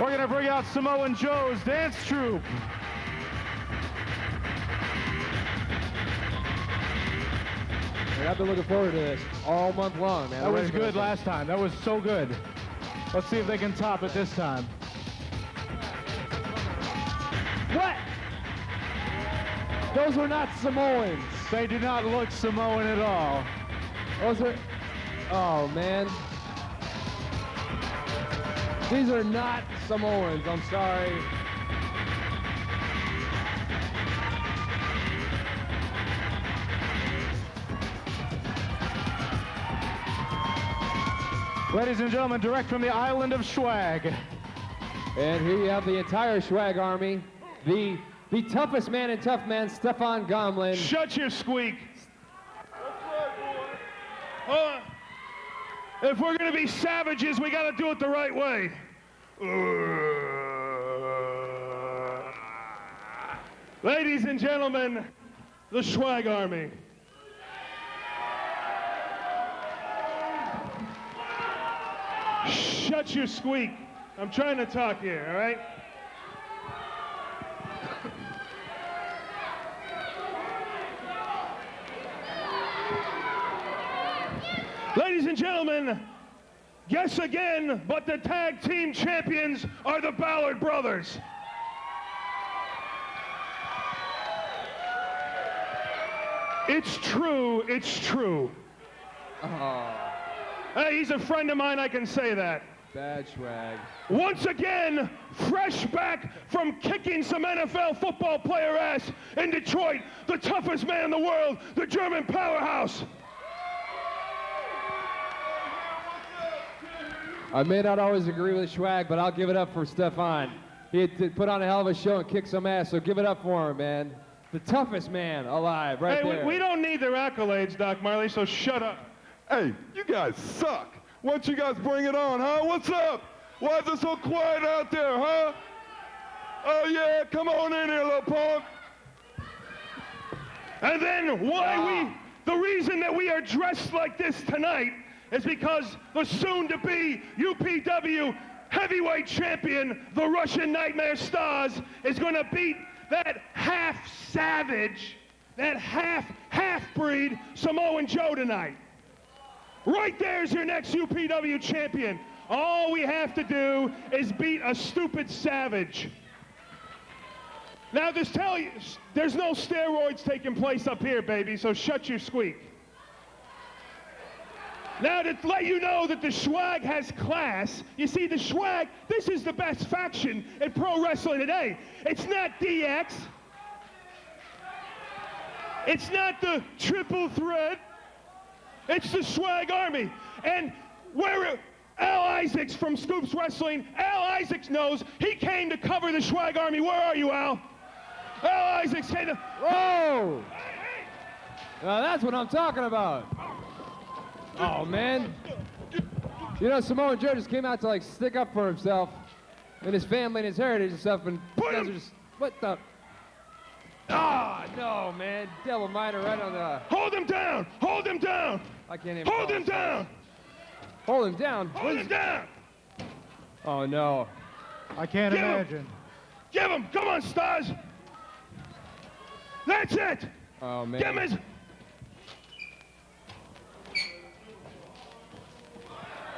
We're going to bring out Samoa Joe's dance troupe. I've been looking forward to this all month long, man. That was good last time. That was so good. Let's see if they can top it this time. What? Those were not Samoans. They do not look Samoan at all. Those are... Oh, man. These are not Samoans. I'm sorry. Ladies and gentlemen, direct from the island of Schwag. And here you have the entire Schwag army. The toughest man in Tough Man, Stefan Gomlin. Shut your squeak. If we're going to be savages, we got to do it the right way. Ladies and gentlemen, the Schwag army. Shut your squeak. I'm trying to talk here, all right? Ladies and gentlemen, guess again, but the tag team champions are the Ballard brothers. It's true, it's true. Oh. Hey, he's a friend of mine, I can say that. Bad Schwag. Once again, fresh back from kicking some NFL football player ass in Detroit, the toughest man in the world, the German powerhouse. I may not always agree with Schwag, but I'll give it up for Stefan. He had put on a hell of a show and kicked some ass, so give it up for him, man. The toughest man alive, right there. Hey, we don't need their accolades, Doc Marley, so shut up. Hey, you guys suck. Why don't you guys bring it on, huh? What's up? Why is it so quiet out there, huh? Oh, yeah, come on in here, little punk. And then the reason that we are dressed like this tonight is because the soon-to-be UPW heavyweight champion, the Russian Nightmare Starz, is going to beat that half-savage, that half-breed Samoa Joe tonight. Right there's your next UPW champion. All we have to do is beat a stupid savage. Now, just tell you, there's no steroids taking place up here, baby, so shut your squeak. Now, to let you know that the Schwag has class, you see, the Schwag, this is the best faction in pro wrestling today. It's not DX. It's not the triple threat. It's the Schwag army. And where Al Isaacs from Scoops Wrestling, Al Isaacs knows he came to cover the Schwag army. Where are you, Al? Al Isaacs came to... Whoa! Now that's what I'm talking about. Oh, man. You know, Samoa Joe just came out to, like, stick up for himself and his family and his heritage and stuff, and you guys are just... What the... Ah, no, man. Devil Minor right on the... Hold him down! Hold him down! I can't even... Hold him down! Hold him down? Hold him down! Oh, no. I can't imagine. Give him! Come on, Starz! That's it! Oh, man. Give him his...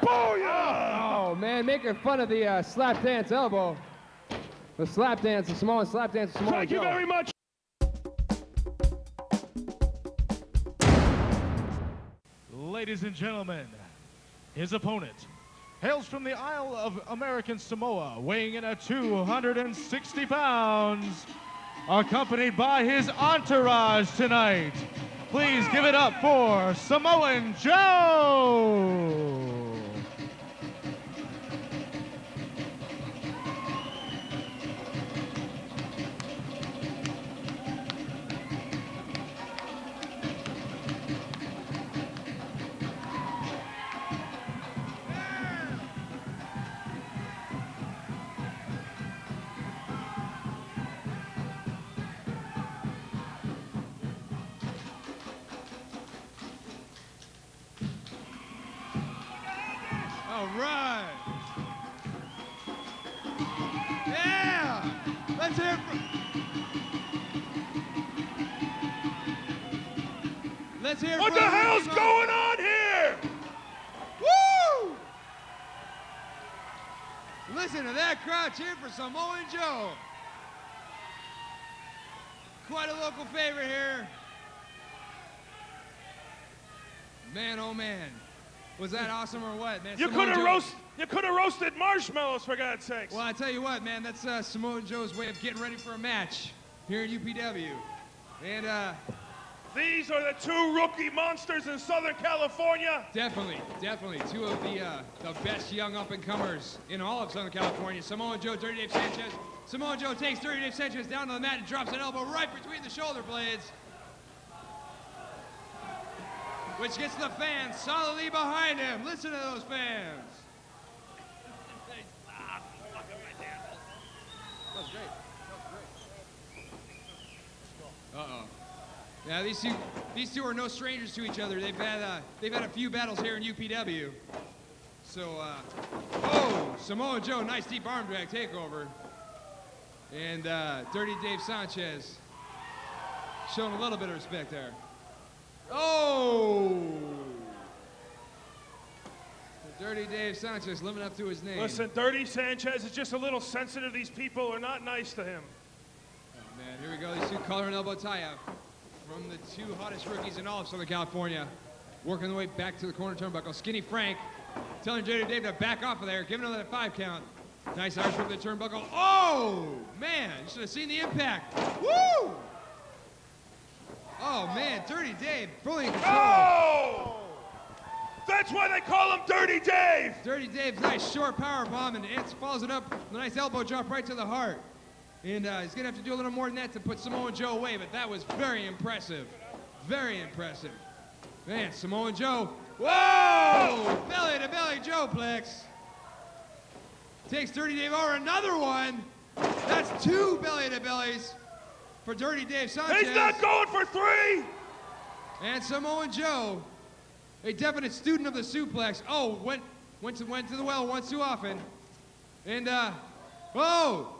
Booyah! Oh, man, making fun of the slap dance elbow. The slap dance, the Samoan slap dance, the Samoa Thank you Joe. very much. Ladies and gentlemen, his opponent hails from the Isle of American Samoa, weighing in at 260 pounds, accompanied by his entourage tonight. Please give it up for Samoan Joe! All right. Let's hear it for... Let's hear it What for the Ricky hell's Mo. going on here? Woo! Listen to that crowd cheering for Samoa Joe. Quite a local favorite here. Man, oh man. Was that awesome or what, man? You Samoa could have roasted marshmallows, for God's sakes. Well, I tell you what, man, that's Samoa Joe's way of getting ready for a match here in UPW. And These are the two rookie monsters in Southern California. definitely two of the best young up-and-comers in all of Southern California. Samoa Joe, Dirty Dave Sanchez. Samoa Joe takes Dirty Dave Sanchez down to the mat and drops an elbow right between the shoulder blades, which gets the fans solidly behind him. Listen to those fans. That was great. Uh-oh. Yeah, these two are no strangers to each other. They've had a few battles here in UPW. So, oh, Samoa Joe, nice deep arm drag takeover. And Dirty Dave Sanchez showing a little bit of respect there. Oh! Dirty Dave Sanchez living up to his name. Listen, Dirty Sanchez is just a little sensitive. These people are not nice to him. Oh, man, here we go. These two collar and elbow tie-up from the two hottest rookies in all of Southern California. Working their way back to the corner turnbuckle. Skinny Frank telling Dirty Dave to back off of there. Giving another 5 count. Nice Irish whip to the turnbuckle. Oh, man, you should have seen the impact. Woo! Oh, man, Dirty Dave fully in control. Oh! That's why they call him Dirty Dave. Dirty Dave's nice short power bomb, and Ants follows it up with a nice elbow drop right to the heart. And he's going to have to do a little more than that to put Samoa Joe away, but that was very impressive. Very impressive. Man, Samoa Joe. Whoa! Belly to belly Joe-plex. Takes Dirty Dave over another one. That's 2 belly to bellies for Dirty Dave Sanchez. He's not going for 3. And Samoa Joe, a definite student of the suplex. Oh, went to the well once too often. And oh,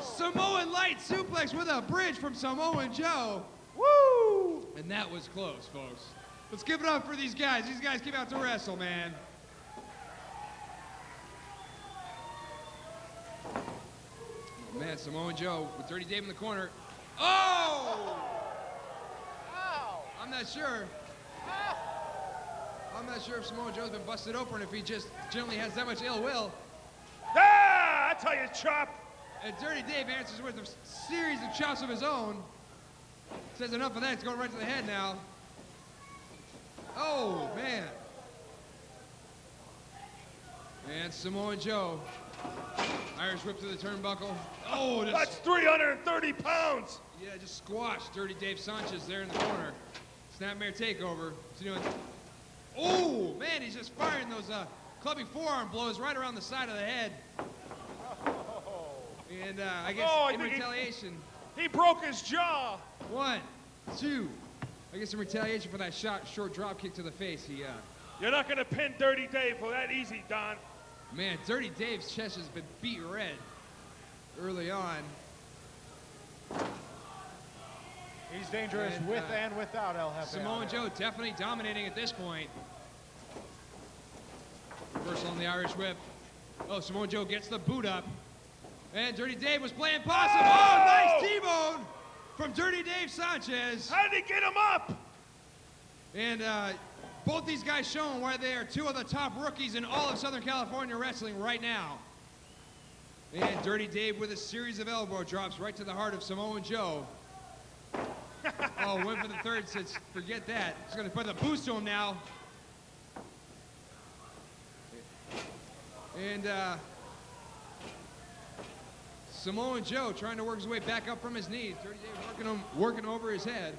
Samoan light suplex with a bridge from Samoa Joe. Woo! And that was close, folks. Let's give it up for these guys. These guys came out to wrestle, man. Oh, man, Samoa Joe with Dirty Dave in the corner. Oh! I'm not sure. I'm not sure if Samoa Joe's been busted open, if he just generally has that much ill will. Ah, I tell you, chop. And Dirty Dave answers with a series of chops of his own. Says enough of that, it's going right to the head now. Oh, man. And Samoa Joe. Irish whip to the turnbuckle. Oh, That's 330 pounds. yeah, just squashed Dirty Dave Sanchez there in the corner. Snapmare takeover. What's he doing? Oh, man, he's just firing those clubbing forearm blows right around the side of the head. And I guess in retaliation. He broke his jaw. 1, 2. I guess in retaliation for that short drop kick to the face, he, You're not going to pin Dirty Dave for that easy, Don. man, Dirty Dave's chest has been beat red early on. He's dangerous And, with and without El Jefe. Samoa Joe definitely dominating at this point. Reversal on the Irish whip. Oh, Samoa Joe gets the boot up. And Dirty Dave was playing possum. Oh, nice T-bone from Dirty Dave Sanchez. How did he get him up? And both these guys showing why they are 2 of the top rookies in all of Southern California wrestling right now. And Dirty Dave with a series of elbow drops right to the heart of Samoa Joe. Oh, went for the third, says forget that. He's going to put the boost to him now. And Samoa Joe trying to work his way back up from his knees. Dirty Dave working over his head.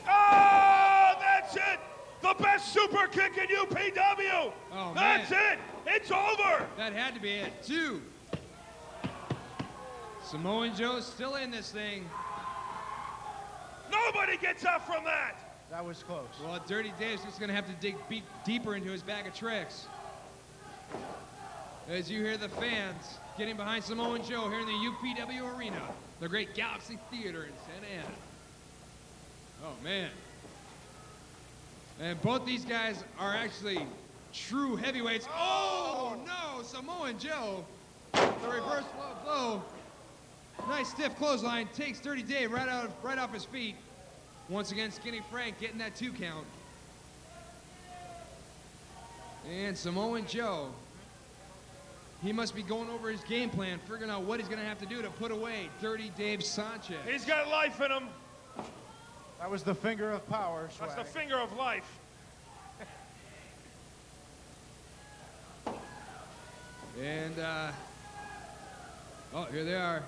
Oh, that's it. The best super kick in UPW. Oh, That's man. it. It's over. That had to be it. 2. Samoa Joe's still in this thing. Nobody gets up from that. That was close. Well, Dirty Dave's just going to have to dig deeper into his bag of tricks. As you hear the fans getting behind Samoa Joe here in the UPW Arena, the great Galaxy Theater in Santa Ana. Oh, man. And both these guys are actually true heavyweights. Oh, no, Samoa Joe, the reverse blow. Nice stiff clothesline, takes Dirty Dave right off his feet. Once again, Skinny Frank getting that 2 count. And Samoa Joe, he must be going over his game plan, figuring out what he's going to have to do to put away Dirty Dave Sanchez. He's got life in him. That was the finger of power, Schwag. That's the finger of life. And, oh, here they are.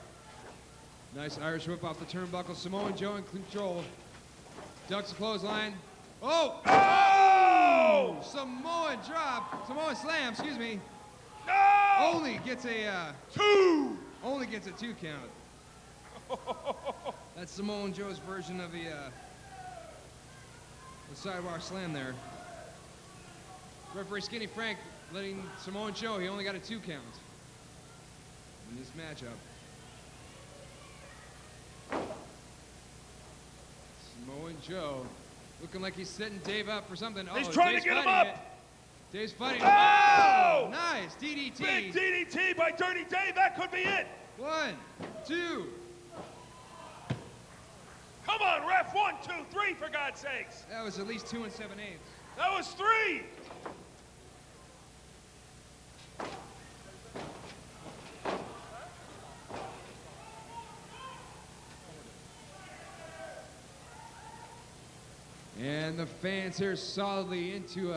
Nice Irish whip off the turnbuckle. Samoa Joe in control. Ducks the clothesline. Oh! Oh! Samoa drop. Samoa slam, excuse me. No! Only gets a, 2! only gets a 2 count. That's Samoa Joe's version of the sidewalk slam there. Referee Skinny Frank letting Samoa Joe, he only got a 2 count in this matchup. Samoa Joe looking like he's setting Dave up for something. He's oh, trying Dave's to get him fighting up. it. Dave's fighting. Oh! Nice DDT. Big DDT by Dirty Dave. That could be it. 1, 2. Come on, ref. 1, 2, 3, for God's sakes. That was at least 2 7/8. That was 3. And the fans here solidly into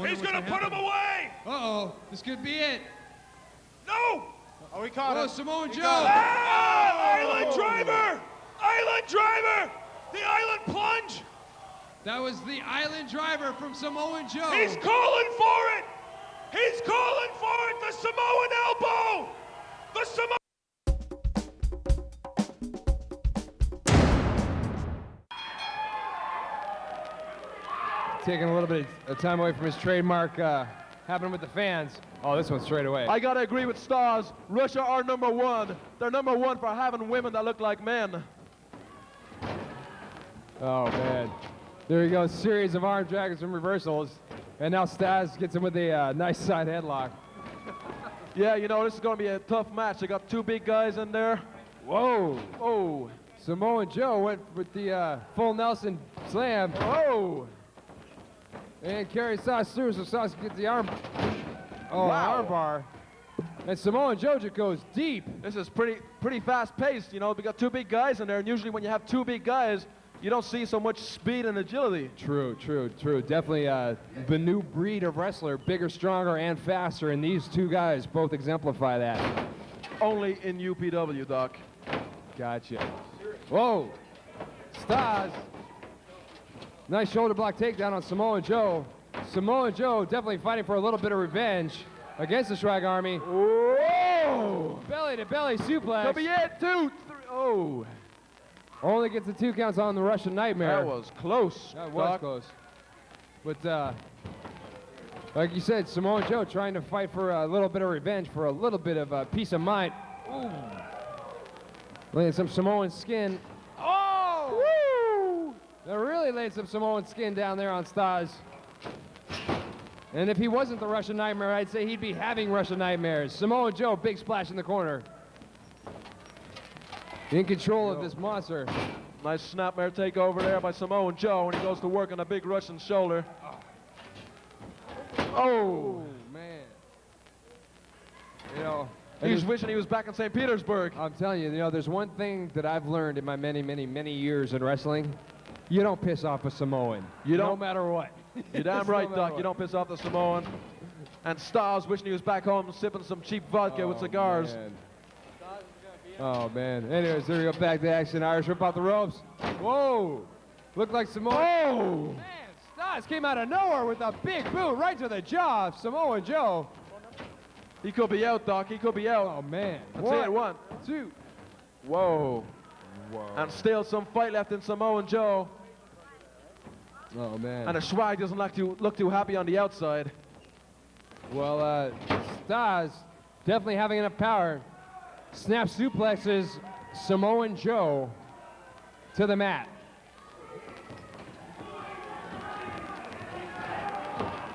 He's going to put him away. Uh-oh, this could be it. No. Oh, he caught Oh, him. Samoa Joe. Ah! Island driver. Island driver. The island plunge. That was the island driver from Samoa Joe. He's calling for it. He's calling for it. The Samoan elbow. The Samoan. Taking a little bit of time away from his trademark happening with the fans. Oh, this one straight away. I gotta agree with Starz. Russia are #1. They're #1 for having women that look like men. Oh, man. There you go, series of arm dragons and reversals. And now Staz gets him with a nice side headlock. Yeah, you know, this is gonna be a tough match. They got 2 big guys in there. Whoa. Oh, Samoa Joe went with the full Nelson slam. oh. And carry Sauce through, so Sauce gets the arm. Oh, Wow. arm bar. And Samoa Joe just goes deep. This is pretty fast paced. You know, we got 2 big guys in there, and usually when you have 2 big guys, you don't see so much speed and agility. True. Definitely the new breed of wrestler, bigger, stronger, and faster, and these 2 guys both exemplify that. Only in UPW, Doc. Gotcha. Whoa. Stars. Nice shoulder block takedown on Samoa Joe. Samoa Joe definitely fighting for a little bit of revenge against the Schwag Army. Whoa! Belly to belly suplex. Could be it, 2, 3. Oh, Only gets the 2 counts on the Russian Nightmare. that was close. That was Doc. close. But like you said, Samoa Joe trying to fight for a little bit of revenge, for a little bit of peace of mind. Ooh. Laying some Samoan skin. Oh! Woo! That really laid some Samoan skin down there on Staz. And if he wasn't the Russian Nightmare, I'd say he'd be having Russian nightmares. Samoa Joe, big splash in the corner. In control of this monster. Nice snapmare takeover there by Samoa Joe, and he goes to work on a big Russian shoulder. Oh, man. You know, He's wishing he was back in St. Petersburg. I'm telling you, there's one thing that I've learned in my many years in wrestling. You don't piss off a Samoan. You No don't- matter what. You're damn No right, matter Doc. what. You don't piss off the Samoan. And Starz wishing he was back home sipping some cheap vodka with cigars. Man. Oh, man. Anyways, there we go. Back to action. Irish rip out the ropes. Whoa. Looked like Samoa. Oh! Man, Stars came out of nowhere with a big boot right to the jaw of Samoa Joe. He could be out, Doc. He could be out. Oh, man. That's it. 1, 2. Whoa. And still some fight left in Samoa Joe. Oh, man. And the Schwag doesn't look too happy on the outside. Well, Starz definitely having enough power. Snap suplexes Samoan Joe to the mat.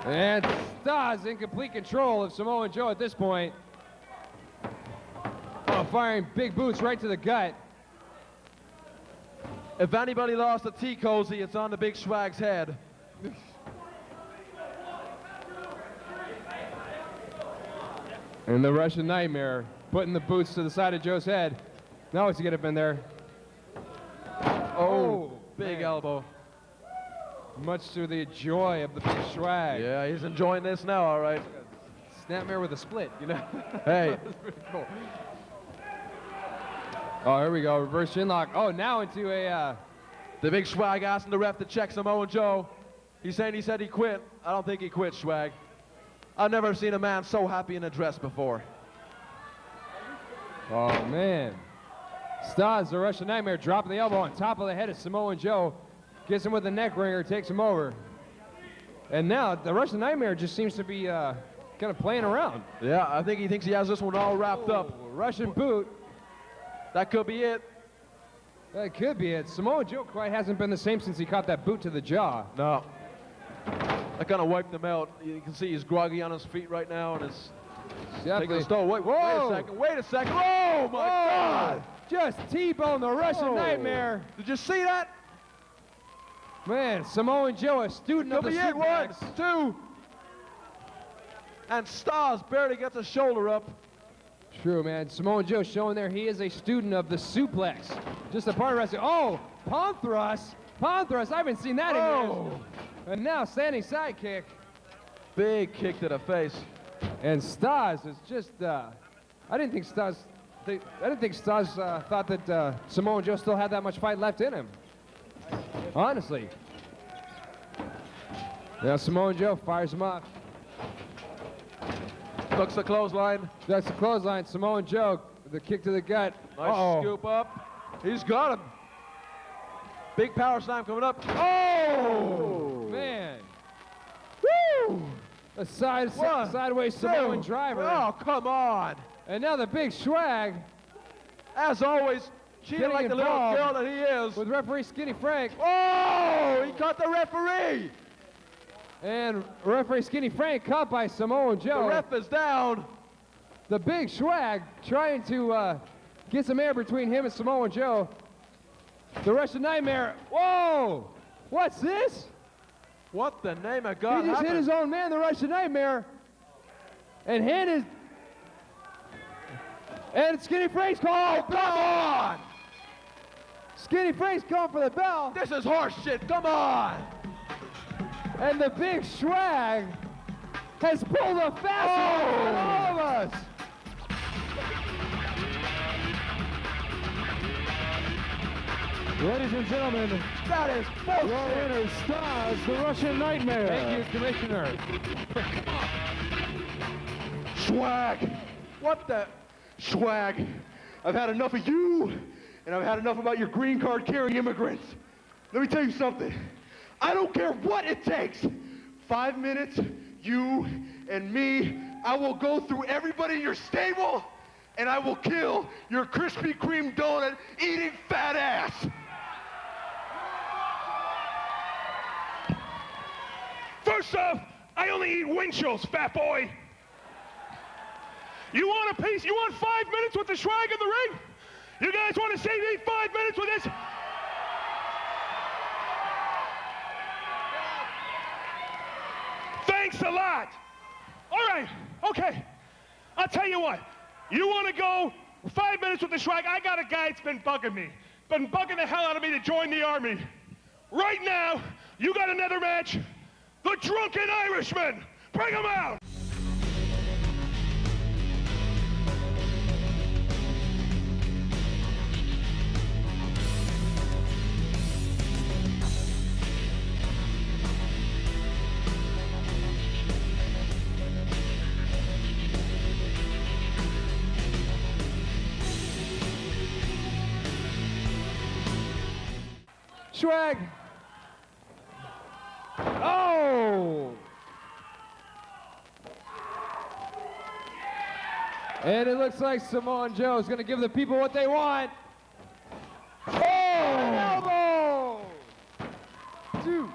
And Starz in complete control of Samoan Joe at this point. Oh, firing big boots right to the gut. If anybody lost a tea cozy, it's on the big Schwag's head. And the Russian Nightmare putting the boots to the side of Joe's head. Now what's he get up in there? Oh, big man. elbow. Much to the joy of the big Schwag. Yeah, he's enjoying this now, all right. Snapmare with a split, you know? Hey. That's pretty cool. Oh, here we go. Reverse chinlock. Oh, now into a... The big Schwag asking the ref to check Samoa Joe. He said he quit. I don't think he quit, Schwag. I've never seen a man so happy in a dress before. Oh, man. Starz, the Russian Nightmare, dropping the elbow on top of the head of Samoa Joe. Gets him with the neck ringer, takes him over. And now the Russian Nightmare just seems to be kind of playing around. Yeah, I think he thinks he has this one all wrapped up. Russian boot. That could be it. That could be it. Samoa Joe quite hasn't been the same since he caught that boot to the jaw. No. That kind of wiped him out. You can see he's groggy on his feet right now, and it's taking a stone. Wait a second. Oh, my God. Just T-bone the Russian Nightmare. Did you see that? Man, Samoan Joe, a student of the suplex. 1, 2. And Starz barely gets a shoulder up. True, man. Samoan Joe showing there he is a student of the suplex. Just a part of wrestling. Oh, palm thrust. Palm thrust. I haven't seen that in years. And now standing side kick. Big kick to the face. And Starz is just, I didn't think Starz thought that Samoa Joe still had that much fight left in him. Honestly. Now Samoa Joe fires him off. Hooks the clothesline. That's the clothesline. Samoa Joe, the kick to the gut. Nice scoop up. He's got him. Big power slam coming up. Oh! Man. Woo! A sideways Samoan driver. Oh, come on. And now the big Schwag. As always, cheating like the little girl that he is. With referee Skinny Frank. Oh! He caught the referee! And referee Skinny Frank caught by Samoa Joe. The ref is down. The big Schwag trying to get some air between him and Samoa Joe. The Russian Nightmare. Whoa! What's this? What the name of God He just happened? hit his own man, the Russian Nightmare. And And Skinny Frank's calling. Oh, come on! Skinny Frank's calling for the bell. This is horse shit. Come on! And the big Schwag has pulled a fast one on all of us. Ladies and gentlemen, That is bullshit. your winner, Starz, the Russian Nightmare. Thank you, Commissioner. Schwag. What the? Schwag. I've had enough of you, and I've had enough about your green card carrying immigrants. Let me tell you something. I don't care what it takes. 5 minutes, you and me, I will go through everybody in your stable, and I will kill your Krispy Kreme donut eating fat ass. First off, I only eat Winchells, fat boy. You want a piece? You want 5 minutes with the Schwag in the ring? You guys want to save me 5 minutes with this? Thanks a lot. All right, okay. I'll tell you what. You want to go 5 minutes with the Schwag? I got a guy that's been bugging me. Been bugging the hell out of me to join the army. Right now, you got another match? The Drunken Irishman. Bring him out. Schwag. Oh! And it looks like Samoa Joe is going to give the people what they want. Oh! Elbow! 2.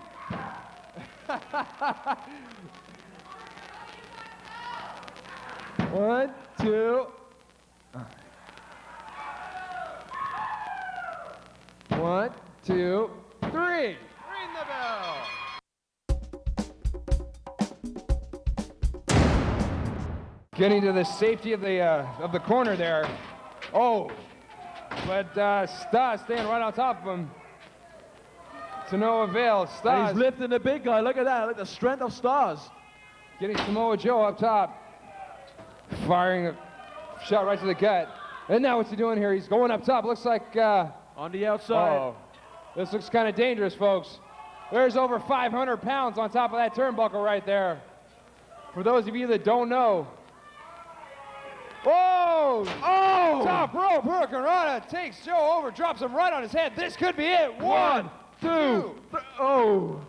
1, 2. 1, 2, 3. Ring the bell. Getting to the safety of the corner there. Oh, but Starz staying right on top of him. To no avail. And Starz he's lifting the big guy. Look at that. Look at the strength of Starz. getting Samoa Joe up top. Firing a shot right to the gut. And now what's he doing here? He's going up top. Looks like... on the outside. Oh, this looks kind of dangerous, folks. There's over 500 pounds on top of that turnbuckle right there. For those of you that don't know. Whoa! Oh! Top rope, Hurricanrana takes Joe over, drops him right on his head. This could be it. 1, 2. Oh!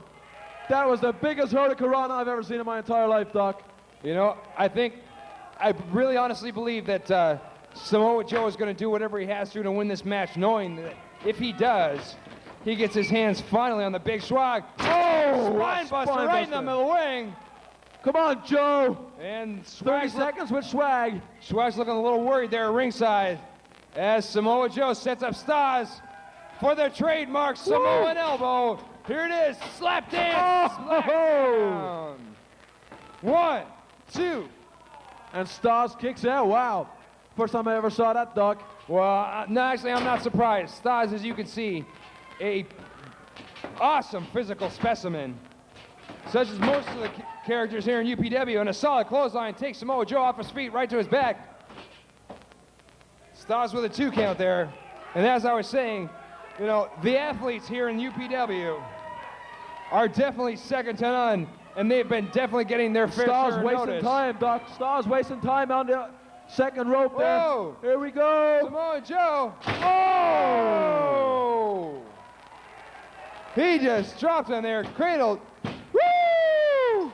That was the biggest Hurricanrana I've ever seen in my entire life, Doc. You know, I really honestly believe that Samoa Joe is going to do whatever he has to win this match, knowing that if he does, he gets his hands finally on the big Schwag. Oh! Spine buster right in the middle wing. Come on, Joe. And 30 seconds with Schwag. Schwag's looking a little worried there ringside as Samoa Joe sets up Starz for their trademark Samoan elbow. Here it is, slap dance. Oh! 1, 2. And Starz kicks out. Wow. First time I ever saw that, Doc. Well, no, actually, I'm not surprised. Starz, as you can see, a awesome physical specimen, such as most of the characters here in UPW, and a solid clothesline takes Samoa Joe off his feet right to his back. Starz with a 2 count there. And as I was saying, you know, the athletes here in UPW are definitely second to none, and they've been definitely getting their fair share Starz of wasting notice. time, Doc. Starz wasting time on the second rope there. Whoa! Here we go. Samoa Joe. Oh! He just dropped on there, cradled. Woo!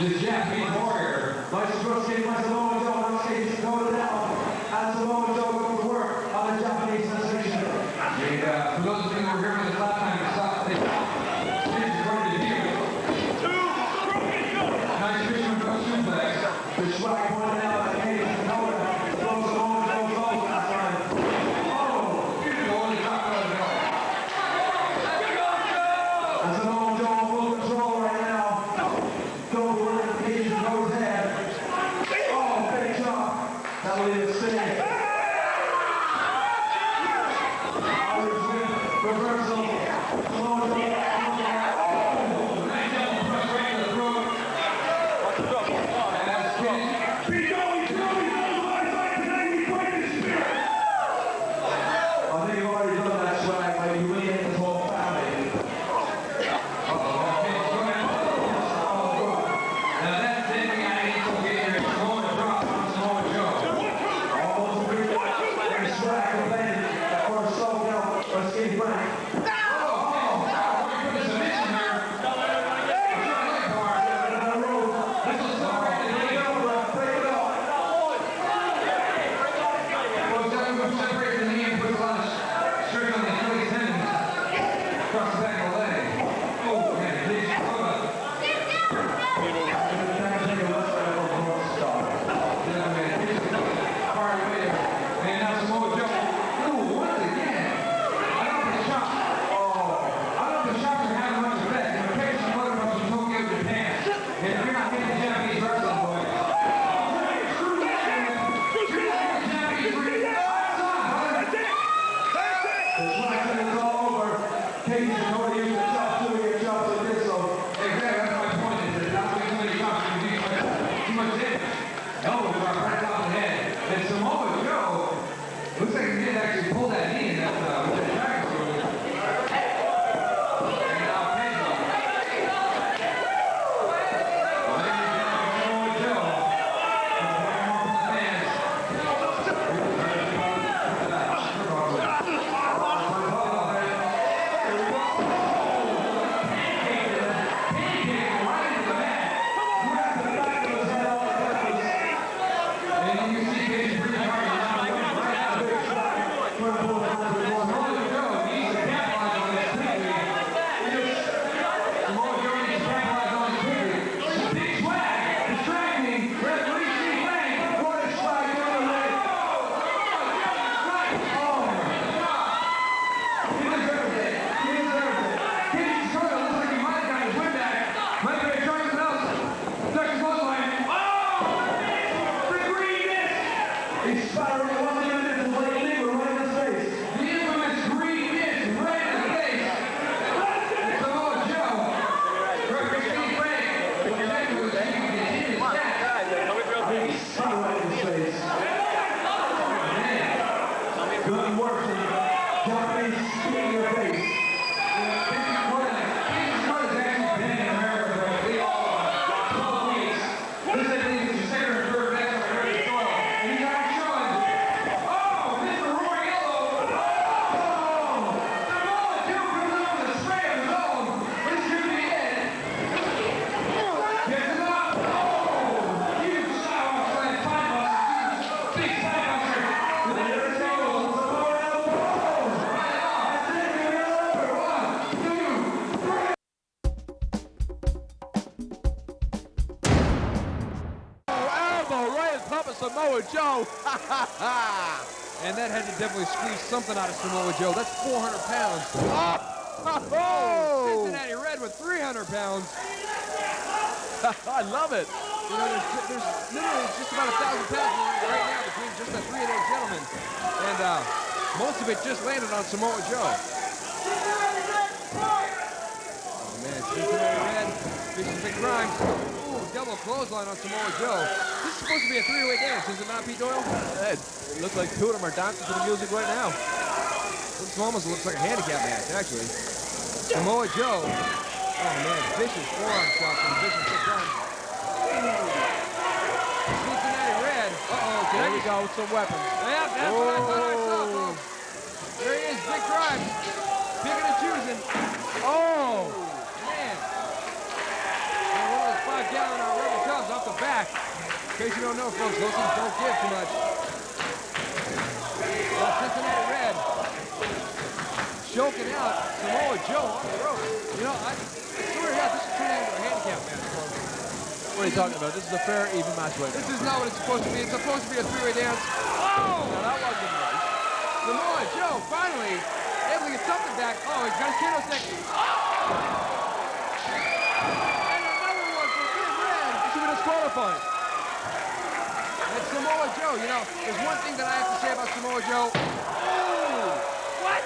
The Japanese warrior, Bison Samoa Joe, Knox Sakoda down, and Samoa Joe goes to work on the Japanese sensation. And for those of you who were here for the last time, it's ready to deal. Nice Richmond goes suplex. The Schwag pointed out that hey, Sakoda throws Samoa Joe close last time. Oh, beautiful, only top of the and Samoa Joe in full control right now. Don't worry. That was insane. Reversal. Nice double press right to the throat. And that's Samoa Joe. And that had to definitely squeeze something out of Samoa Joe. That's 400 pounds. Oh! Cincinnati Red with 300 pounds. I love it. You know, there's literally just about 1,000 pounds right now between just the three of those gentlemen. And most of it just landed on Samoa Joe. Oh, man, Cincinnati Red, Vicious Big Grimes. Ooh, double clothesline on Samoa Joe. This is supposed to be a three-way dance, is it not, Pete Doyle? It looks like two of them are dancing to the music right now. This almost looks like a handicap match, actually. Samoa Joe. Oh, man, vicious forearm shot from Vicious Big Grimes. Cincinnati Red. Uh-oh. There we go with some weapons. Yeah, that's what I thought I saw, folks. There he is, Big Grimes. Picking and choosing. Oh, man. And one of those 5-gallon rubber tubs off the back. In case you don't know, folks, those things don't give too much. Well, Cincinnati Red choking out Samoa Joe on the rope. You know, I swear to God, this is turning into a handicap match, folks. What are you talking about? This is a fair, even match right This now. is not what it's supposed to be. It's supposed to be a three-way dance. Oh! Now that wasn't right. Samoa Joe finally able to get something back. Oh, he's got a kendo stick. Oh! And another one for Big Red. This should be disqualified. And Samoa Joe, you know, there's one thing that I have to say about Samoa Joe. Oh! What?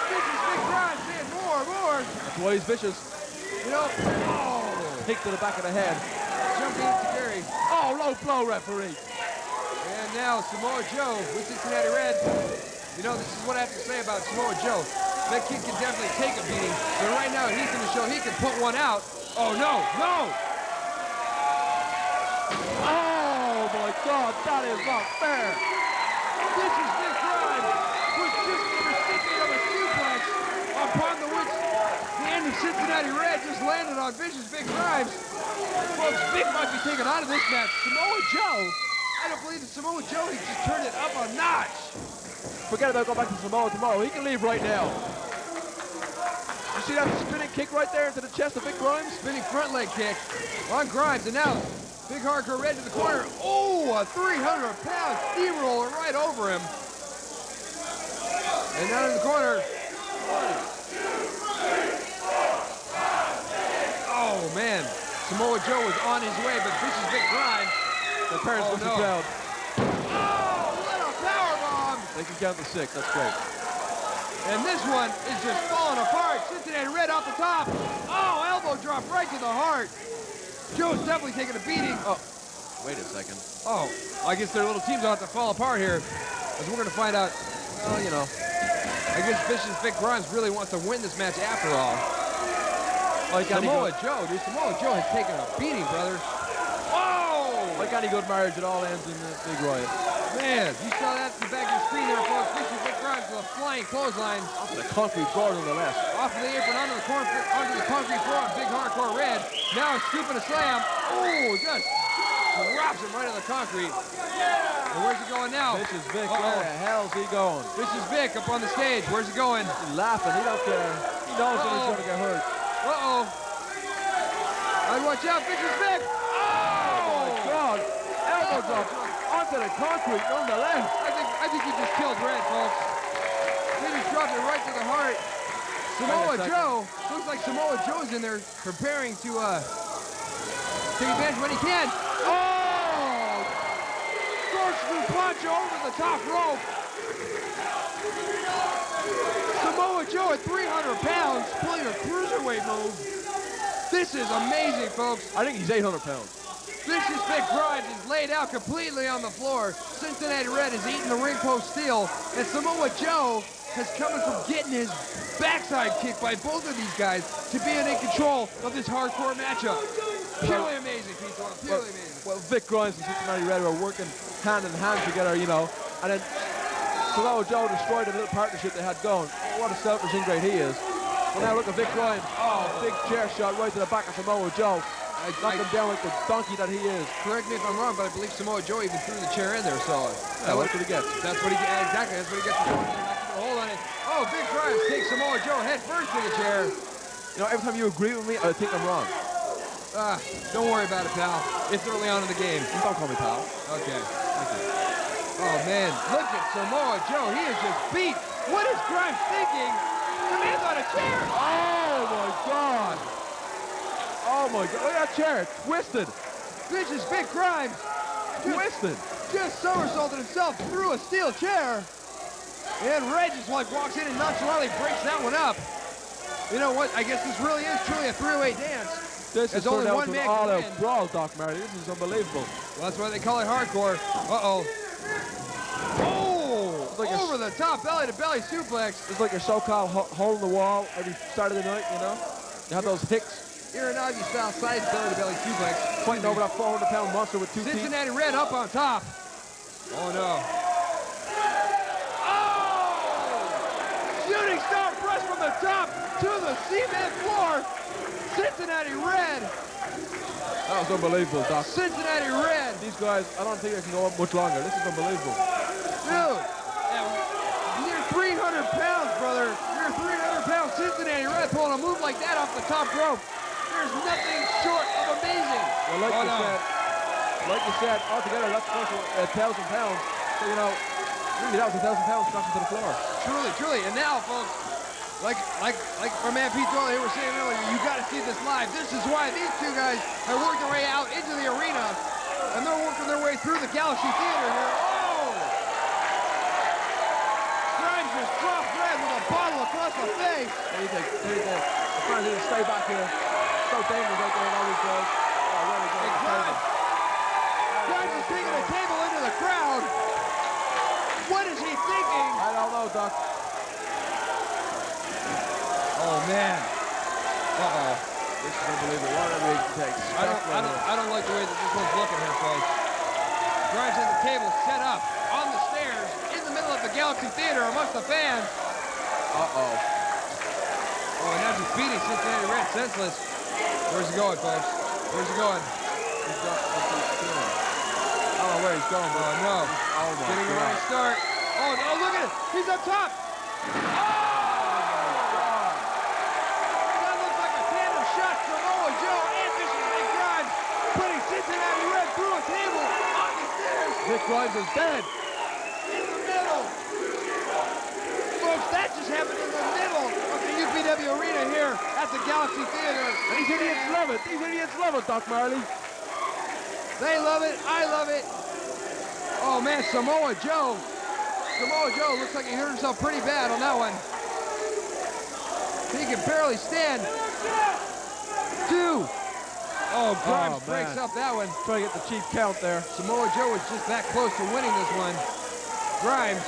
This is Big Grimes saying more. That's why he's vicious. You know, oh! Kick to the back of the head. Jumping into Gary. Oh, low blow, referee. And now Samoa Joe with Cincinnati Red. You know, this is what I have to say about Samoa Joe. That kid can definitely take a beating, but right now he's going to show he can put one out. Oh, no. Oh, my God, that is not fair. This is Big Grimes, who's just the recipient of a suplex upon the which the end of Cincinnati Red just landed on Vicious Big Grimes. Folks, Big might be taken out of this match. Samoa Joe, I don't believe that Samoa Joe, he just turned it up a notch. Forget about going back to Samoa tomorrow. He can leave right now. You see that spinning kick right there into the chest of Big Grimes? Spinning front leg kick on Grimes, and now Big Hardcore Red to the corner. Oh, a 300-pound steamroller right over him. And down in the corner. Oh, man. Samoa Joe was on his way, but Vicious Big Grimes. The parents from the crowd. Oh, little powerbomb. They can count to 6. That's great. And this one is just falling apart. Cincinnati Red off the top. Oh, elbow drop right to the heart. Joe's definitely taking a beating. Oh, wait a second. Oh, I guess their little team's about to fall apart here. As we're going to find out, well, you know, I guess Vicious Big Grimes really wants to win this match after all. Like Samoa Joe, dude. Samoa Joe has taken a beating, brother. Oh! Like any good marriage, it all ends in a big riot. Man, you saw that in the back of your screen there, folks. Vicious Big Grimes with a flying clothesline. Off the concrete floor to the left. Off of the apron, onto the concrete floor on Big Hardcore Red. Now scooping a slam. Oh, just drops him right on the concrete. And where's he going now? Vicious Vic, where the hell's he going? Vicious Vic up on the stage. Where's he going? He's laughing, he don't care. He knows that he's going to get hurt. Uh-oh. And watch out, Vicious Vic. Oh, my God. Elbow drop onto the concrete nonetheless. I think he just killed Red, folks. He just dropped it right to the heart. Samoa Joe, looks like Samoa Joe's in there preparing to take advantage when he can. Oh! Corkscrew punch over the top rope. Samoa Joe at 300 pounds pulling a cruiserweight move. This is amazing, folks. I think he's 800 pounds. Vicious Big Grimes is laid out completely on the floor. Cincinnati Red is eating the ring post steel. And Samoa Joe has coming from getting his backside kicked by both of these guys to being in control of this hardcore matchup. Purely amazing, people. Purely amazing. Well, Vic Grimes and Cincinnati Red were working hand in hand together, you know. And then Samoa Joe destroyed the little partnership they had going. Oh, what a selfish ingrate he is. Well, now look at Vic Grimes. Oh, big chair shot right to the back of Samoa Joe. Knocked him down like the donkey that he is. Correct me if I'm wrong, but I believe Samoa Joe even threw the chair in there, so. Yeah, what did he get? That's what he gets. Exactly, that's what he gets for throwing it. Hold on it. Oh, Big Grimes takes Samoa Joe head first to the chair. You know, every time you agree with me, I think I'm wrong. Don't worry about it, pal. It's early on in the game. Don't call me pal. Okay, thank you. Oh, man, look at Samoa Joe. He is just beat. What is Grimes thinking? The man's on a chair. Oh, my God. Oh, my God. Look at that chair. Twisted. Vicious Big Grimes Twisted. just somersaulted himself through a steel chair. And Red just like walks in and nonchalantly breaks that one up. You know what? I guess this really is truly a three-way dance. This is only only one one man all can out win. brawl, Doc Marty. This is unbelievable. Well, that's why they call it hardcore. Uh-oh. Oh! Like a- Over the top belly-to-belly suplex. It's like a so-called hole in the wall every Saturday night, you know? You have those hicks Iranagi style side belly-to-belly suplex. fighting over that 400-pound monster with two teeth. Cincinnati Red up on top. Oh, no. Oh! Shooting star press from the top to the cement floor. Cincinnati Red. That was unbelievable, Doc. Cincinnati Red. These guys, I don't think they can go up much longer. This is unbelievable. Dude, you're 300 pounds, brother. You're 300 pounds Cincinnati Red pulling a move like that off the top rope. There's nothing short of amazing. Well, like you said, altogether, that's close to 1,000 pounds. So, you know, really, that was 1,000 pounds dropping to the floor. Truly, truly. And now, folks, like our man Pete Doyle here was saying earlier, you got to see this live. This is why these two guys have worked their way out into the arena, and they're working their way through the Galaxy Theater here. Oh! Grimes just dropped Red with a bottle across the face. They need to stay back here. So dangerous out there and all these guys. Oh, really good. Grimes is taking a table into the crowd. What is he thinking? I don't know, Doc. Oh, man. Uh-oh. This is unbelievable. Whatever he takes. I don't like the way that this one's looking here, folks. Grimes has the table set up on the stairs in the middle of the Galaxy Theater amongst the fans. Uh-oh. Oh, and now just beating Cincinnati Red senseless. Where's he going, folks? Where's he going? He's got I don't know where he's going, Oh, but no. oh my Getting a God. running start. Oh, no, look at it. He's up top. That looks like a tandem shot. Samoa Joe and Vicious Big Grimes putting Cincinnati Red through a table on the stairs. Vic Grimes is dead. In the middle. Folks, that just happened in the middle of the UPW arena here at the Galaxy Theater. And these idiots love it. These idiots love it, Doc Marley. They love it. I love it. Oh, man, Samoa Joe. Samoa Joe looks like he hurt himself pretty bad on that one. He can barely stand. 2. Oh, Grimes breaks up that one. Trying to get the cheap count there. Samoa Joe was just that close to winning this one. Grimes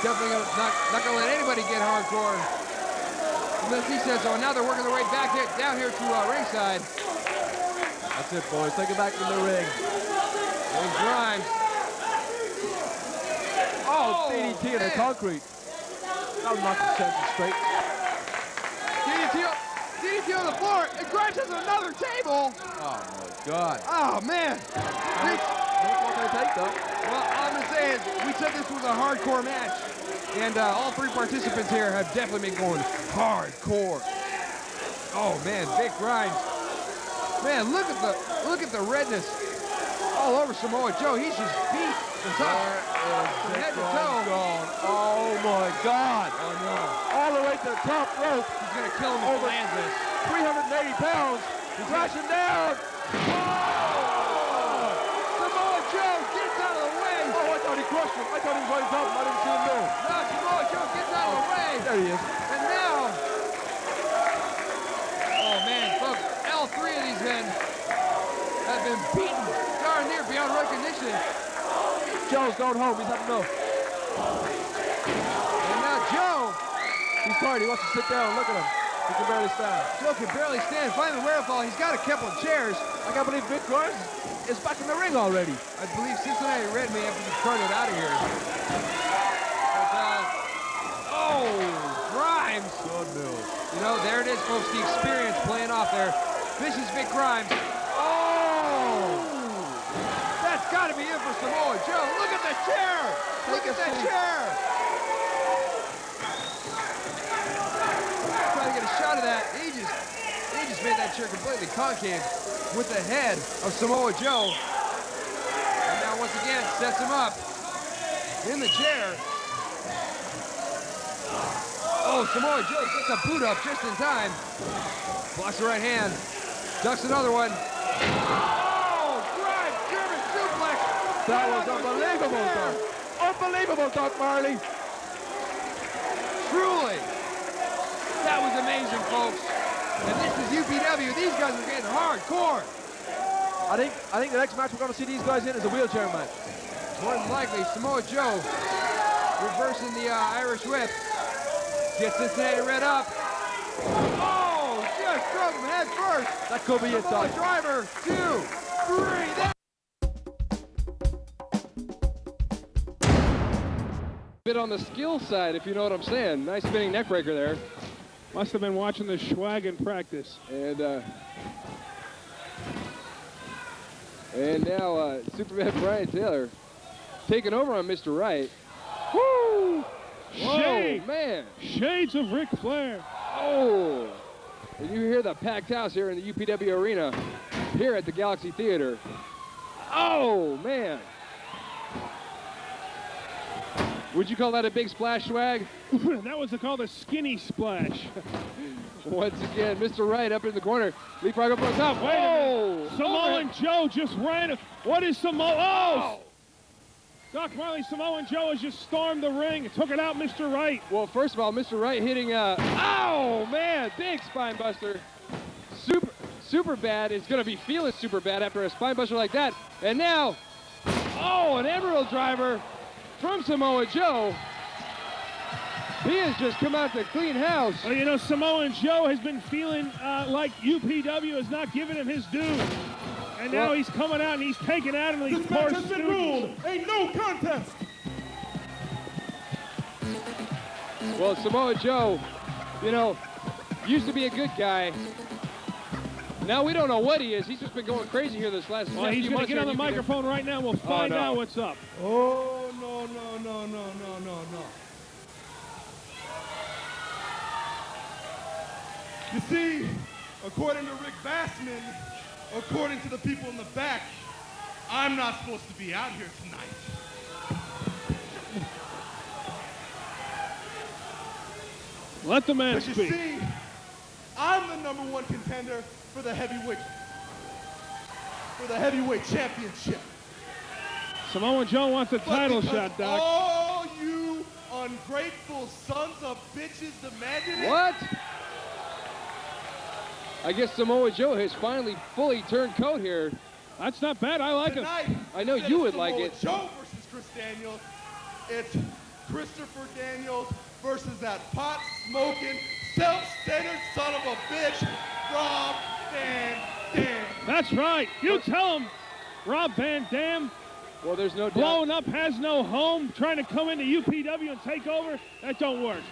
definitely not going to let anybody get hardcore unless he says so. And now they're working their way back here, down here to ringside. That's it, boys. Take it back in the ring. There's Grimes. Oh, DDT in the concrete. That'll knock the senses straight. DDT on the floor, and Grimes has another table. Oh, my God. Oh, man. That's what they take, though. Well, all I'm going to say is we said this was a hardcore match, and all 3 participants here have definitely been going hardcore. Oh, man, Big Grimes. Man, look at the redness all over Samoa Joe. He's just beat from top from head to toe. Gone. Oh my God! Oh no! All the way to the top rope. He's gonna kill him if he lands this. 380 pounds. He's crashing down. Oh! Samoa Joe gets out of the way. Oh, I thought he crushed him. I thought he was right top. I didn't see him move. No, Samoa Joe gets out of the way. There he is. And now, oh man, folks, all 3 of these men have been beaten darn near beyond recognition. Joe's going home. He's had enough. And now Joe, he's tired. He wants to sit down. Look at him. He can barely stand. Joe can barely stand. Finally, wherewithal, he's got a couple of chairs. I can't believe Vic Grimes is back in the ring already. I believe Cincinnati Red may have to be carted out of here. But, oh, Grimes. Good news. You know, there it is, folks. The experience playing off there. Vicious Big Grimes. Oh! That's got to be it for Samoa Joe. Look at the chair. Look at that chair. Trying to get a shot of that. He just made that chair completely concave with the head of Samoa Joe. And now once again sets him up in the chair. Oh, Samoa Joe gets a boot up just in time. Blocks the right hand. Ducks another one. Oh, drive German suplex. That was unbelievable, Doc. Unbelievable, Doc Marley. Truly. That was amazing, folks. And this is UPW. These guys are getting hardcore. I think the next match we're going to see these guys in is a wheelchair match. More than likely, Samoa Joe reversing the Irish whip. Gets Cincinnati red up. Oh, just drove him head first. That could be it, Samoa Doc. driver, 2, 3. Bit on the skill side, if you know what I'm saying. Nice spinning neck breaker there. Must have been watching the Schwag in practice. And now Superman Brian Taylor taking over on Mr. Wright. Woo! Whoa, Shade. man. Shades of Ric Flair. Oh! And you hear the packed house here in the UPW arena, here at the Galaxy Theater. Oh, man. Would you call that a big splash, Schwag? That was called a skinny splash. Once again, Mr. Wright up in the corner. Leapfrog up on top. Wait a Oh! minute. Samoan Joe just ran. What is Samoa? Oh! Doc Marley, Samoan Joe has just stormed the ring and took it out, Mr. Wright. Well, first of all, Mr. Wright hitting oh, man, big spine buster. Super bad is going to be feeling super bad after a spine buster like that. And now, oh, an emerald driver from Samoa Joe. He has just come out to clean house. Well, you know, Samoan Joe has been feeling like UPW is not giving him his due. And now he's coming out and he's taking out him. This match has been ruled a no contest. Well, Samoa Joe, you know, used to be a good guy. Now we don't know what he is. He's just been going crazy here this last Well, he's going to get on the microphone right now. We'll find out what's up. Oh, no, no, no, no, no, no, no. You see, according to Rick Bassman, according to the people in the back, I'm not supposed to be out here tonight. Let the man But you speak. see, I'm the #1 contender for the heavyweight championship. Samoa Joe wants a title But because shot, Doc. all you ungrateful sons of bitches demanded it. What? I guess Samoa Joe has finally fully turned coat here. That's not bad. I like it. Tonight, I know instead you of would like Samoa it. Joe versus Chris Daniels, it's Christopher Daniels versus that pot-smoking, self-centered son of a bitch, Rob Van Dam. That's right. You tell him, Rob Van Dam, Well, there's no doubt. blowing up, has no home, trying to come into UPW and take over. That don't work.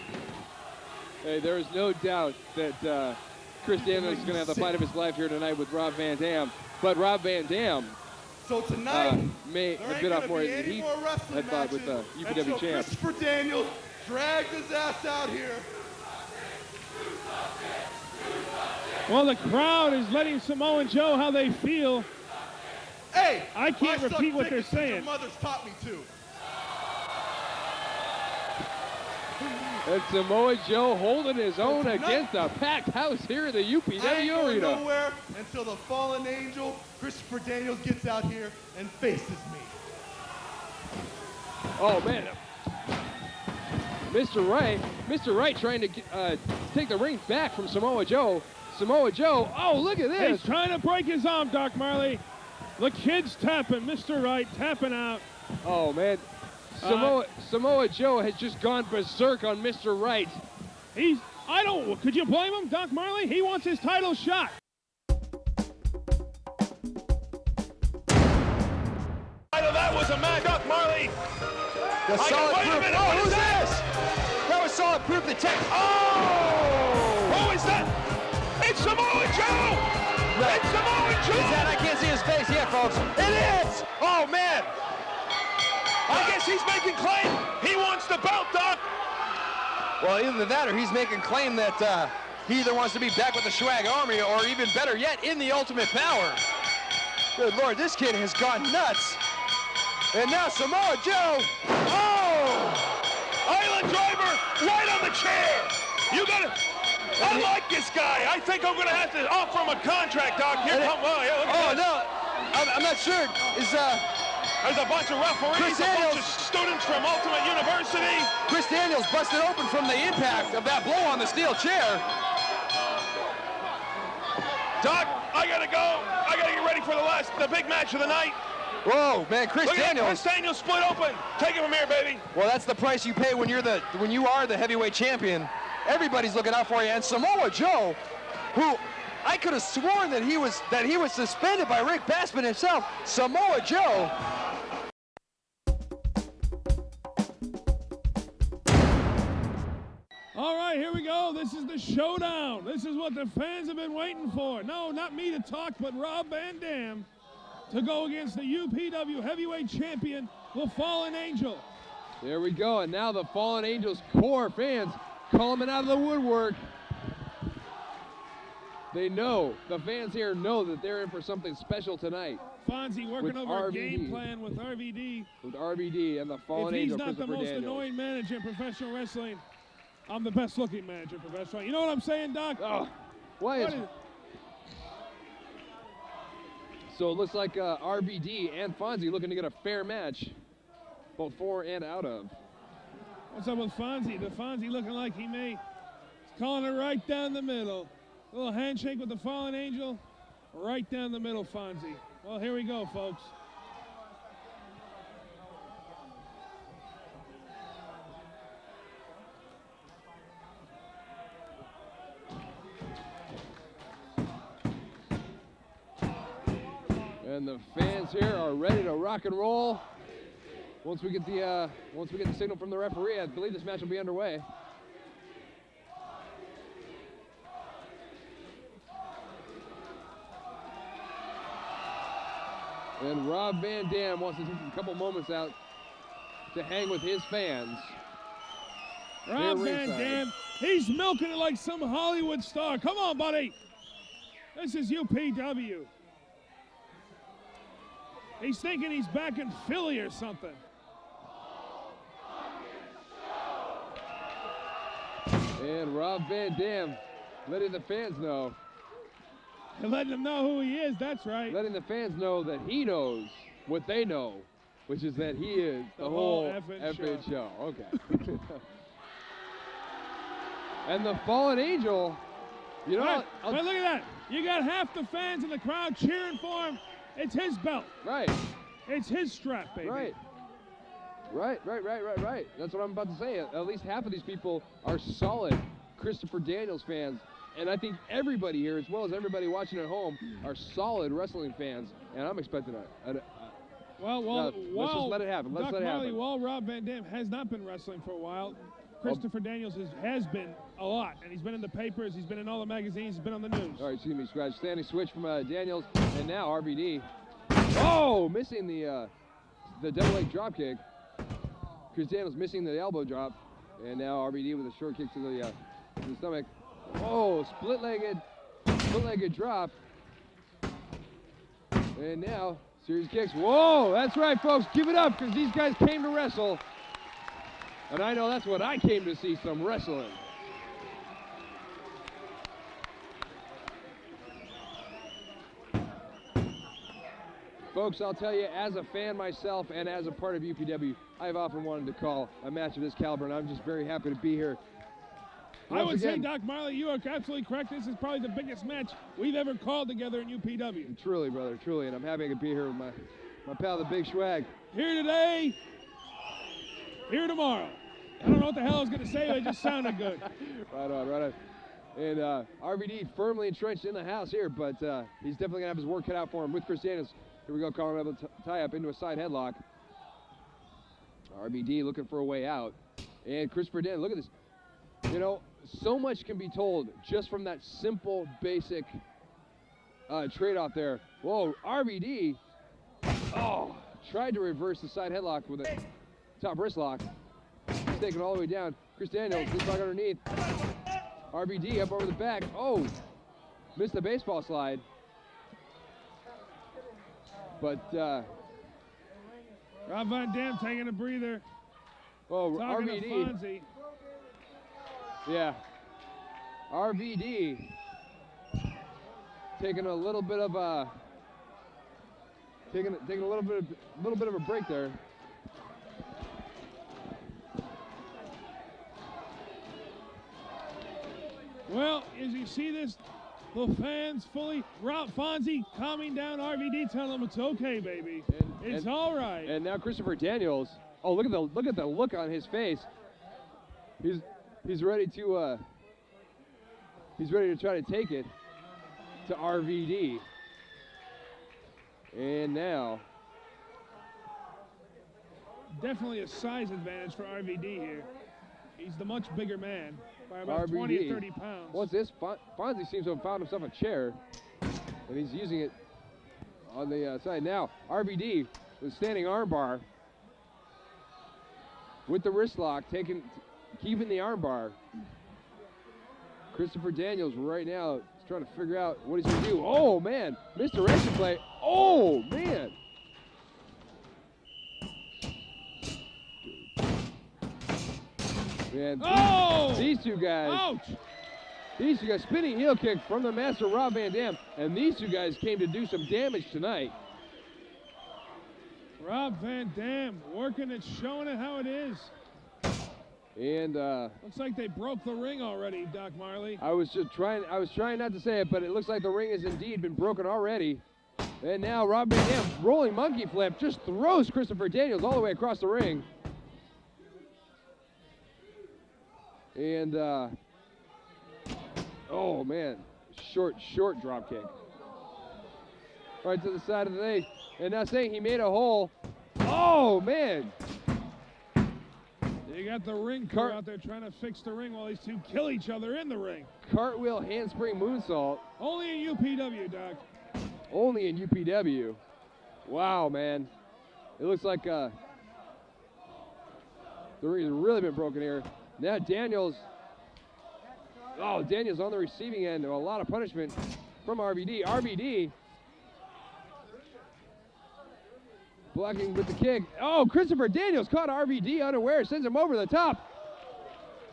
Hey, there is no doubt that Chris Daniels is going to have the fight of his life here tonight with Rob Van Dam. But Rob Van Dam So tonight, may there have ain't bit off gonna more be than any he more wrestling had thought with the matches UPW until champ. Christopher Daniels dragged his ass out here. Well, the crowd is letting Samoa Joe how they feel. Hey, I can't suck repeat what dick they're because your saying. mother's taught me to. And Samoa Joe holding his own tonight- against a packed house here in the I ain't UPW going arena. nowhere until the fallen angel, Christopher Daniels, gets out here and faces me. Oh, man. Mr. Wright trying to take the ring back from Samoa Joe. Samoa Joe, oh, look at this. He's trying to break his arm, Doc Marley. The kid's tapping, Mr. Wright tapping out. Oh, man. Samoa Joe has just gone berserk on Mr. Wright. Could you blame him, Doc Marley? He wants his title shot. That was a match, Doc Marley. The solid wait a proof. minute, Oh, what is who's that? this? That was solid proof. The tech. Oh! Who is that? It's Samoa Joe! It's Samoa Joe! Is that? I can't see his face yet, folks. It is! Oh, man! I guess he's making claim he wants the belt, Doc! Well, either that or he's making claim that he either wants to be back with the Schwag Army or even better yet, in the Ultimate Power. Good Lord, this kid has gone nuts. And now Samoa Joe. Oh! Island driver right on the chair. You got to. I like this guy. I think I'm going to have to offer him a contract, Doc. Here come. Oh, yeah, look at this. No. I'm not sure. There's a bunch of referees, a bunch of students from Ultimate University. Chris Daniels busted open from the impact of that blow on the steel chair. Doc, I gotta go. I gotta get ready for the big match of the night. Whoa, man, Chris Daniels. Chris Daniels split open. Take it from here, baby. Well, that's the price you pay when you are the heavyweight champion. Everybody's looking out for you. And Samoa Joe, who I could have sworn that he was suspended by Rick Bassman himself. Samoa Joe. All right, here we go. This is the showdown. This is what the fans have been waiting for. No, not me to talk, but Rob Van Dam to go against the UPW heavyweight champion, the Fallen Angel. There we go, and now the Fallen Angels core fans coming out of the woodwork. They know, the fans here know that they're in for something special tonight. Fonzie working over a game plan with RVD. With RVD and the Fallen Angel, If he's not the most annoying manager in professional wrestling, I'm the best looking manager in professional wrestling. You know what I'm saying, Doc? Oh, So it looks like RVD and Fonzie looking to get a fair match, both for and out of. What's up with Fonzie? The Fonzie looking like he's calling it right down the middle. A little handshake with the Fallen Angel, right down the middle, Fonzie. Well, here we go, folks. And the fans here are ready to rock and roll. Once we get the signal from the referee, I believe this match will be underway. And Rob Van Dam wants to take a couple moments out to hang with his fans. Rob Van Dam, he's milking it like some Hollywood star. Come on, buddy. This is UPW. He's thinking he's back in Philly or something. And Rob Van Dam letting the fans know. And letting them know who he is, that's right. Letting the fans know that he knows what they know, which is that he is the whole effing show. Okay. And the Fallen Angel, you know. But look at that. You got half the fans in the crowd cheering for him. It's his belt. Right. It's his strap, baby. Right. That's what I'm about to say. At least half of these people are solid Christopher Daniels fans. And I think everybody here, as well as everybody watching at home, are solid wrestling fans. And I'm expecting let's just let it happen. Let's let it happen. While Rob Van Dam has not been wrestling for a while, Christopher Daniels has been a lot. And he's been in the papers, he's been in all the magazines, he's been on the news. All right, excuse me, Scratch. Standing switch from Daniels, and now RVD. Oh, missing the double leg drop kick. Chris Daniels missing the elbow drop. And now RVD with a short kick to the stomach. Oh, split-legged drop. And now, series kicks. Whoa, that's right, folks. Give it up, because these guys came to wrestle. And I know that's what I came to see, some wrestling. Folks, I'll tell you, as a fan myself and as a part of UPW, I've often wanted to call a match of this caliber, and I'm just very happy to be here. I would say, Doc Marley, you are absolutely correct. This is probably the biggest match we've ever called together in UPW. Truly, brother, truly, and I'm happy to be here with my pal, the Big Schwag. Here today, here tomorrow. I don't know what the hell I was going to say, but it just sounded good. Right on. And RVD firmly entrenched in the house here, but he's definitely going to have his work cut out for him with Chris Daniels. Here we go, calling him a tie-up into a side headlock. RVD looking for a way out. And Christopher Daniels, look at this. You know, so much can be told just from that simple, basic trade-off there. Whoa, RVD, tried to reverse the side headlock with a top wrist lock. He's taken all the way down. Chris Daniels, good lock underneath. RVD up over the back. Oh, missed the baseball slide. But, Rob Van Dam taking a breather. oh, Talking to RVD. Fonzie. Yeah. RVD taking a little bit of a taking a little bit of a break there. Well, as you see this, the fans fully, Fonzie calming down RVD, telling him it's okay, baby. It's all right. And now Christopher Daniels. Oh, look at the look on his face. He's ready to try to take it to RVD. And now Definitely a size advantage for RVD here. He's the much bigger man by about RVD. 20 or 30 pounds. What's this? Fonzie seems to have found himself a chair, and he's using it on the side. Now, RVD with standing armbar with the wrist lock, keeping the armbar. Christopher Daniels right now is trying to figure out what he's going to do. Oh, man. Misdirection play. Oh, man. Man, these two guys. Ouch! These two guys, spinning heel kick from the master Rob Van Dam, and these two guys came to do some damage tonight. Rob Van Dam working it, showing it how it is. And looks like they broke the ring already, Doc Marley. I was trying not to say it, but it looks like the ring has indeed been broken already. And now Rob Van Dam, rolling monkey flip, just throws Christopher Daniels all the way across the ring. And oh man, short drop kick. Right to the side of the leg. And now saying he made a hole. Oh man. You got the ring crew out there trying to fix the ring while these two kill each other in the ring. Cartwheel handspring moonsault. Only in UPW, Doc. Only in UPW. Wow, man. It looks like the ring has really been broken here. Now Daniels on the receiving end of a lot of punishment from RVD. RVD blocking with the kick. Oh, Christopher Daniels caught RVD unaware, sends him over the top.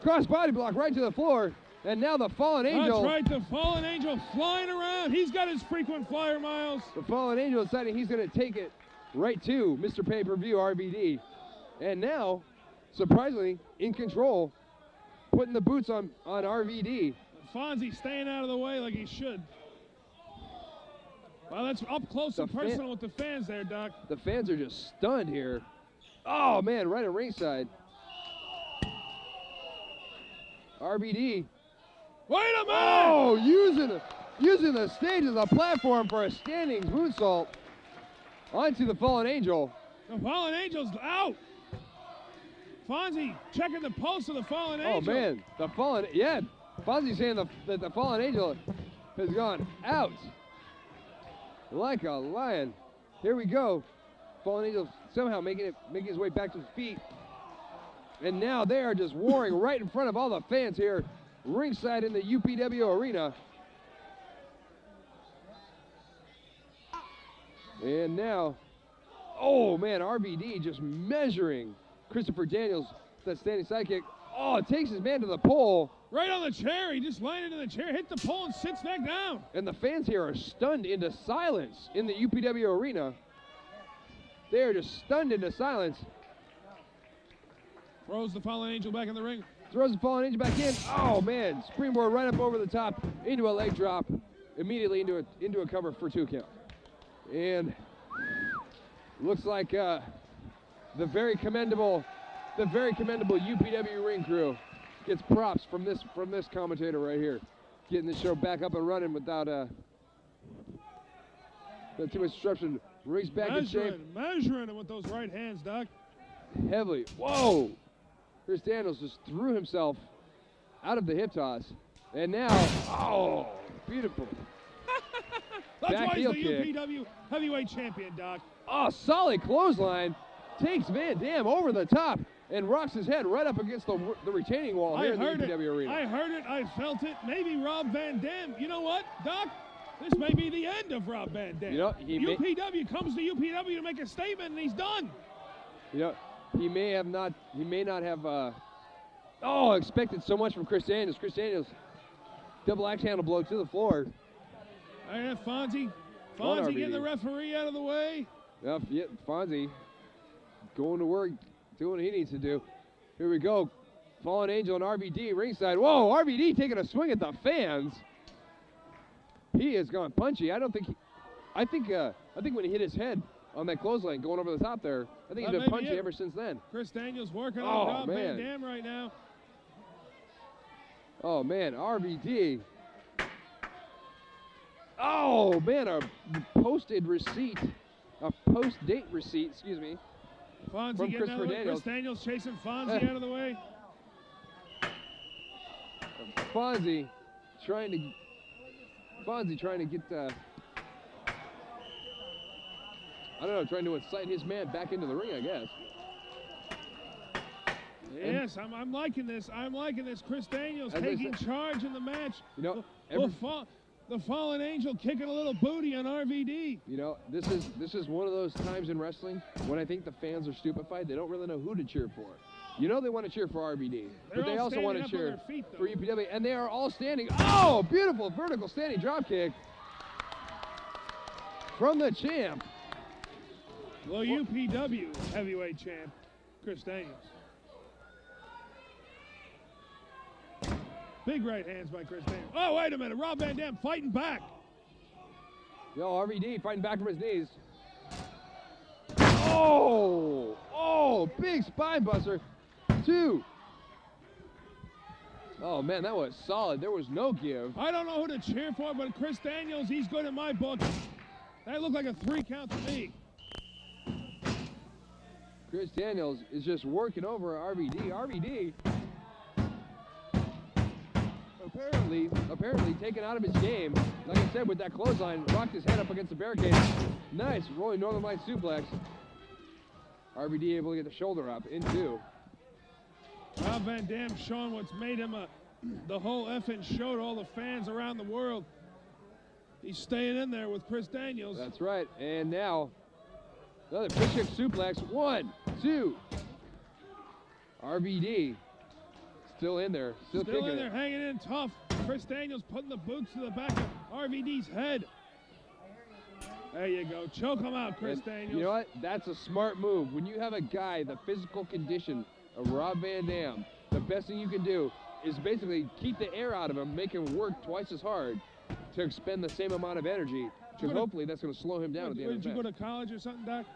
Cross body block right to the floor. And now the Fallen Angel. That's right, the Fallen Angel flying around. He's got his frequent flyer miles. The Fallen Angel deciding he's going to take it right to Mr. Pay-Per-View RVD. And now, surprisingly, in control, putting the boots on RVD. Fonzie staying out of the way like he should. Well, that's up close and personal with the fans there, Doc. The fans are just stunned here. Oh, man, right at ringside. RVD. Wait a minute! Oh, using the stage as a platform for a standing moonsault onto the Fallen Angel. The Fallen Angel's out. Fonzie checking the pulse of the Fallen Angel. Oh, man. Fonzie saying that the Fallen Angel has gone out like a lion. Here we go. Fallen Angel somehow making his way back to his feet. And now they are just warring right in front of all the fans here, ringside in the UPW arena. And now, oh man, RVD just measuring Christopher Daniels, that standing sidekick. Oh, it takes his man to the pole. Right on the chair. He just landed in the chair, hit the pole, and sits back down. And the fans here are stunned into silence in the UPW arena. They are just stunned into silence. Throws the Fallen Angel back in the ring. Throws the Fallen Angel back in. Oh man, springboard right up over the top into a leg drop, immediately into a cover for 2 count. And looks like the very commendable UPW ring crew gets props from this commentator right here, getting the show back up and running without too much disruption. Rings back in shape. Measuring him with those right hands, Doc. Heavily. Whoa! Chris Daniels just threw himself out of the hip toss. And now, oh, beautiful. That's Back why he's the kick. UPW heavyweight champion, Doc. Oh, solid clothesline. Takes Van Dam over the top. and rocks his head right up against the retaining wall here in the UPW arena. I heard it. I felt it. Maybe Rob Van Dam. You know what, Doc? This may be the end of Rob Van Dam. You know, UPW comes to UPW to make a statement, and he's done. You know, he may not have expected so much from Chris Daniels. Chris Daniels, double axe handle blow to the floor. I have Fonzie getting the referee out of the way. Yep, Fonzie going to work, doing what he needs to do. Here we go. Fallen Angel and RVD ringside. Whoa, RVD taking a swing at the fans. He has gone punchy. I think when he hit his head on that clothesline going over the top there, I think he's been punchy ever since then. Chris Daniels working on Rob Van Dam right now. Oh, man, RVD. Oh, man, a post-date receipt, excuse me, Fonzie from getting out of the way. Chris Daniels chasing Fonzie out of the way. Fonzie trying to get, trying to incite his man back into the ring, I guess. Yes, I'm liking this. I'm liking this. Chris Daniels taking charge in the match. You know, the Fallen Angel kicking a little booty on RVD. You know, this is one of those times in wrestling when I think the fans are stupefied. They don't really know who to cheer for. You know they want to cheer for RVD, but they also want to cheer for UPW, and they are all standing. Oh, beautiful vertical standing drop kick from the champ. Well, UPW heavyweight champ, Chris Daniels. Big right hands by Chris Daniels. Oh, wait a minute. Rob Van Dam fighting back. Yo, RVD fighting back from his knees. Oh, big spine buster. 2. Oh, man, that was solid. There was no give. I don't know who to cheer for, but Chris Daniels, he's good in my book. That looked like a 3 count to me. Chris Daniels is just working over RVD. RVD apparently taken out of his game. Like I said, with that clothesline, rocked his head up against the barricade. Nice rolling Northern Light suplex. RVD able to get the shoulder up in 2. Rob Van Dam showing what's made him the whole effing show to all the fans around the world. He's staying in there with Chris Daniels. That's right. And now, another fish kick suplex. 1, 2. RVD still in there. Still kicking in there, it. hanging in tough. Chris Daniels putting the boots to the back of RVD's head. There you go. Choke him out, Chris Daniels. You know what? That's a smart move. When you have a guy, the physical condition of Rob Van Dam, the best thing you can do is basically keep the air out of him, make him work twice as hard to expend the same amount of energy, because hopefully that's going to slow him down at the end of the match. Did you go to college or something, Doc?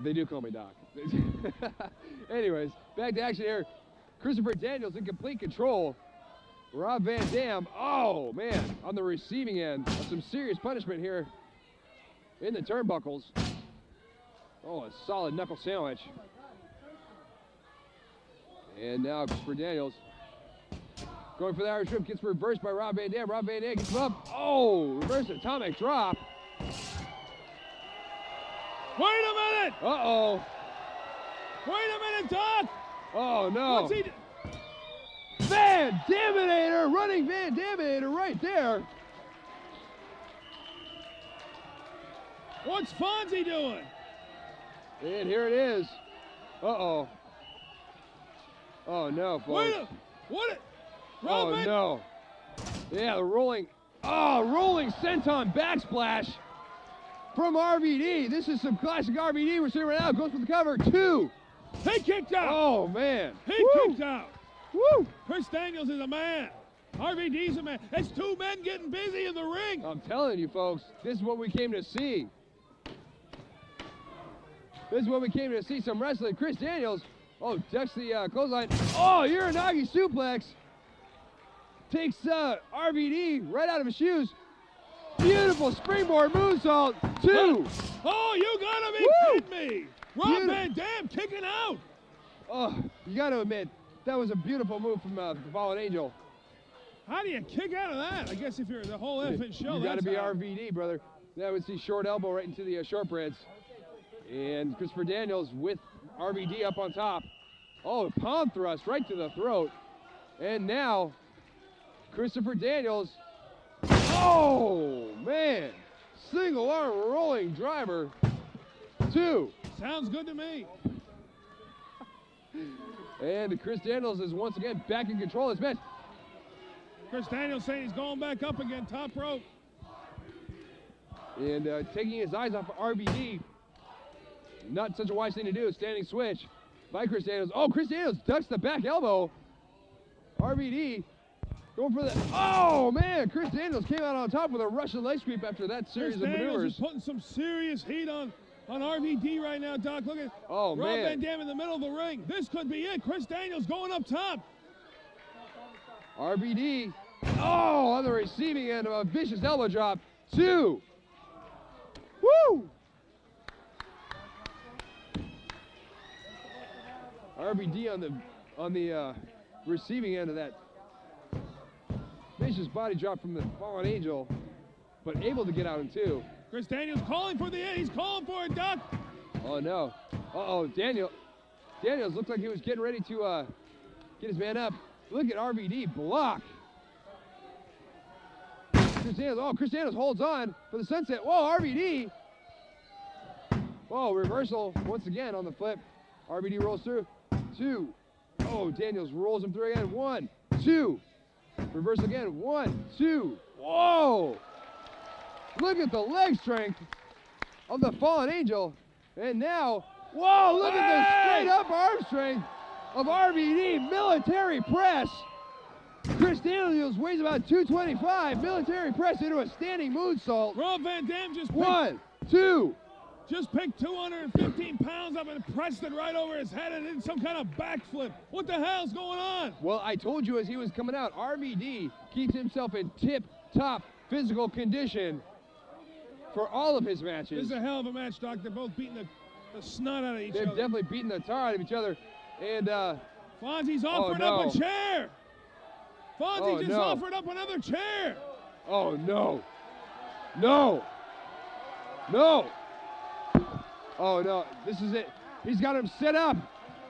They do call me Doc. Anyways, back to action here. Christopher Daniels in complete control. Rob Van Dam, oh man, on the receiving end of some serious punishment here in the turnbuckles. Oh, a solid knuckle sandwich. And now Christopher Daniels going for the Irish whip, gets reversed by Rob Van Dam. Rob Van Dam gets him up. Oh, reverse atomic drop. Wait a minute! Uh-oh. Wait a minute, Doc! Oh, no. What's he Van Daminator, running Van Daminator right there. What's Fonzie doing? And here it is. Uh-oh. Oh, no, folks. Robin? Oh, no. Yeah, the rolling senton backsplash from RVD. This is some classic RVD. We're seeing right now. Goes for the cover. 2. He kicked out. Oh, man. He kicked out. Woo. Chris Daniels is a man. RVD's a man. It's 2 men getting busy in the ring. I'm telling you, folks, this is what we came to see. This is what we came to see, some wrestling. Chris Daniels, ducks the clothesline. Oh, Uranagi suplex. Takes RVD right out of his shoes. Beautiful springboard moonsault. 2. Oh, you gotta be kidding me. Rob Van Dam kicking out. Oh, you gotta admit, that was a beautiful move from the Fallen Angel. How do you kick out of that? I guess if you're the whole effing show, you gotta be RVD, brother. That was the short elbow right into the short breads. And Christopher Daniels with RVD up on top. Oh, palm thrust right to the throat. And now, Christopher Daniels. Oh, man. Single arm rolling driver. 2. Sounds good to me. And Chris Daniels is once again back in control of this match. Chris Daniels saying he's going back up again, top rope. And taking his eyes off of RVD. Not such a wise thing to do. Standing switch by Chris Daniels. Oh, Chris Daniels ducks the back elbow. RVD going for the... Oh, man. Chris Daniels came out on top with a Russian leg sweep after that series of Chris Daniels maneuvers. is putting some serious heat on RVD right now, Doc. Look at Rob Van Dam in the middle of the ring. This could be it. Chris Daniels going up top. RVD. Oh, on the receiving end of a vicious elbow drop. 2. Woo! RVD on the receiving end of that vicious body drop from the Fallen Angel, but able to get out in 2. Chris Daniels calling for the end. He's calling for it, Doc. Oh, no. Uh-oh, Daniels looked like he was getting ready to get his man up. Look at RVD block. Chris Daniels holds on for the sunset. Whoa, RVD. Whoa, reversal once again on the flip. RVD rolls through. 2. Oh, Daniels rolls him through again. 1, 2. Reverse again. 1, 2. Whoa. Look at the leg strength of the Fallen Angel. And now, whoa, look at the straight up arm strength of RVD. Military press. Chris Daniels weighs about 225. Military press into a standing moonsault. Rob Van Dam just picked, 1, 2. Just picked 215 pounds up and pressed it right over his head and did some kind of backflip. What the hell's going on? Well, I told you as he was coming out, RVD keeps himself in tip-top physical condition for all of his matches. This is a hell of a match, Doc. They're both beating the snot out of each They've other. definitely beaten the tar out of each other. And Fonzie's offered up a chair. Fonzie just offered up another chair. Oh, no. No. No. Oh, no. This is it. He's got him set up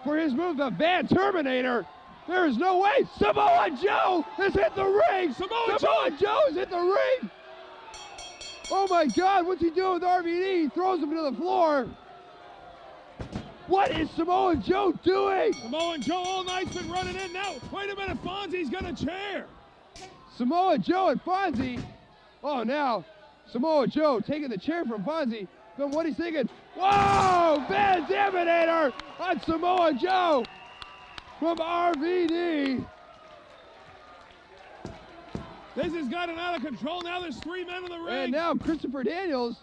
for his move, the Van Terminator. There is no way. Samoa Joe has hit the ring. Samoa Joe has hit the ring. Oh, my God. What's he doing with RVD? He throws him to the floor. What is Samoa Joe doing? Samoa Joe all night's been running in now. Wait a minute, Fonzie's got a chair. Samoa Joe and Fonzie. Oh, now Samoa Joe taking the chair from Fonzie. Then what he's thinking? Whoa! Van Daminator on Samoa Joe from RVD. This has gotten out of control. Now there's 3 men in the ring. And now Christopher Daniels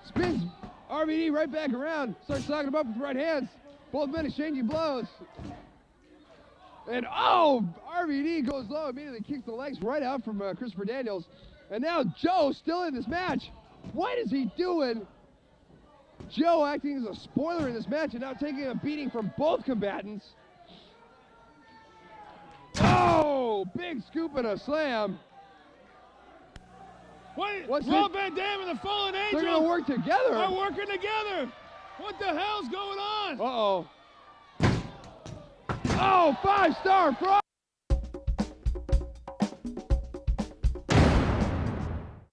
spins RVD right back around, starts knocking him up with right hands. Both men exchanging blows. And oh, RVD goes low, immediately kicks the legs right out from Christopher Daniels. And now Joe still in this match. What is he doing? Joe acting as a spoiler in this match and now taking a beating from both combatants. Oh, big scoop and a slam. What's Rob Van Dam and the Fallen Angel? They're going to work together. They're working together. What the hell's going on? Uh-oh. Oh, 5-star frog.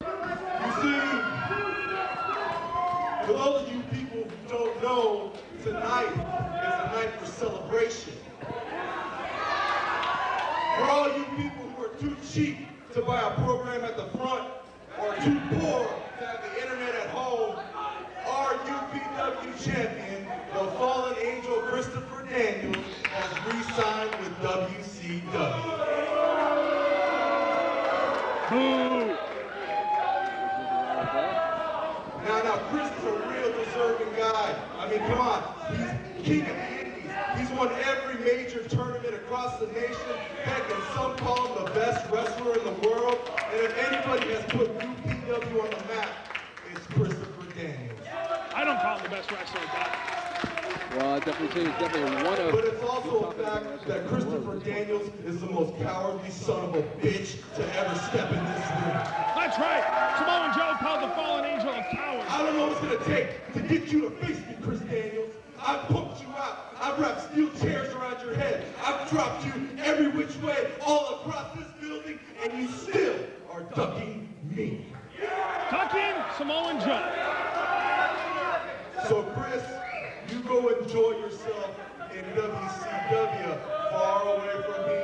You see, for those of you people who don't know, tonight is a night for celebration. For all you people who are too cheap to buy a program at the front or too poor to have the internet at home, our UPW champion, the Fallen Angel Christopher Daniels, has re-signed with WCW. Boo! Now, Chris is a real deserving guy. I mean, come on, he's king of the Indies. He's won every major tournament across the nation. Heck, and some call him the best wrestler in the world. And if anybody has put UPW on the map, it's Christopher Daniels. I don't call him the best wrestler, Doc. Well, I definitely say he's definitely one of. But it's also a fact that Christopher Daniels is the most cowardly son of a bitch to ever step in this ring. That's right. Samoa Joe called the Fallen Angel a coward. I don't know what it's gonna take to get you to face me, Chris Daniels. I pumped you out. ducking me. Ducking Samoa Joe. So Chris, you go enjoy yourself in WCW, far away from me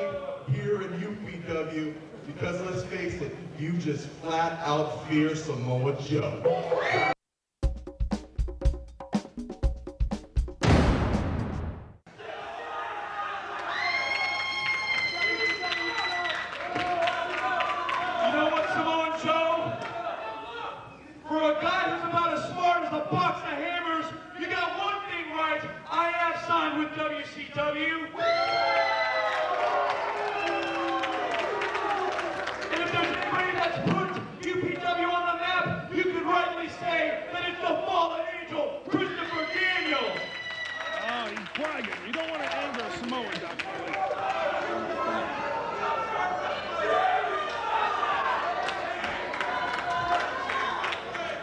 here in UPW, because let's face it, you just flat out fear Samoa Joe. WCW. And if there's anybody that's put UPW on the map, you could rightly say that it's the fallen angel, Christopher Daniels. Oh, he's bragging. You don't want to anger a Samoan, Dr. Lee.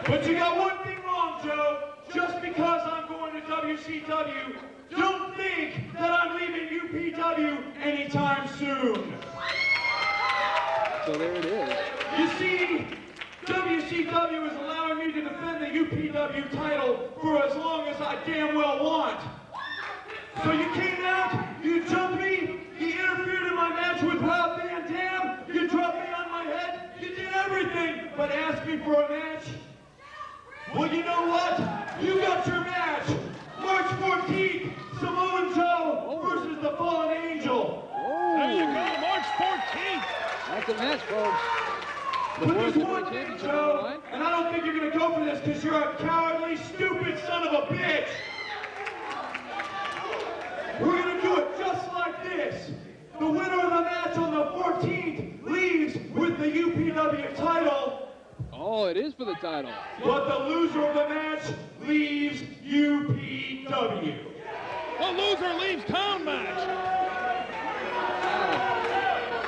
But you got one thing wrong, Joe. Just because I'm going to WCW, don't think that I'm leaving UPW anytime soon. So there it is. You see, WCW is allowing me to defend the UPW title for as long as I damn well want. So you came out, you jumped me, you interfered in my match with Rob Van Dam, you dropped me on my head, you did everything but ask me for a match. Well, you know what? You got your match. March 14th, Samoa Joe versus the Fallen Angel. There you go, March 14th. That's a match, folks. But there's one thing, Joe, and I don't think you're going to go for this because you're a cowardly, stupid son of a bitch. We're going to do it just like this. The winner of the match on the 14th leaves with the UPW title. Oh, it is for the title. But the loser of the match leaves UPW. The loser leaves town match.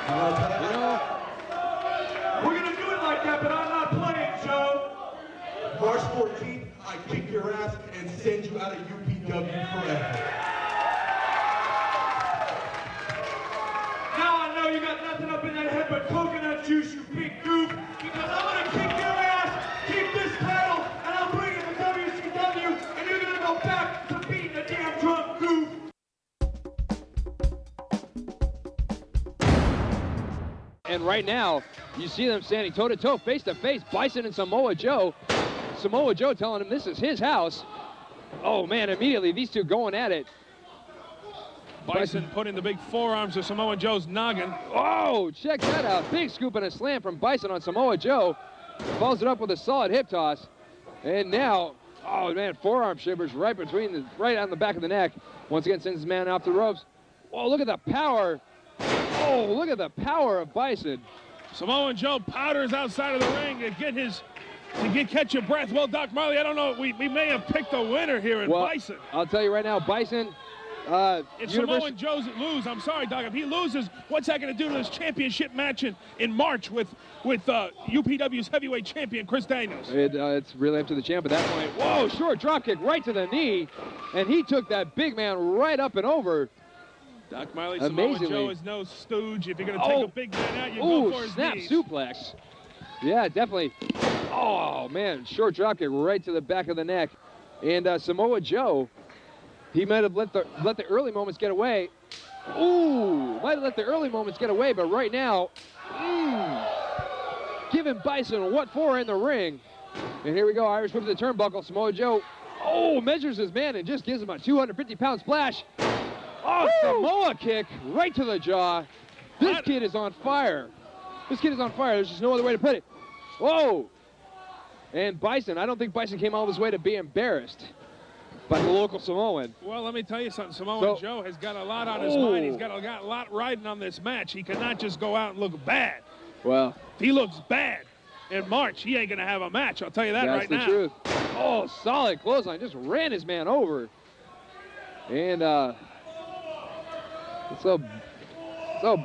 You know, we're going to do it like that, but I'm not playing, Joe. March 14th, I kick your ass and send you out of UPW forever. Now I know you got nothing up in that head but coconut juice, you big goof, because I'm going to kick your ass, keep this title, and I'll bring it to WCW, and you're going to go back to beating a damn drunk goof. and right now, you see them standing toe-to-toe, face-to-face, Bison and Samoa Joe. Samoa Joe telling him this is his house. Oh, man, immediately these two going at it. Bison putting the big forearms of Samoa Joe's noggin. Oh, check that out. Big scoop and a slam from Bison on Samoa Joe. Follows it up with a solid hip toss. And now, oh, man, forearm shivers right on the back of the neck. Once again, sends his man off the ropes. Oh, look at the power. Oh, look at the power of Bison. Samoa Joe powders outside of the ring to catch your breath. Well, Doc Marley, I don't know. We may have picked a winner here in Bison. I'll tell you right now, Bison. If Samoa Joe loses, I'm sorry, Doc. If he loses, what's that going to do to his championship match in March with UPW's heavyweight champion, Chris Daniels? It's really up to the champ at that point. Whoa, short drop kick right to the knee. And he took that big man right up and over. Doc Marley, Samoa Joe is no stooge. If you're going to take a big man out, you go for his snap knees. suplex. Yeah, definitely. Oh, man, short drop kick right to the back of the neck. And Samoa Joe, he might have let the early moments get away. Ooh, might have let the early moments get away, but right now, giving Bison what for in the ring. And here we go, Irish whip to the turnbuckle. Samoa Joe, measures his man and just gives him a 250-pound splash. Oh, Samoa kick right to the jaw. This kid is on fire. This kid is on fire. There's just no other way to put it. Whoa. And Bison, I don't think Bison came all this way to be embarrassed by the local Samoan. Well, let me tell you something. Samoa Joe has got a lot on his mind. He's got a lot riding on this match. He cannot just go out and look bad. Well, if he looks bad in March, he ain't going to have a match. I'll tell you that right now. That's the truth. Oh, solid clothesline. Just ran his man over. And so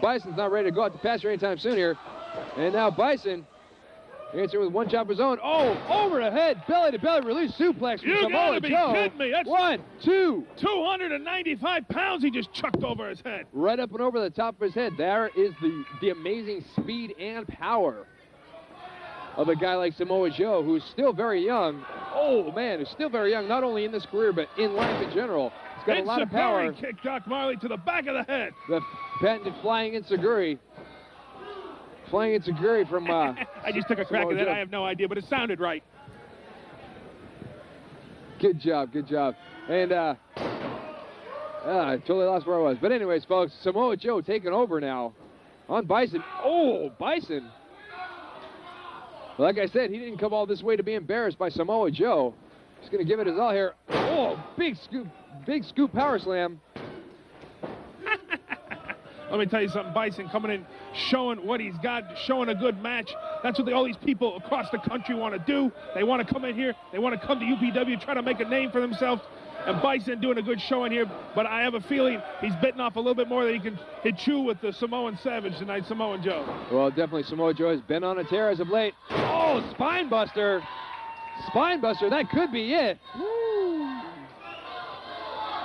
Bison's not ready to go out to pasture anytime soon here. And now Bison answering with one chop of his own. Oh, over the head, belly-to-belly release suplex from Samoa Joe. You gotta be kidding me. That's 1, 2. 295 pounds he just chucked over his head. Right up and over the top of his head. There is the amazing speed and power of a guy like Samoa Joe, who's still very young. Oh, man, who's still very young, not only in this career, but in life in general. He's got a lot of power. Kick Doc Marley to the back of the head. The patented flying enziguri. Flying enziguri from I just took a crack Samoa at that. Joe. I have no idea, but it sounded right. Good job, good job. And I totally lost where I was. But anyways, folks, Samoa Joe taking over now on Bison. Oh, Bison. Like I said, he didn't come all this way to be embarrassed by Samoa Joe. He's going to give it his all here. Oh, big scoop power slam. Let me tell you something, Bison coming in, showing what he's got, showing a good match. That's what all these people across the country want to do. They want to come in here. They want to come to UPW, try to make a name for themselves. And Bison doing a good showing here, but I have a feeling he's bitten off a little bit more than he can chew with the Samoan Savage tonight, Samoa Joe. Well, definitely Samoa Joe has been on a tear as of late. Oh, spine buster. Spine buster, that could be it. Woo.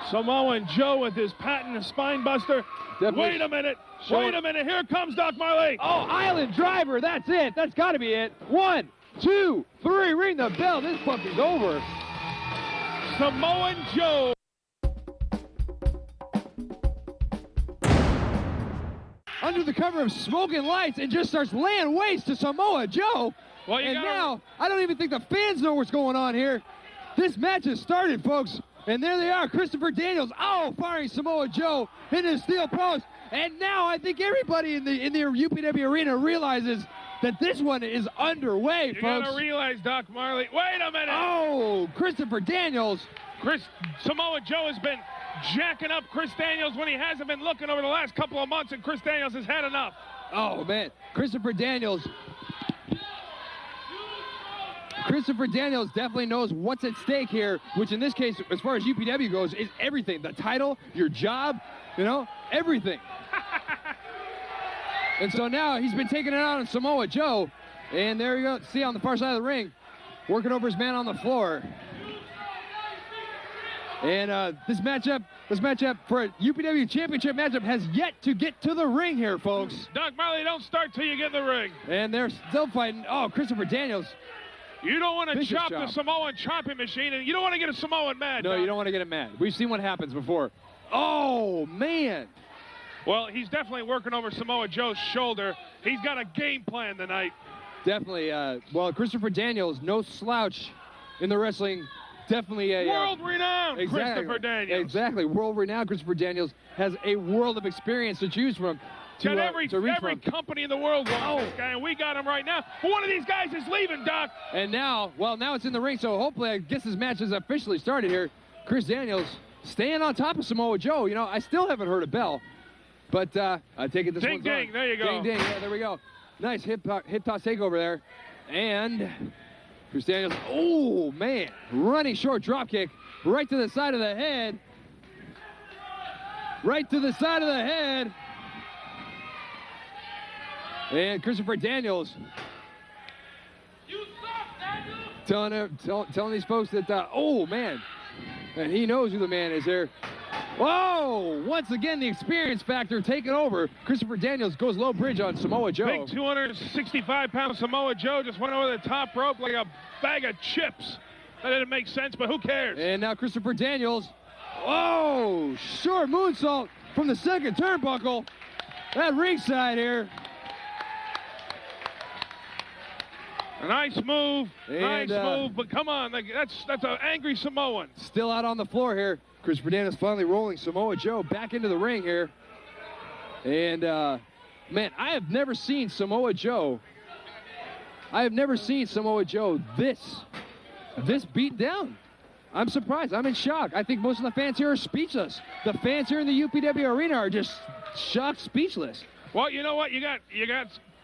Samoan Joe with his patent spine buster. Definitely Wait a minute. Wait a minute. Here comes Doc Marley. Oh, Island Driver. That's it. That's got to be it. 1, 2, 3. Ring the bell. This puppy's over. Samoan Joe. Under the cover of smoking lights and just starts laying waste to Samoa Joe. Well, and now, I don't even think the fans know what's going on here. This match has started, folks. And there they are, Christopher Daniels, firing Samoa Joe into the steel post. And now I think everybody in the UPW arena realizes that this one is underway, folks. You gotta realize, Doc Marley. Wait a minute. Oh, Christopher Daniels. Samoa Joe has been jacking up Chris Daniels when he hasn't been looking over the last couple of months, and Chris Daniels has had enough. Oh, man. Christopher Daniels definitely knows what's at stake here, which in this case, as far as UPW goes, is everything. The title, your job, everything. And so now he's been taking it out on Samoa Joe. And there you go. See on the far side of the ring, working over his man on the floor. And this matchup for a UPW championship matchup has yet to get to the ring here, folks. Doc Marley, don't start till you get in the ring. And they're still fighting. Oh, Christopher Daniels. You don't want to chop the Samoan chopping machine, and you don't want to get a Samoan mad. No, Doc. you don't want to get him mad. We've seen what happens before. Oh, man. Well, he's definitely working over Samoa Joe's shoulder. He's got a game plan tonight. Definitely. Well, Christopher Daniels, no slouch in the wrestling. Definitely a world-renowned Christopher Daniels. Exactly. World-renowned Christopher Daniels has a world of experience to choose from. Got every company in the world wants this guy, and we got him right now. But one of these guys is leaving, Doc. And now it's in the ring, so hopefully I guess this match has officially started here. Chris Daniels staying on top of Samoa Joe. I still haven't heard a bell, but I take it this one's ding, on. there you go. Ding, ding, yeah, there we go. Nice hip toss takeover there. And Chris Daniels, oh, man, running short drop kick right to the side of the head. Right to the side of the head. And Christopher Daniels telling these folks that, oh, man, and he knows who the man is there. Whoa! Once again, the experience factor taking over. Christopher Daniels goes low bridge on Samoa Joe. Big 265-pound Samoa Joe just went over the top rope like a bag of chips. That didn't make sense, but who cares? And now Christopher Daniels. Oh! Short moonsault from the second turnbuckle. At ringside here. A nice move, but come on, that's an angry Samoan. Still out on the floor here. Christopher Daniels finally rolling Samoa Joe back into the ring here. And, man, I have never seen Samoa Joe this beat down. I'm surprised. I'm in shock. I think most of the fans here are speechless. The fans here in the UPW arena are just shocked, speechless. Well, you know what? You got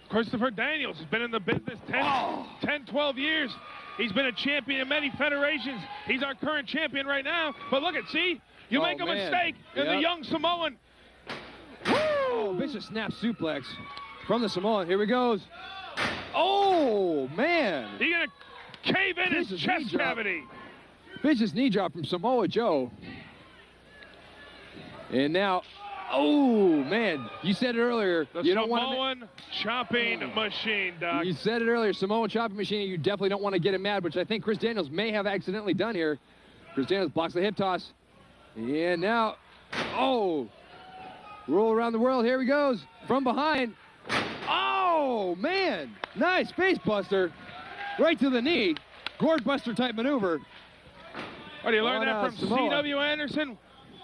Christopher Daniels. He's been in the business 10, 12 years. He's been a champion in many federations. He's our current champion right now. But look you make a mistake, and the young Samoan. Oh, vicious snap suplex from the Samoan. Here he goes. Oh, man. He's going to cave in his chest cavity. Vicious knee drop from Samoa Joe. And now, Oh, man. You said it earlier. The You don't want Samoan chopping machine, Doc. You said it earlier, Samoan chopping machine. You definitely don't want to get him mad, which I think Chris Daniels may have accidentally done here. Chris Daniels blocks the hip toss. And now, roll around the world. Here he goes from behind. Oh, man. Nice face buster. Right to the knee. Gourd buster type maneuver. What, do you learn that from Samoa. C.W. Anderson?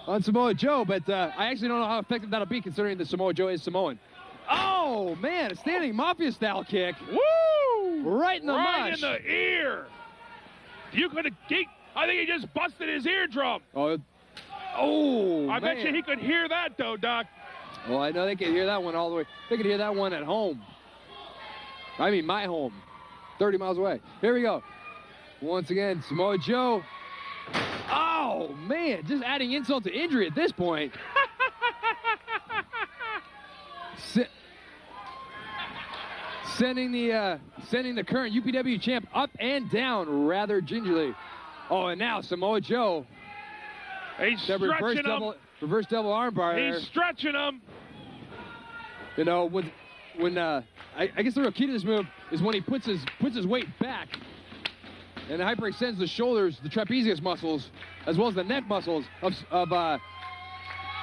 On Samoa Joe, but I actually don't know how effective that'll be considering that Samoa Joe is Samoan. Oh, man, a standing Mafia-style kick. Woo! Right in the Right mush. in the ear. You could have, I think he just busted his eardrum. Oh, I bet man. you he could hear that, though, Doc. Well, I know they could hear that one all the way. They could hear that one at home. I mean, my home. 30 miles away. Here we go. Once again, Samoa Joe. Oh, man, just adding insult to injury at this point. Sending the current UPW champ up and down rather gingerly. Oh, and now Samoa Joe. He's stretching him. Reverse double armbar there. He's stretching him. You know, when I guess the real key to this move is when he puts his weight back and hyperextends the shoulders, the trapezius muscles, as well as the neck muscles of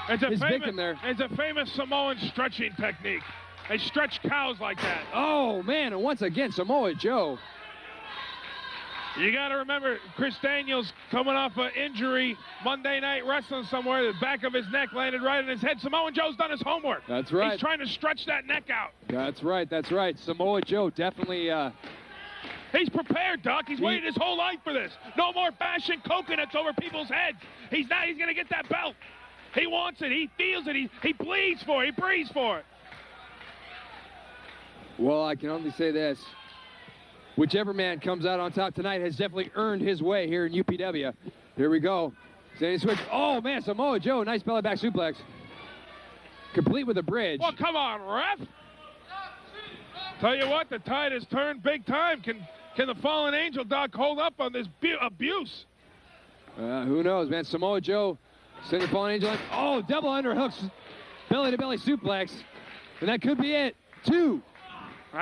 his victim there. It's a famous Samoan stretching technique. They stretch cows like that. Oh, man, and once again, Samoa Joe. You got to remember, Chris Daniels coming off an injury Monday Night Wrestling somewhere. The back of his neck landed right in his head. Samoa Joe's done his homework. That's right. He's trying to stretch that neck out. That's right. Samoa Joe definitely... He's prepared, Doc. He's waited his whole life for this. No more bashing coconuts over people's heads. He's going to get that belt. He wants it. He feels it. He bleeds for it. He breathes for it. Well, I can only say this. Whichever man comes out on top tonight has definitely earned his way here in UPW. Here we go. Standing switch. Oh, man, Samoa Joe. Nice belly back suplex. Complete with a bridge. Well, come on, ref. Tell you what, the tide has turned big time. Can the fallen angel, Doc, hold up on this abuse? Who knows, man. Samoa Joe sending the fallen angel in. Oh, double underhooks. Belly-to-belly suplex. And that could be it. 2.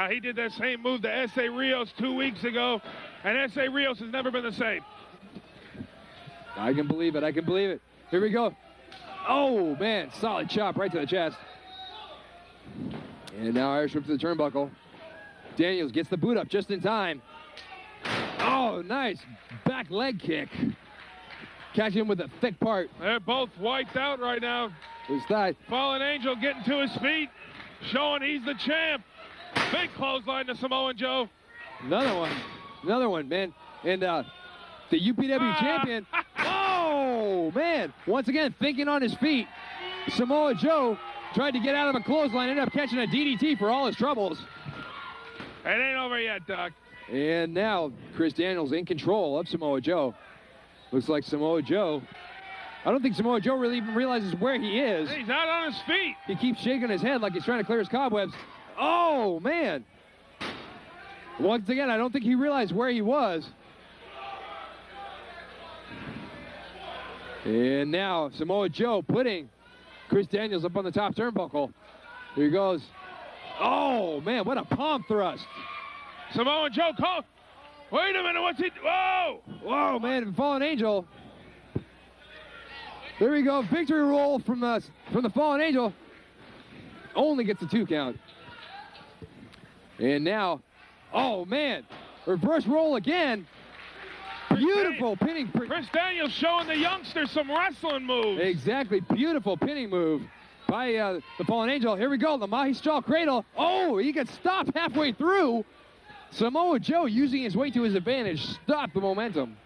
He did that same move to S.A. Rios 2 weeks ago, and S.A. Rios has never been the same. I can believe it. Here we go. Oh, man, solid chop right to the chest. And now Irish whip to the turnbuckle. Daniels gets the boot up just in time. Oh, nice back leg kick. Catching him with a thick part. They're both wiped out right now. His thigh. Fallen Angel getting to his feet, showing he's the champ. Big clothesline to Samoa Joe. Another one, man. And the UPW champion. Oh, man. Once again, thinking on his feet. Samoa Joe tried to get out of a clothesline, ended up catching a DDT for all his troubles. It ain't over yet, Doc. And now Chris Daniels in control of Samoa Joe. Looks like Samoa Joe. I don't think Samoa Joe really even realizes where he is. He's not on his feet. He keeps shaking his head like he's trying to clear his cobwebs. Oh, man. Once again, I don't think he realized where he was. And now Samoa Joe putting Chris Daniels up on the top turnbuckle. Here he goes. Oh, man, what a palm thrust. Samoa Joe called. Wait a minute, what's he? Whoa! Whoa, man, Fallen Angel. There we go, victory roll from the Fallen Angel. Only gets a 2 count. And now, oh, man, reverse roll again. Beautiful pinning. Chris Daniels showing the youngsters some wrestling moves. Exactly, beautiful pinning move by the Fallen Angel. Here we go, the Mahi Straw Cradle. Oh, he gets stopped halfway through. Samoa Joe using his weight to his advantage, stopped the momentum.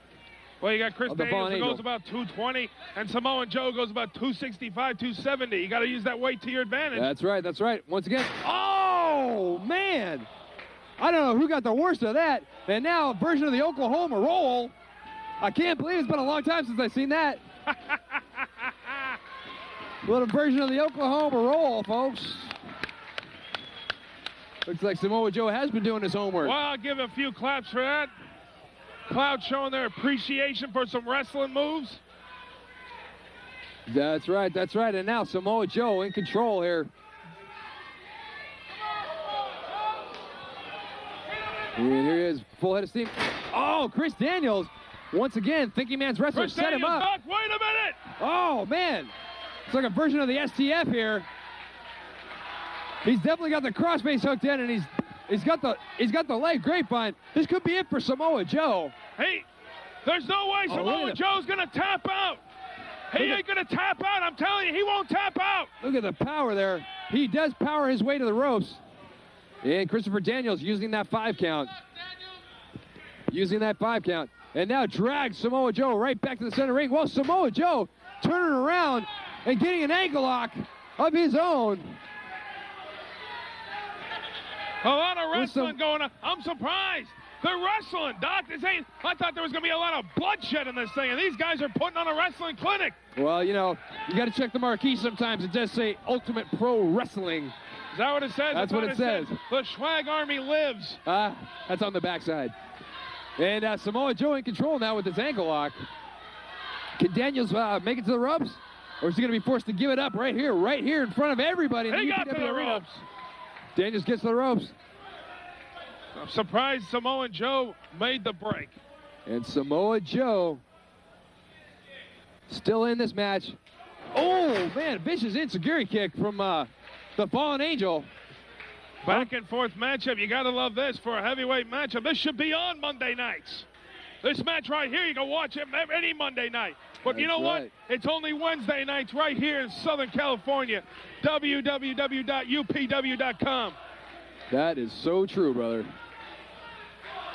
Well, you got Chris Daniels who goes about 220, and Samoa Joe goes about 265, 270. You got to use that weight to your advantage. That's right. Once again, oh, man. I don't know who got the worst of that. And now a version of the Oklahoma roll. I can't believe it's been a long time since I've seen that. Little version of the Oklahoma roll, folks. Looks like Samoa Joe has been doing his homework. Well, I'll give a few claps for that. Cloud showing their appreciation for some wrestling moves. That's right, that's right. And now Samoa Joe in control here. And here he is, full head of steam. Oh, Chris Daniels, once again, Thinking Man's wrestler set him up. Doc, wait a minute! Oh, man. It's like a version of the STF here. He's definitely got the crossface hooked in, and he's got the leg grapevine. This could be it for Samoa Joe. Hey, there's no way Samoa Joe's gonna tap out. He ain't gonna tap out. I'm telling you, he won't tap out. Look at the power there. He does power his way to the ropes. And Christopher Daniels using that 5 count. Using that 5 count. And now drags Samoa Joe right back to the center ring. Well, Samoa Joe turning around and getting an ankle lock of his own. A lot of wrestling going on. I'm surprised. They're wrestling, Doc. I thought there was going to be a lot of bloodshed in this thing, and these guys are putting on a wrestling clinic. Well, you know, you got to check the marquee sometimes. It does say Ultimate Pro Wrestling. Is that what it says? That's what it says. The Schwag Army lives. That's on the backside. And Samoa Joe in control now with his ankle lock. Can Daniels make it to the ropes? Or is he going to be forced to give it up right here in front of everybody in the got UPW to the arena? ropes. Daniels gets to the ropes. I'm surprised Samoa Joe made the break. And Samoa Joe still in this match. Oh, man, vicious enziguri kick from the Fallen Angel. Back and forth matchup. You got to love this for a heavyweight matchup. This should be on Monday nights. This match right here, you can watch it any Monday night. But you know what? It's only Wednesday nights right here in Southern California. www.upw.com. That is so true, brother.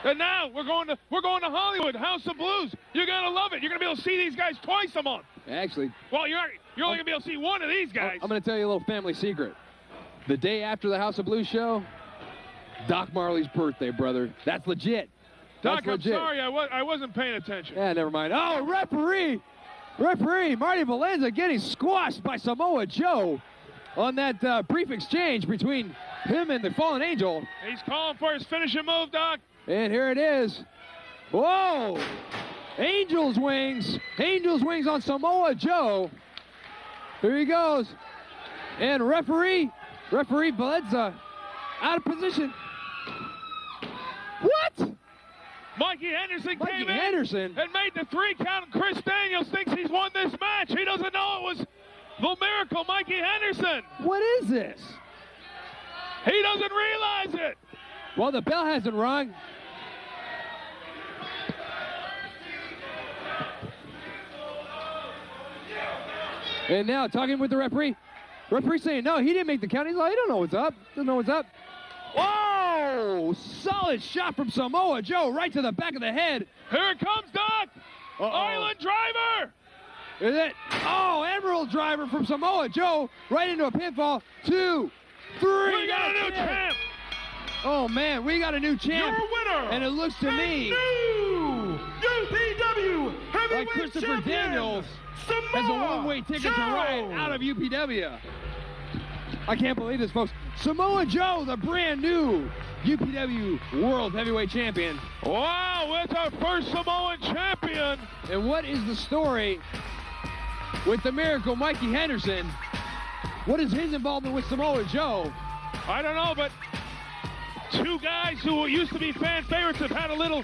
And now we're going to Hollywood, House of Blues. You're gonna love it. You're gonna be able to see these guys twice a month. Actually, well, you're only gonna be able to see one of these guys. I'm gonna tell you a little family secret. The day after the House of Blues show, Doc Marley's birthday, brother. That's legit. Doc, I'm sorry, I wasn't paying attention. Yeah, never mind. Oh, referee Marty Valenza getting squashed by Samoa Joe on that brief exchange between him and the Fallen Angel. He's calling for his finishing move, Doc. And here it is. Whoa! Angel's wings on Samoa Joe. Here he goes. And referee Valenza out of position. What? Mikey Henderson came in and made the 3 count. Chris Daniels thinks he's won this match. He doesn't know it was the Miracle Mikey Henderson. What is this? He doesn't realize it. Well, the bell hasn't rung. And now talking with the referee. Referee saying, no, he didn't make the count. He's like, I don't know what's up. Doesn't know what's up. Whoa! Solid shot from Samoa Joe right to the back of the head. Here it comes, Doc. Island Driver. Is it? Oh, Emerald Driver from Samoa Joe right into a pinfall. 2, 3. We got a new champ. Oh, man, we got a new champ. Your winner. And it looks to me new UPW heavyweight like Christopher champion, Daniels Samoa has a one-way ticket Joe. to ride out of UPW. I can't believe this, folks. Samoa Joe, the brand new UPW World Heavyweight Champion. Wow, it's our first Samoan champion. And what is the story with the Miracle Mikey Henderson? What is his involvement with Samoa Joe? I don't know, but 2 guys who used to be fan favorites have had a little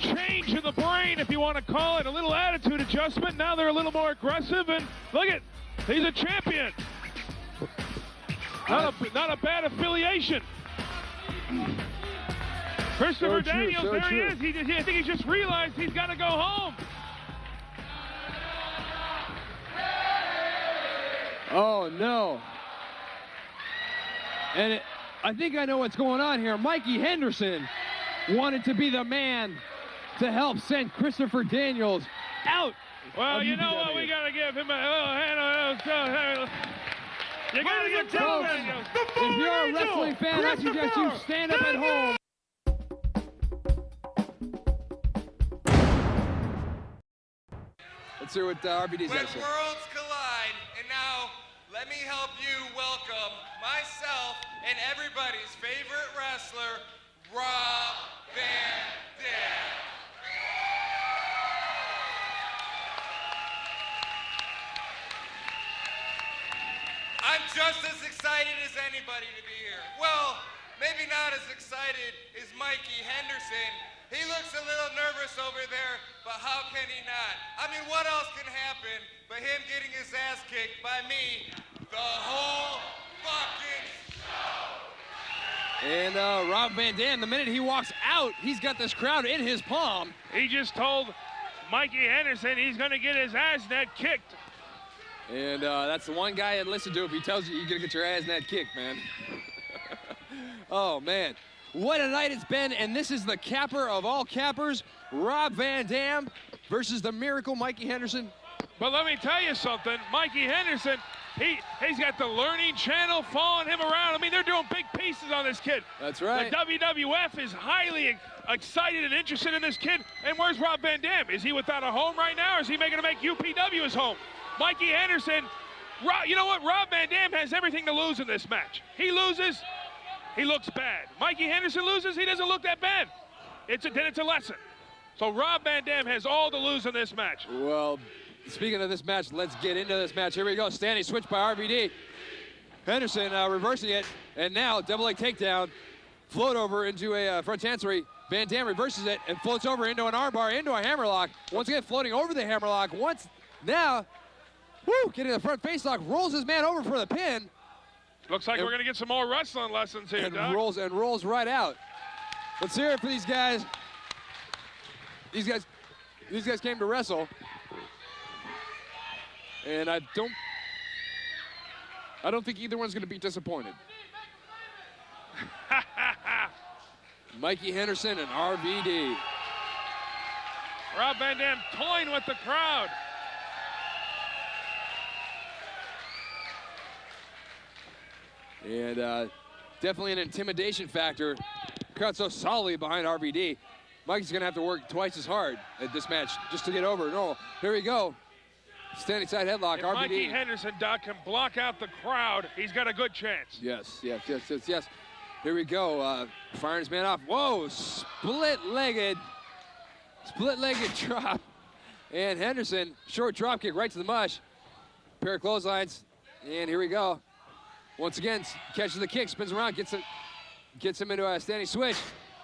change in the brain, if you want to call it, a little attitude adjustment. Now they're a little more aggressive, and look at, he's a champion. Not a bad affiliation. Christopher Daniels, there he is. I think he just realized he's got to go home. Oh, no. And I think I know what's going on here. Mikey Henderson wanted to be the man to help send Christopher Daniels out. Well, you know what? We got to give him a hand. You got to give Daniels. If you're a wrestling fan, I suggest you stand up at home. Let's hear what RBD's got to say. When worlds collide, and now let me help you welcome myself and everybody's favorite wrestler, Rob Van Dam. as anybody to be here. Well, maybe not as excited as Mikey Henderson. He looks a little nervous over there, but how can he not? I mean, what else can happen but him getting his ass kicked by me the whole fucking show? And Rob Van Dam, the minute he walks out, he's got this crowd in his palm. He just told Mikey Henderson he's going to get his ass net kicked. And that's the one guy I'd listen to if he tells you you're going to get your ass net kicked, man. Oh, man. What a night it's been, and this is the capper of all cappers, Rob Van Dam versus the Miracle Mikey Henderson. But let me tell you something, Mikey Henderson, he's got the Learning Channel following him around. I mean, they're doing big pieces on this kid. That's right. The WWF is highly excited and interested in this kid. And where's Rob Van Dam? Is he without a home right now, or is he making to make UPW his home? Mikey Henderson, you know what? Rob Van Dam has everything to lose in this match. He loses, he looks bad. Mikey Henderson loses, he doesn't look that bad. Then it's a lesson. So Rob Van Dam has all to lose in this match. Well, speaking of this match, let's get into this match. Here we go. Standing switch by RVD. Henderson reversing it, and now double leg takedown. Float over into a front chancery. Van Dam reverses it and floats over into an armbar, into a hammerlock. Once again, floating over the hammerlock. Now, getting the front face lock, rolls his man over for the pin. Looks like we're going to get some more wrestling lessons here, and Doc. rolls right out. Let's hear it for these guys. These guys came to wrestle. And I don't think either one's going to be disappointed. Mikey Henderson and RVD. Rob Van Dam toying with the crowd. And definitely an intimidation factor. Crowd so solidly behind RVD. Mikey's going to have to work twice as hard at this match just to get over. No, here we go. Standing side headlock, If RVD. Mikey Henderson, Doc, can block out the crowd, he's got a good chance. Yes. Here we go. Firing his man off. Whoa, split-legged drop. And Henderson, short drop kick right to the mush. Pair of clotheslines. And here we go. Once again, catches the kick, spins around, gets him into a standing switch.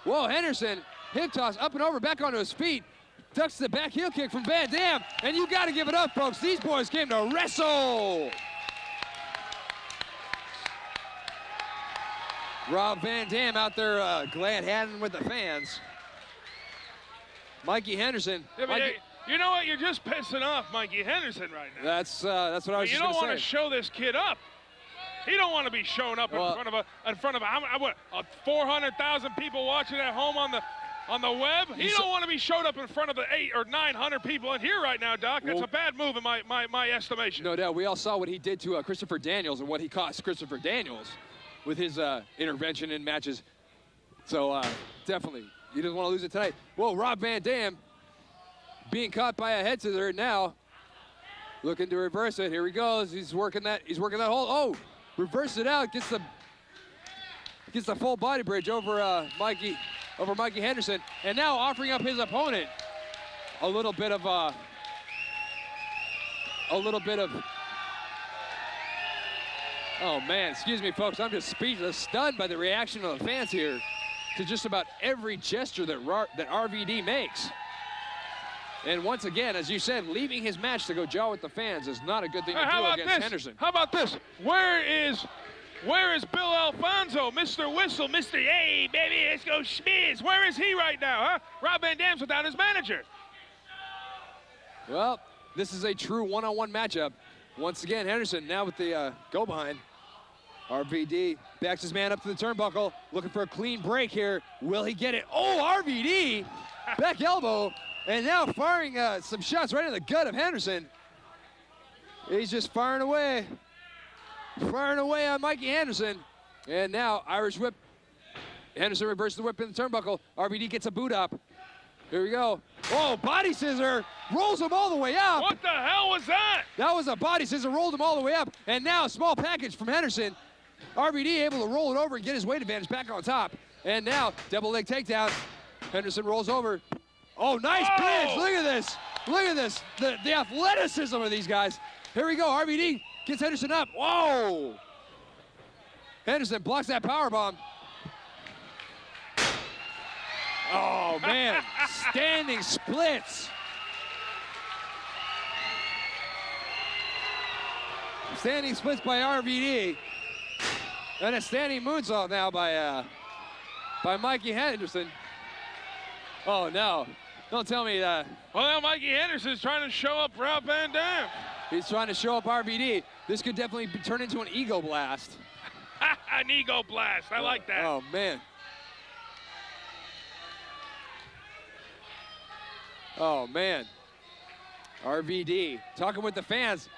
Whoa, Henderson, hip toss, up and over, back onto his feet. Ducks the back heel kick from Van Dam. And you got to give it up, folks. These boys came to wrestle. Rob Van Dam out there glad-handing with the fans. Mikey Henderson. Yeah, you know what? You're just pissing off Mikey Henderson right now. That's what I was just going to say. You don't want to show this kid up. He don't want to be shown up in front of 400,000 people watching at home on the web. He don't want to be showed up in front of the 800 or 900 people in here right now, Doc. That's a bad move in my estimation. No doubt. We all saw what he did to Christopher Daniels and what he cost Christopher Daniels with his intervention in matches. So definitely, he doesn't want to lose it tonight. Whoa, Rob Van Dam being caught by a head scissor now. Looking to reverse it. Here he goes. He's working that hold. Oh, reverses it out. Gets the full body bridge over Mikey Henderson, and now offering up his opponent a little bit of oh man, excuse me folks, I'm just speechless, stunned by the reaction of the fans here to just about every gesture that RVD makes. And once again, as you said, leaving his match to go jaw with the fans is not a good thing to do against Henderson. How about this? Where is Bill Alfonso, Mr. Whistle, Mr. Hey, baby, let's go schmiz? Where is he right now, huh? Rob Van Dam's without his manager. Well, this is a true one-on-one matchup. Once again, Henderson now with the go behind. RVD backs his man up to the turnbuckle, looking for a clean break here. Will he get it? Oh, RVD, back elbow, and now firing some shots right in the gut of Henderson. He's just firing away on Mikey Henderson. And now Irish whip. Henderson reverses the whip in the turnbuckle. RVD gets a boot up. Here we go. Oh, body scissor. Rolls him all the way up. What the hell was that? That was a body scissor. Rolled him all the way up. And now a small package from Henderson. RVD able to roll it over and get his weight advantage back on top. And now double leg takedown. Henderson rolls over. Oh, nice bridge. Look at this. Look at this. The athleticism of these guys. Here we go. RVD gets Henderson up. Whoa. Henderson blocks that powerbomb. Oh, man. Standing splits. Standing splits by RVD. And a standing moonsault now by Mikey Henderson. Oh, no. Don't tell me that. Well, now Mikey Henderson's trying to show up Rob Van Dam. He's trying to show up RVD. This could definitely turn into an ego blast. An ego blast. I like that. Oh, man. Oh, man. RVD talking with the fans.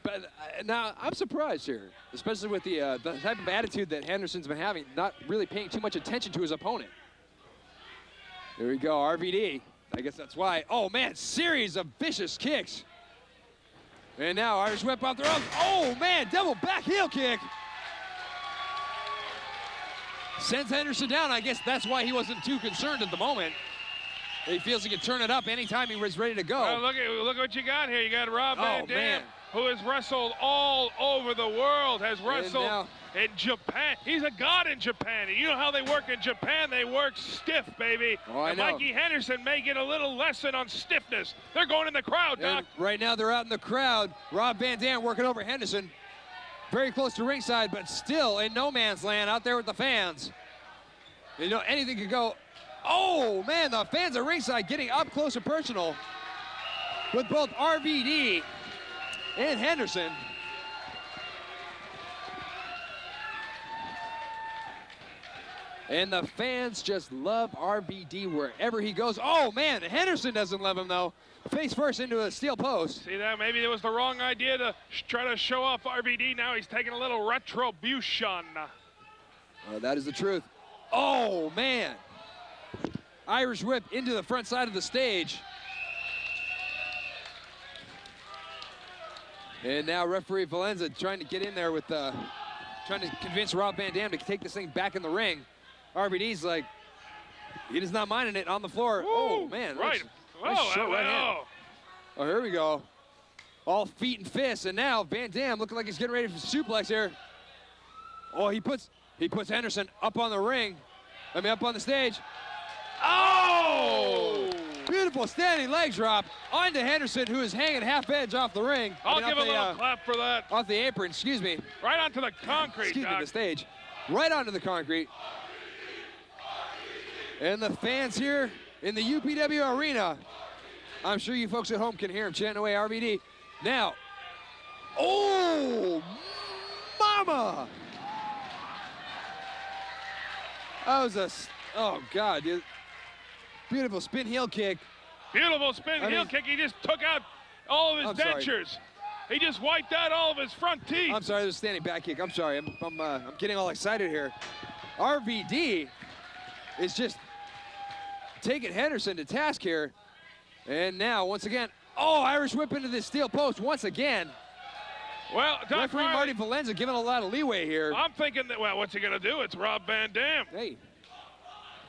But now I'm surprised here, especially with the type of attitude that Henderson's been having, not really paying too much attention to his opponent. Here we go, RVD. I guess that's why. Oh, man, series of vicious kicks. And now Irish whip off the ropes. Oh, man, double back heel kick. Sends Henderson down. I guess that's why he wasn't too concerned at the moment. He feels he can turn it up anytime he was ready to go. Well, look what you got here. You got Rob Van Dam, man, who has wrestled all over the world, has wrestled in Japan. He's a god in Japan. And you know how they work in Japan? They work stiff, baby. Oh, I and know. Mikey Henderson may get a little lesson on stiffness. They're going in the crowd, Doc. And right now they're out in the crowd. Rob Van Dam working over Henderson. Very close to ringside, but still in no man's land out there with the fans. You know, anything could go. Oh, man, the fans at ringside getting up close and personal with both RVD and Henderson. And the fans just love RVD wherever he goes. Oh, man, Henderson doesn't love him, though. Face first into a steel post. See that? Maybe it was the wrong idea to try to show off RVD. Now he's taking a little retribution. That is the truth. Oh, man. Irish whip into the front side of the stage. And now referee Valenza trying to get in there with, trying to convince Rob Van Dam to take this thing back in the ring. RVD's like, he is not minding it on the floor. Woo, oh, man. Right. Nice short right hand. Oh, here we go. All feet and fists. And now Van Dam looking like he's getting ready for suplex here. Oh, he puts Henderson up on the ring. Up on the stage. Oh! Beautiful standing leg drop onto Henderson, who is hanging half edge off the ring. I'll give a little clap for that. Off the apron, excuse me. Right onto the concrete, Excuse Doc. me, the stage. Right onto the concrete. And the fans here in the UPW arena, I'm sure you folks at home can hear him chanting away RVD. Now, oh, mama! That was a, oh God, dude. Beautiful spin heel kick. Beautiful spin heel kick. He just took out all of his dentures. He just wiped out all of his front teeth. I'm sorry, it was a standing back kick. I'm sorry, I'm getting all excited here. RVD is just taking Henderson to task here. And now, once again, oh, Irish whip into this steel post once again. Well, Doc referee Marty Valenza giving a lot of leeway here. I'm thinking that, well, what's he going to do? It's Rob Van Dam. Hey,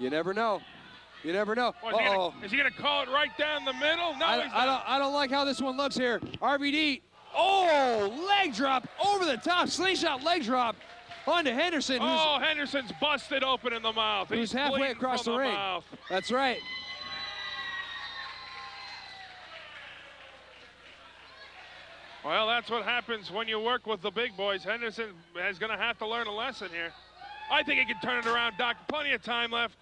you never know. You never know. Well, is he going to call it right down the middle? No, he's not. I don't like how this one looks here. RVD, oh, leg drop over the top, slingshot leg drop onto Henderson. Oh, Henderson's busted open in the mouth. He's halfway across the ring. Mouth. That's right. Well, that's what happens when you work with the big boys. Henderson is going to have to learn a lesson here. I think he can turn it around, Doc. Plenty of time left.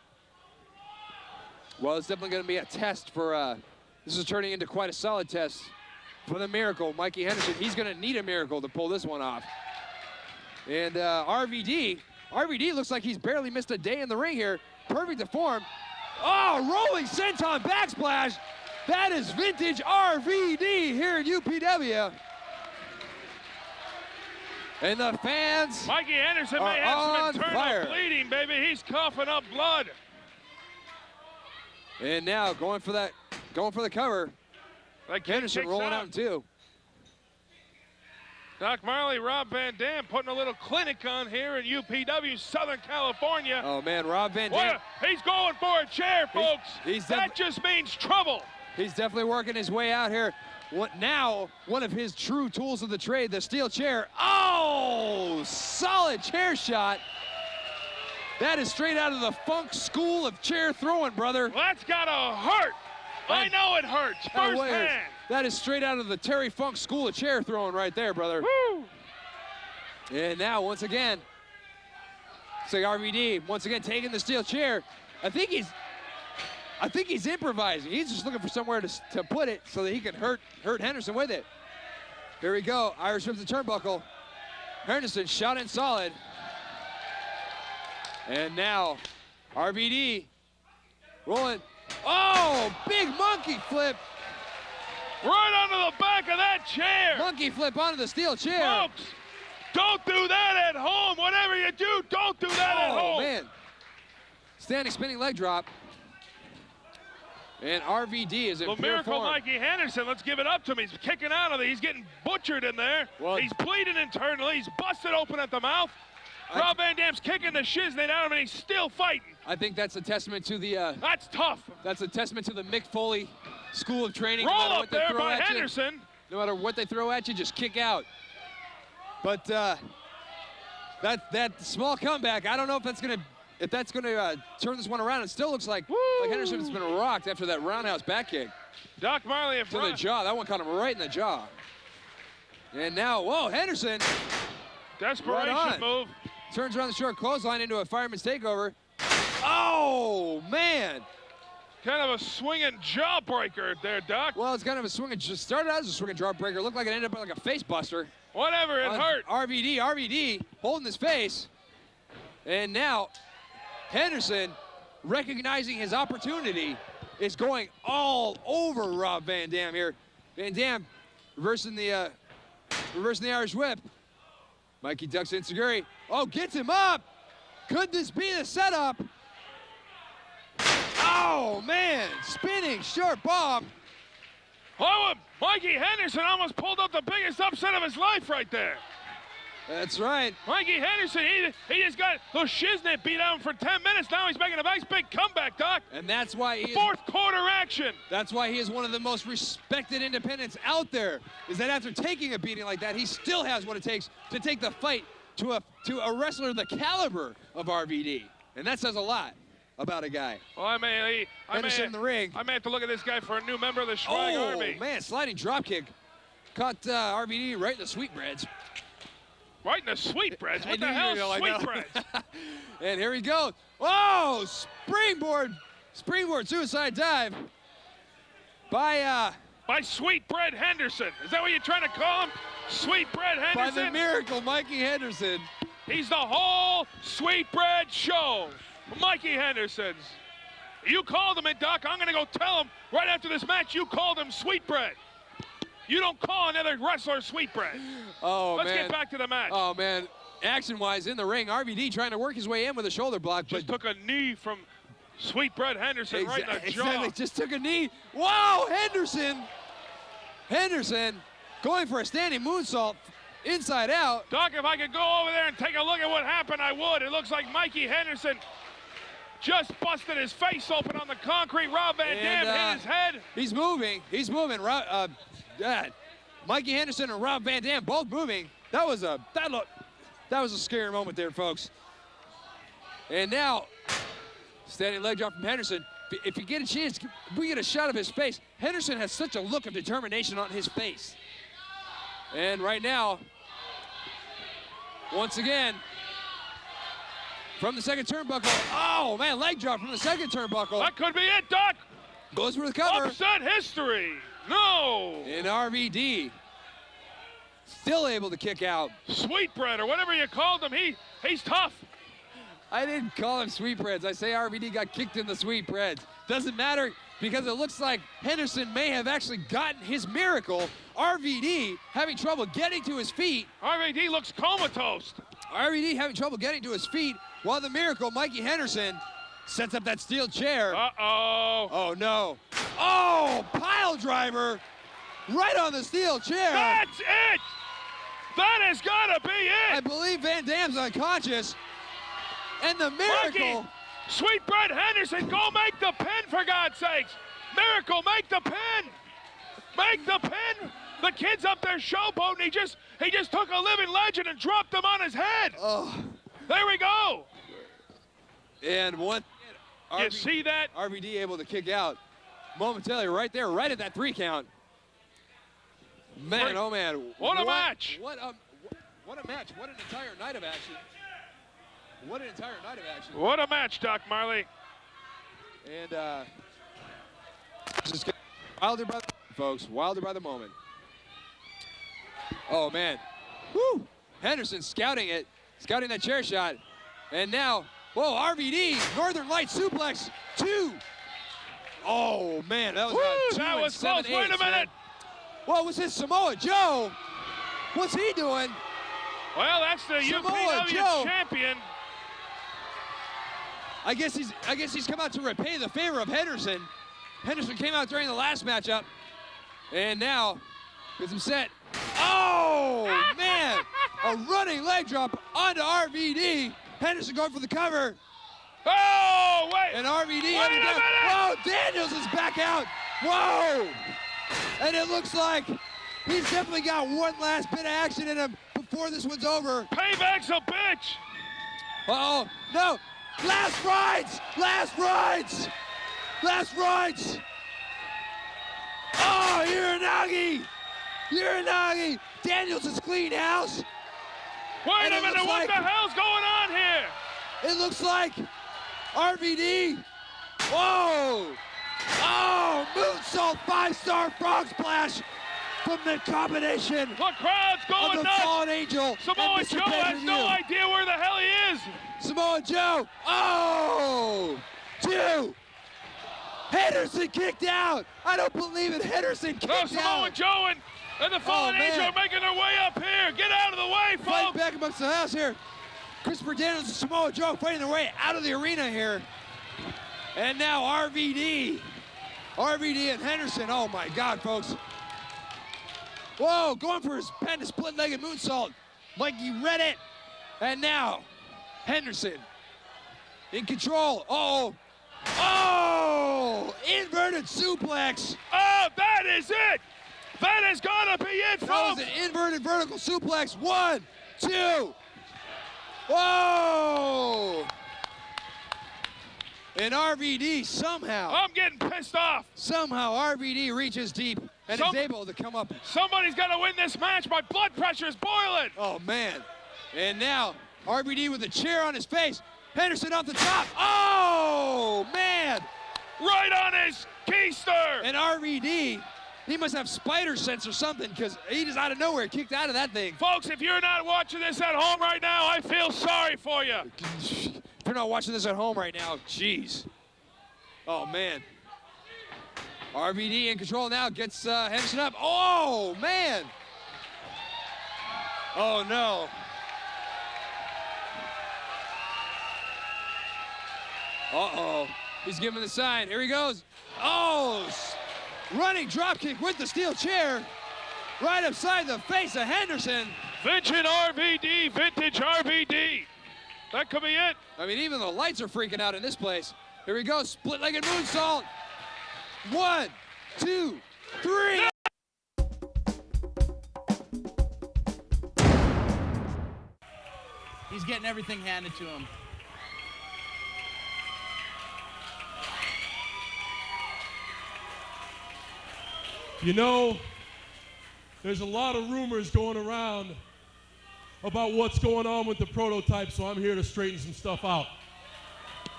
Well, it's definitely going to be a test for, this is turning into quite a solid test for the Miracle, Mikey Henderson. He's going to need a miracle to pull this one off. And RVD looks like he's barely missed a day in the ring here. Perfect to form. Oh, rolling senton backsplash. That is vintage RVD here at UPW. And the fans Mikey Henderson may have some internal bleeding, baby. He's coughing up blood. And now going for the cover. Like Henderson rolling out in two. Doc Marley, Rob Van Dam putting a little clinic on here in UPW, Southern California. Oh man, Rob Van Dam. He's going for a chair, folks. That just means trouble. He's definitely working his way out here. Now, one of his true tools of the trade, the steel chair. Oh, solid chair shot. That is straight out of the Funk School of chair throwing, brother. Well, that's gotta hurt. I know it hurts firsthand. That is straight out of the Terry Funk School of chair throwing right there, brother. Woo. And now, once again, say RVD, once again taking the steel chair. I think he's improvising. He's just looking for somewhere to put it so that he can hurt Henderson with it. Here we go. Irish rips the turnbuckle. Henderson shot in solid. And now RVD rolling. Oh, big monkey flip. Right onto the back of that chair. Monkey flip onto the steel chair. Folks, don't do that at home. Whatever you do, don't do that at home. Oh, man. Standing spinning leg drop. And RVD is in the pure miracle form. Mikey Henderson, let's give it up to him. He's kicking out of it. He's getting butchered in there. Well, he's bleeding internally. He's busted open at the mouth. Rob Van Dam's kicking the shiznit out of him, and he's still fighting. I think that's a testament to the... that's tough. That's a testament to the Mick Foley School of Training. Roll no matter up what they there throw by at Henderson. You, no matter what they throw at you, just kick out. But that small comeback, I don't know if that's gonna turn this one around. It still looks like Henderson's been rocked after that roundhouse back kick. Doc Marley in to front. the jaw. That one caught him right in the jaw. And now, whoa, Henderson. Desperation right move. Turns around the short clothesline into a fireman's takeover. Oh, man. Kind of a swinging jawbreaker there, Doc. Well, it's kind of a swinging, just started out as a swinging jawbreaker. Looked like it ended up like a face buster. Whatever, it hurt. RVD holding his face. And now, Henderson, recognizing his opportunity, is going all over Rob Van Dam here. Van Dam reversing the Irish whip. Mikey ducks in Seguri. Oh, gets him up. Could this be the setup? Oh, man, spinning short bomb. Oh, Mikey Henderson almost pulled up the biggest upset of his life right there. That's right. Mikey Henderson, he just got those shiznit beat out for 10 minutes. Now he's making a nice big comeback, Doc. And that's why he fourth quarter action. That's why he is one of the most respected independents out there, is that after taking a beating like that, he still has what it takes to take the fight to a wrestler the caliber of RVD. And that says a lot about a guy. Well, I may in the ring. I may have to look at this guy for a new member of the Schwag Army. Oh, man, sliding drop kick. Caught RVD right in the sweetbreads. Right in the sweetbreads? What the hell is sweetbreads? And here he goes. Oh, springboard suicide dive by Sweetbread Henderson. Is that what you're trying to call him? Sweetbread Henderson? By the miracle Mikey Henderson. He's the whole Sweetbread show. Mikey Henderson's. You called him it, Doc. I'm going to go tell him right after this match you called him Sweetbread. You don't call another wrestler Sweetbread. Oh, Let's get back to the match. Oh, man. Action-wise, in the ring, RVD trying to work his way in with a shoulder block. Just took a knee from Sweetbread Henderson right in the jaw. Exactly, just took a knee. Wow, Henderson going for a standing moonsault inside out. Doc, if I could go over there and take a look at what happened, I would. It looks like Mikey Henderson just busted his face open on the concrete. Rob Van Dam hit his head. He's moving. Mikey Henderson and Rob Van Dam both moving. That was a scary moment there, folks. And now, standing leg drop from Henderson. If you get a chance, we get a shot of his face. Henderson has such a look of determination on his face. And right now, once again, from the second turnbuckle. Oh, man, leg drop from the second turnbuckle. That could be it, Doc. Goes for the cover. Upset history. No. And RVD still able to kick out. Sweetbread or whatever you called him, he's tough. I didn't call him sweetbreads. I say RVD got kicked in the sweetbreads. Doesn't matter because it looks like Henderson may have actually gotten his miracle. RVD having trouble getting to his feet. RVD looks comatose. RVD having trouble getting to his feet while the miracle, Mikey Henderson, sets up that steel chair. Uh-oh. Oh, no. Oh, pile driver right on the steel chair. That's it. That has got to be it. I believe Van Dam's unconscious. And the miracle. Mikey, Sweetbread Henderson, go make the pin for God's sakes. Miracle, make the pin. Make the pin. The kid's up there showboating. He just took a living legend and dropped him on his head. Oh. There we go. And one. You see that? RVD able to kick out momentarily right there, right at that 3 count. Man, oh man. What a match. What a match. What an entire night of action. What an entire night of action. What a match, Doc Marley. And just Wilder by the folks. Wilder by the moment. Oh man. Woo! Henderson scouting it. Scouting that chair shot. And now, whoa, RVD, Northern Light suplex, 2. Oh man, that was about 2 that and was 7 close. Wait a eighths, minute. man. What was this Samoa Joe? What's he doing? Well, that's the Samoa UPW Joe. champion. I guess he's come out to repay the favor of Henderson. Henderson came out during the last matchup, and now gets him set. Oh man! A running leg drop onto RVD. Henderson going for the cover. Oh wait! And RVD wait under a down. minute! Whoa! Daniels is back out. Whoa! And it looks like he's definitely got one last bit of action in him before this one's over. Payback's a bitch. Uh-oh, no. Last rides! Last rides! Last rides! Oh, Uranagi! Uranagi! Daniels is clean house. Wait And a it minute, looks what like- the hell's going on here? It looks like RVD. Whoa! Oh, moonsault 5-star frog splash from the combination The crowd's of going the nuts. fallen angel. Samoa and Mr. Joe has no Pay-Per-View. idea where the hell he is. Samoa Joe. Oh! 2. Henderson kicked out. I don't believe it. Henderson kicked No, Samoa out. Joe and the fallen man. angel are making their way up here. Get out of the way, Fighting folks. back amongst the house here. Christopher Daniels and Samoa Joe fighting their way out of the arena here. And now RVD. RVD and Henderson. Oh my God, folks. Whoa, going for his pen, a split-legged moonsault. Mikey read it. And now, Henderson in control. Uh-oh. Oh! Inverted suplex. Oh, that is it. That has got to be it, That was folks. an inverted vertical suplex. 1, 2. Whoa! And RVD somehow RVD reaches deep and is able to come up. Somebody's got to win this match. My blood pressure is boiling. Oh man! And now RVD with a chair on his face. Henderson off the top. Oh man! Right on his keister. And RVD, he must have spider sense or something because he just out of nowhere kicked out of that thing. Folks, if you're not watching this at home right now, I feel sorry for you. If you're not watching this at home right now, jeez. Oh, man. RVD in control now, gets Henderson up. Oh, man. Oh, no. Uh-oh. He's giving the sign. Here he goes. Oh, running drop kick with the steel chair. Right upside the face of Henderson. Vintage RVD, vintage RVD. That could be it. I mean, even the lights are freaking out in this place. Here we go, split-legged moonsault. 1, 2, 3. He's getting everything handed to him. You know, there's a lot of rumors going around about what's going on with the prototype, so I'm here to straighten some stuff out.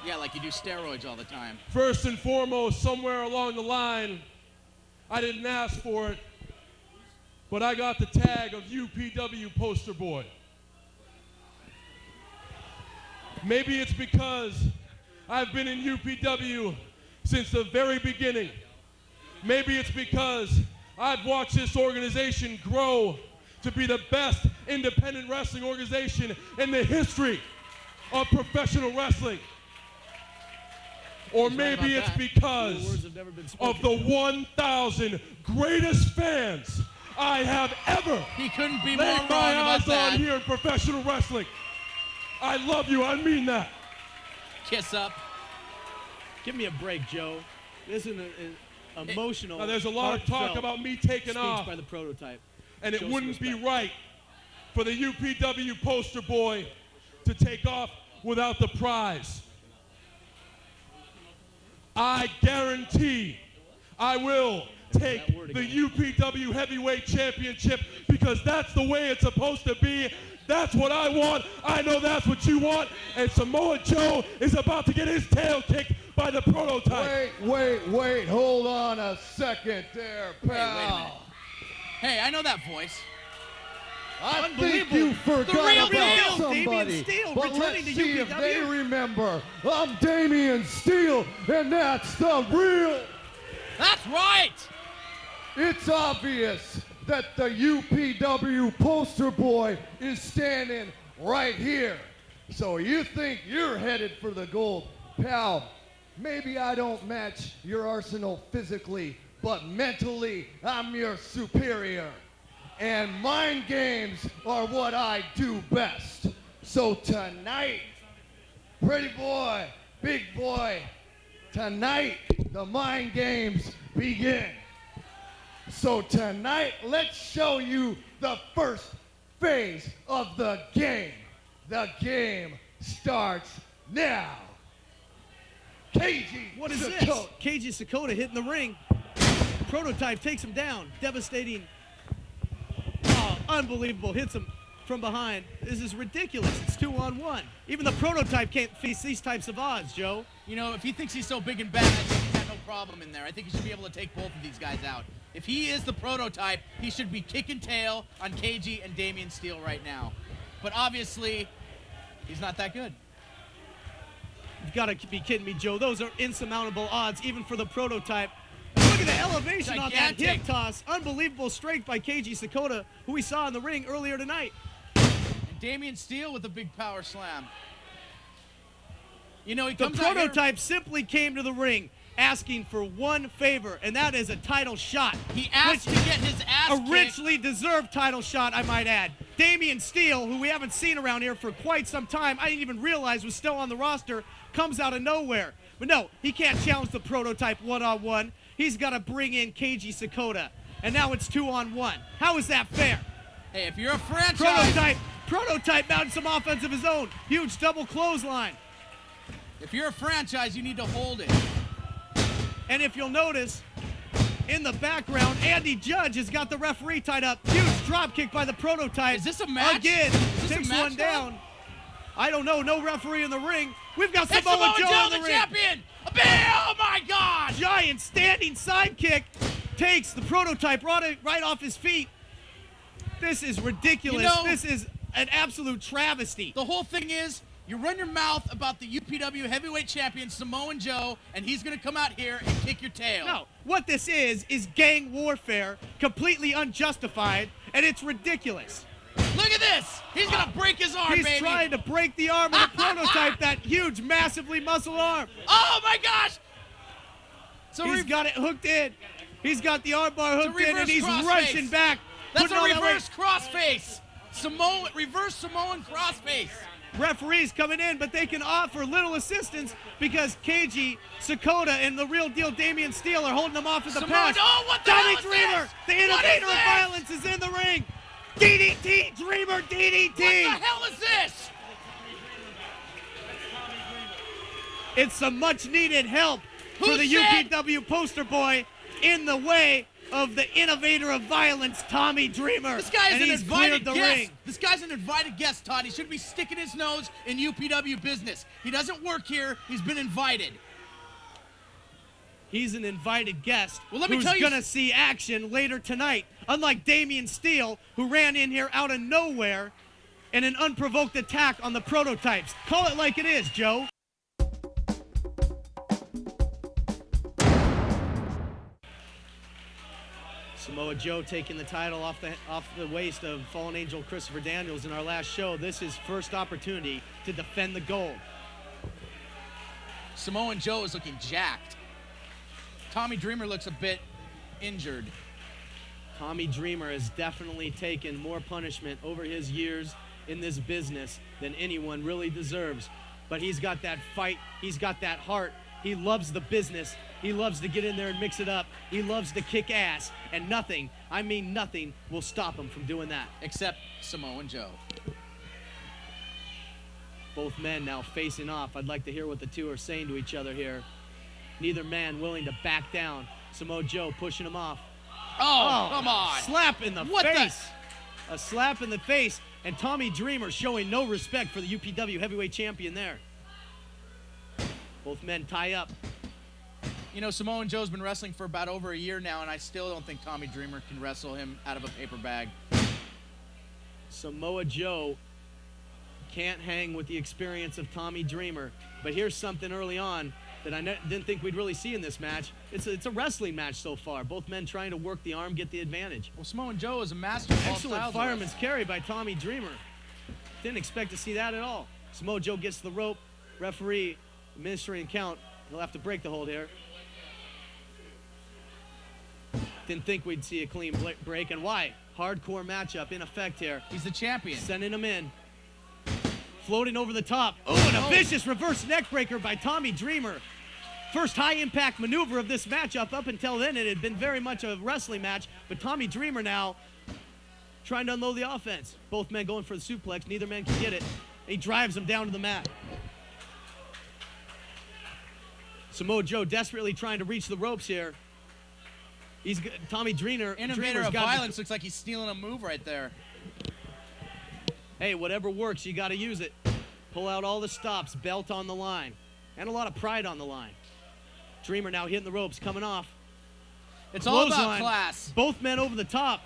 Yeah, like you do steroids all the time. First and foremost, somewhere along the line, I didn't ask for it, but I got the tag of UPW poster boy. Maybe it's because I've been in UPW since the very beginning. Maybe it's because I've watched this organization grow to be the best independent wrestling organization in the history of professional wrestling. Or maybe it's because of the 1,000 greatest fans I have ever laid my eyes on here in professional wrestling. I love you, I mean that. Kiss up. Give me a break, Joe. This isn't emotional. Now, there's a lot of talk about me taking speech off. by the Prototype. And it Show wouldn't some be respect. right for the UPW poster boy to take off without the prize. I guarantee I will take the UPW Heavyweight Championship because that's the way it's supposed to be. That's what I want. I know that's what you want. And Samoa Joe is about to get his tail kicked by the Prototype. Wait. Hold on a second there, pal. Hey, wait a minute. Hey, I know that voice. I think you forgot about somebody. Damien Steele but returning let's to see UPW. if they remember. I'm Damien Steele, and that's the real. That's right. It's obvious that the UPW poster boy is standing right here. So you think you're headed for the gold. Pal, maybe I don't match your arsenal physically, but mentally I'm your superior. And mind games are what I do best. So tonight, pretty boy, big boy, tonight the mind games begin. So tonight, let's show you the first phase of the game. The game starts now. What is this? KG Sakoda hitting the ring. Prototype takes him down. Devastating. Oh, unbelievable. Hits him from behind. This is ridiculous. It's 2-on-1. Even the Prototype can't face these types of odds, Joe. You know, if he thinks he's so big and bad, I think he's got no problem in there. I think he should be able to take both of these guys out. If he is the Prototype, he should be kicking tail on KG and Damien Steele right now. But obviously, he's not that good. You've got to be kidding me, Joe. Those are insurmountable odds, even for the Prototype. Look at the elevation on that hip toss. Unbelievable strength by KG Sakoda, who we saw in the ring earlier tonight. And Damien Steele with a big power slam. You know, he comes The out Prototype here, simply came to the ring asking for one favor, and that is a title shot. He asked to get his ass A kicked. richly deserved title shot, I might add. Damien Steele, who we haven't seen around here for quite some time, I didn't even realize was still on the roster, comes out of nowhere. But no, he can't challenge the Prototype one-on-one. He's got to bring in KG Sakoda, and now it's 2-on-1. How is that fair? Hey, if you're a franchise... Prototype mounting some offense of his own. Huge double clothesline. If you're a franchise, you need to hold it. And if you'll notice, in the background, Andy Judge has got the referee tied up. Huge drop kick by the Prototype. Is this a match? Again, Is this takes a match one down. now? I don't know. No referee in the ring. We've got It's Samoa Joe in the the ring. champion! Oh my God! Giant standing sidekick takes the Prototype right off his feet. This is ridiculous. You know, this is an absolute travesty. The whole thing is, you run your mouth about the UPW heavyweight champion, Samoa Joe, and he's going to come out here and kick your tail. No, what this is gang warfare, completely unjustified, and it's ridiculous. Look at this! He's going to break his arm, He's baby! trying to break the arm of the Prototype, that huge, massively muscled arm. Oh my gosh! So he's got it hooked in. He's got the arm bar hooked in, and he's crossface. rushing back. That's putting all a that weight. reverse crossface! Reverse Samoan crossface! Referees coming in, but they can offer little assistance because KG, Sakoda, and the real deal Damien Steele are holding them off at the pass. Oh, what the Tommy hell is Dreamer, this? the innovator of violence, is in the ring. DDT, Dreamer, DDT. What the hell is this? It's some much-needed help for Who the said- UPW poster boy in the way of the innovator of violence, Tommy Dreamer. This guy's and an he's invited cleared the guest. ring. This guy's an invited guest, Todd. He should be sticking his nose in UPW business. He doesn't work here. He's been invited. He's an invited guest Well, let me who's tell you- going to see action later tonight. Unlike Damien Steele, who ran in here out of nowhere in an unprovoked attack on the Prototypes. Call it like it is, Joe. Samoa Joe taking the title off the waist of Fallen Angel Christopher Daniels in our last show. This is first opportunity to defend the gold. Samoan Joe is looking jacked. Tommy Dreamer looks a bit injured. Tommy Dreamer has definitely taken more punishment over his years in this business than anyone really deserves. But he's got that fight, he's got that heart, He loves the business. He loves to get in there and mix it up. He loves to kick ass. And nothing, I mean nothing, will stop him from doing that. Except Samoa Joe. Both men now facing off. I'd like to hear what the two are saying to each other here. Neither man willing to back down. Samoa Joe pushing him off. Oh, come on. Slap in the face. A slap in the face. And Tommy Dreamer showing no respect for the UPW heavyweight champion there. Both men tie up. You know, Samoa Joe's been wrestling for about over a year now, and I still don't think Tommy Dreamer can wrestle him out of a paper bag. Samoa Joe can't hang with the experience of Tommy Dreamer. But here's something early on that I didn't think we'd really see in this match. It's a wrestling match so far. Both men trying to work the arm, get the advantage. Well, Samoa Joe is a master of all Excellent styles. fireman's carry by Tommy Dreamer. Didn't expect to see that at all. Samoa Joe gets the rope. Referee administering count. He'll have to break the hold here. Didn't think we'd see a clean break. And why? Hardcore matchup in effect here. He's the champion. Sending him in. Floating over the top. Oh, and a vicious reverse neck breaker by Tommy Dreamer. First high-impact maneuver of this matchup. Up until then, it had been very much a wrestling match. But Tommy Dreamer now trying to unload the offense. Both men going for the suplex. Neither man can get it. He drives him down to the mat. Samoa Joe desperately trying to reach the ropes here. Tommy Dreamer. Innovator of violence. Looks like he's stealing a move right there. Hey, whatever works, you got to use it. Pull out all the stops, belt on the line, and a lot of pride on the line. Dreamer now hitting the ropes, coming off. It's all about class. Both men over the top.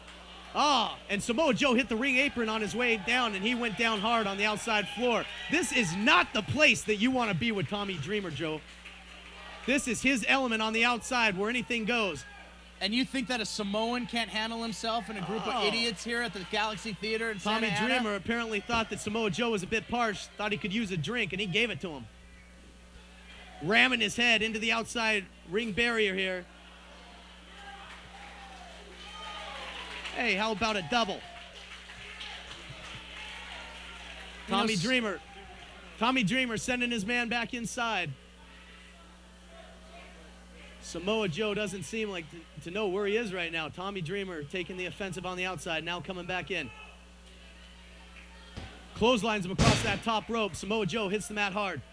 And Samoa Joe hit the ring apron on his way down, and he went down hard on the outside floor. This is not the place that you want to be with Tommy Dreamer, Joe. This is his element on the outside where anything goes. And you think that a Samoan can't handle himself in a group of idiots here at the Galaxy Theater in Santa Ana? Tommy Dreamer apparently thought that Samoa Joe was a bit parched, thought he could use a drink, and he gave it to him. Ramming his head into the outside ring barrier here. Hey, how about a double? Tommy Dreamer sending his man back inside. Samoa Joe doesn't seem like to know where he is right now. Tommy Dreamer taking the offensive on the outside, now coming back in. Clotheslines him across that top rope. Samoa Joe hits the mat hard.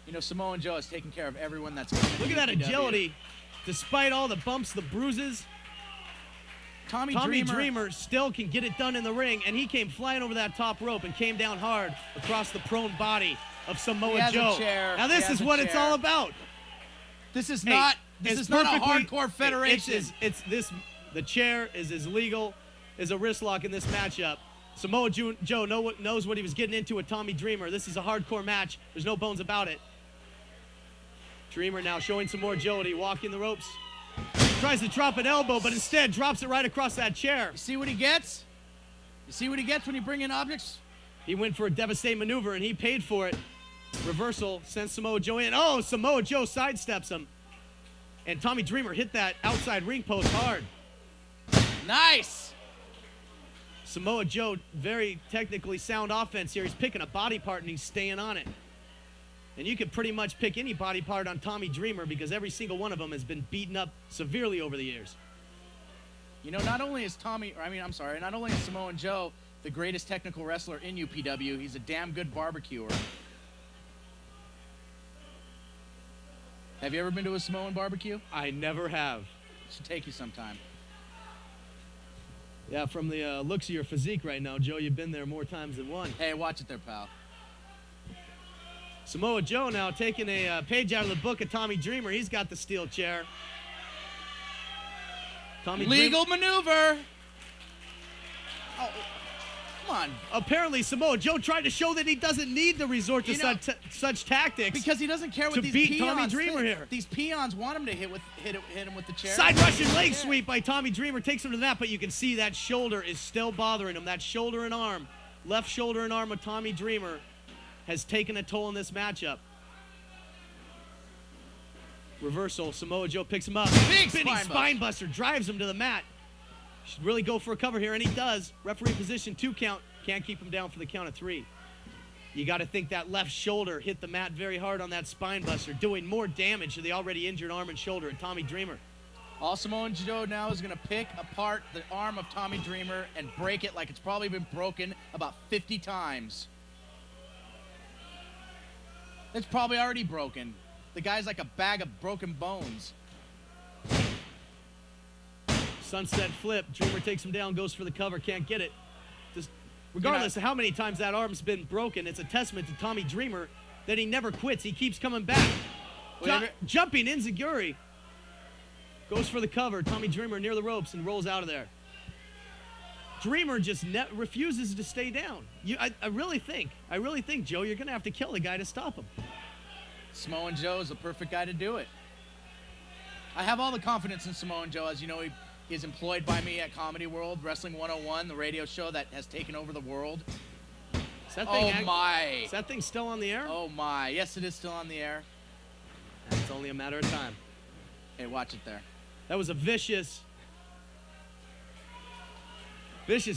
You know, Samoa Joe is taking care of everyone that's coming. Look at that agility. Despite all the bumps, the bruises, Tommy Dreamer still can get it done in the ring, and he came flying over that top rope and came down hard across the prone body of Samoa Joe. Now this is what it's all about. This is not a hardcore federation. The chair is as legal as a wrist lock in this matchup. Samoa Joe knows what he was getting into with Tommy Dreamer. This is a hardcore match. There's no bones about it. Dreamer now showing some more agility, walking the ropes. Tries to drop an elbow, but instead drops it right across that chair. You see what he gets? You see what he gets when you bring in objects? He went for a devastating maneuver, and he paid for it. Reversal sends Samoa Joe in. Oh, Samoa Joe sidesteps him. And Tommy Dreamer hit that outside ring post hard. Nice. Samoa Joe, very technically sound offense here. He's picking a body part, and he's staying on it. And you could pretty much pick any body part on Tommy Dreamer because every single one of them has been beaten up severely over the years. You know, not only is Samoa Joe the greatest technical wrestler in UPW, he's a damn good barbecuer. Have you ever been to a Samoan barbecue? I never have. Should take you sometime. Yeah, from the looks of your physique right now, Joe, you've been there more times than one. Hey, watch it there, pal. Samoa Joe now taking a page out of the book of Tommy Dreamer. He's got the steel chair. Legal maneuver. Oh, come on. Apparently, Samoa Joe tried to show that he doesn't need to resort to such tactics. Because he doesn't care what to these beat peons Tommy Dreamer think. here. These peons want him to hit him with the chair. Side Russian leg sweep by Tommy Dreamer takes him to that, but you can see that shoulder is still bothering him. That shoulder and arm, left shoulder and arm of Tommy Dreamer has taken a toll in this matchup. Reversal, Samoa Joe picks him up. Big spinning spine buster, drives him to the mat. Should really go for a cover here, and he does. Referee position, 2 count. Can't keep him down for the count of 3. You got to think that left shoulder hit the mat very hard on that spine buster, doing more damage to the already injured arm and shoulder of Tommy Dreamer. All Samoa Joe now is going to pick apart the arm of Tommy Dreamer and break it like it's probably been broken about 50 times. It's probably already broken. The guy's like a bag of broken bones. Sunset flip. Dreamer takes him down, goes for the cover, can't get it. Just, regardless of how many times that arm's been broken, it's a testament to Tommy Dreamer that he never quits. He keeps coming back. Jumping Enziguri. Goes for the cover. Tommy Dreamer near the ropes and rolls out of there. Dreamer just refuses to stay down. I really think, Joe, you're going to have to kill the guy to stop him. Samoa Joe is the perfect guy to do it. I have all the confidence in Samoa Joe. As you know, he's employed by me at Comedy World, Wrestling 101, the radio show that has taken over the world. Is that thing still on the air? Oh, my. Yes, it is still on the air. It's only a matter of time. Hey, watch it there. That was a vicious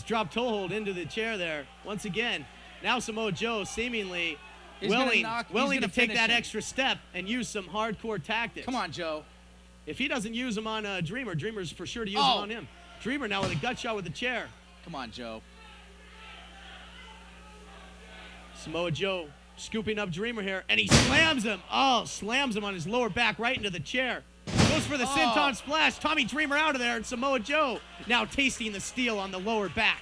drop toe hold into the chair there. Once again, now Samoa Joe seemingly willing to take that extra step and use some hardcore tactics. Come on, Joe. If he doesn't use them on Dreamer, Dreamer's for sure to use them on him. Dreamer now with a gut shot with the chair. Come on, Joe. Samoa Joe scooping up Dreamer here, and he slams him. Oh, slams him on his lower back right into the chair. Goes for the senton splash. Tommy Dreamer out of there, and Samoa Joe now tasting the steel on the lower back.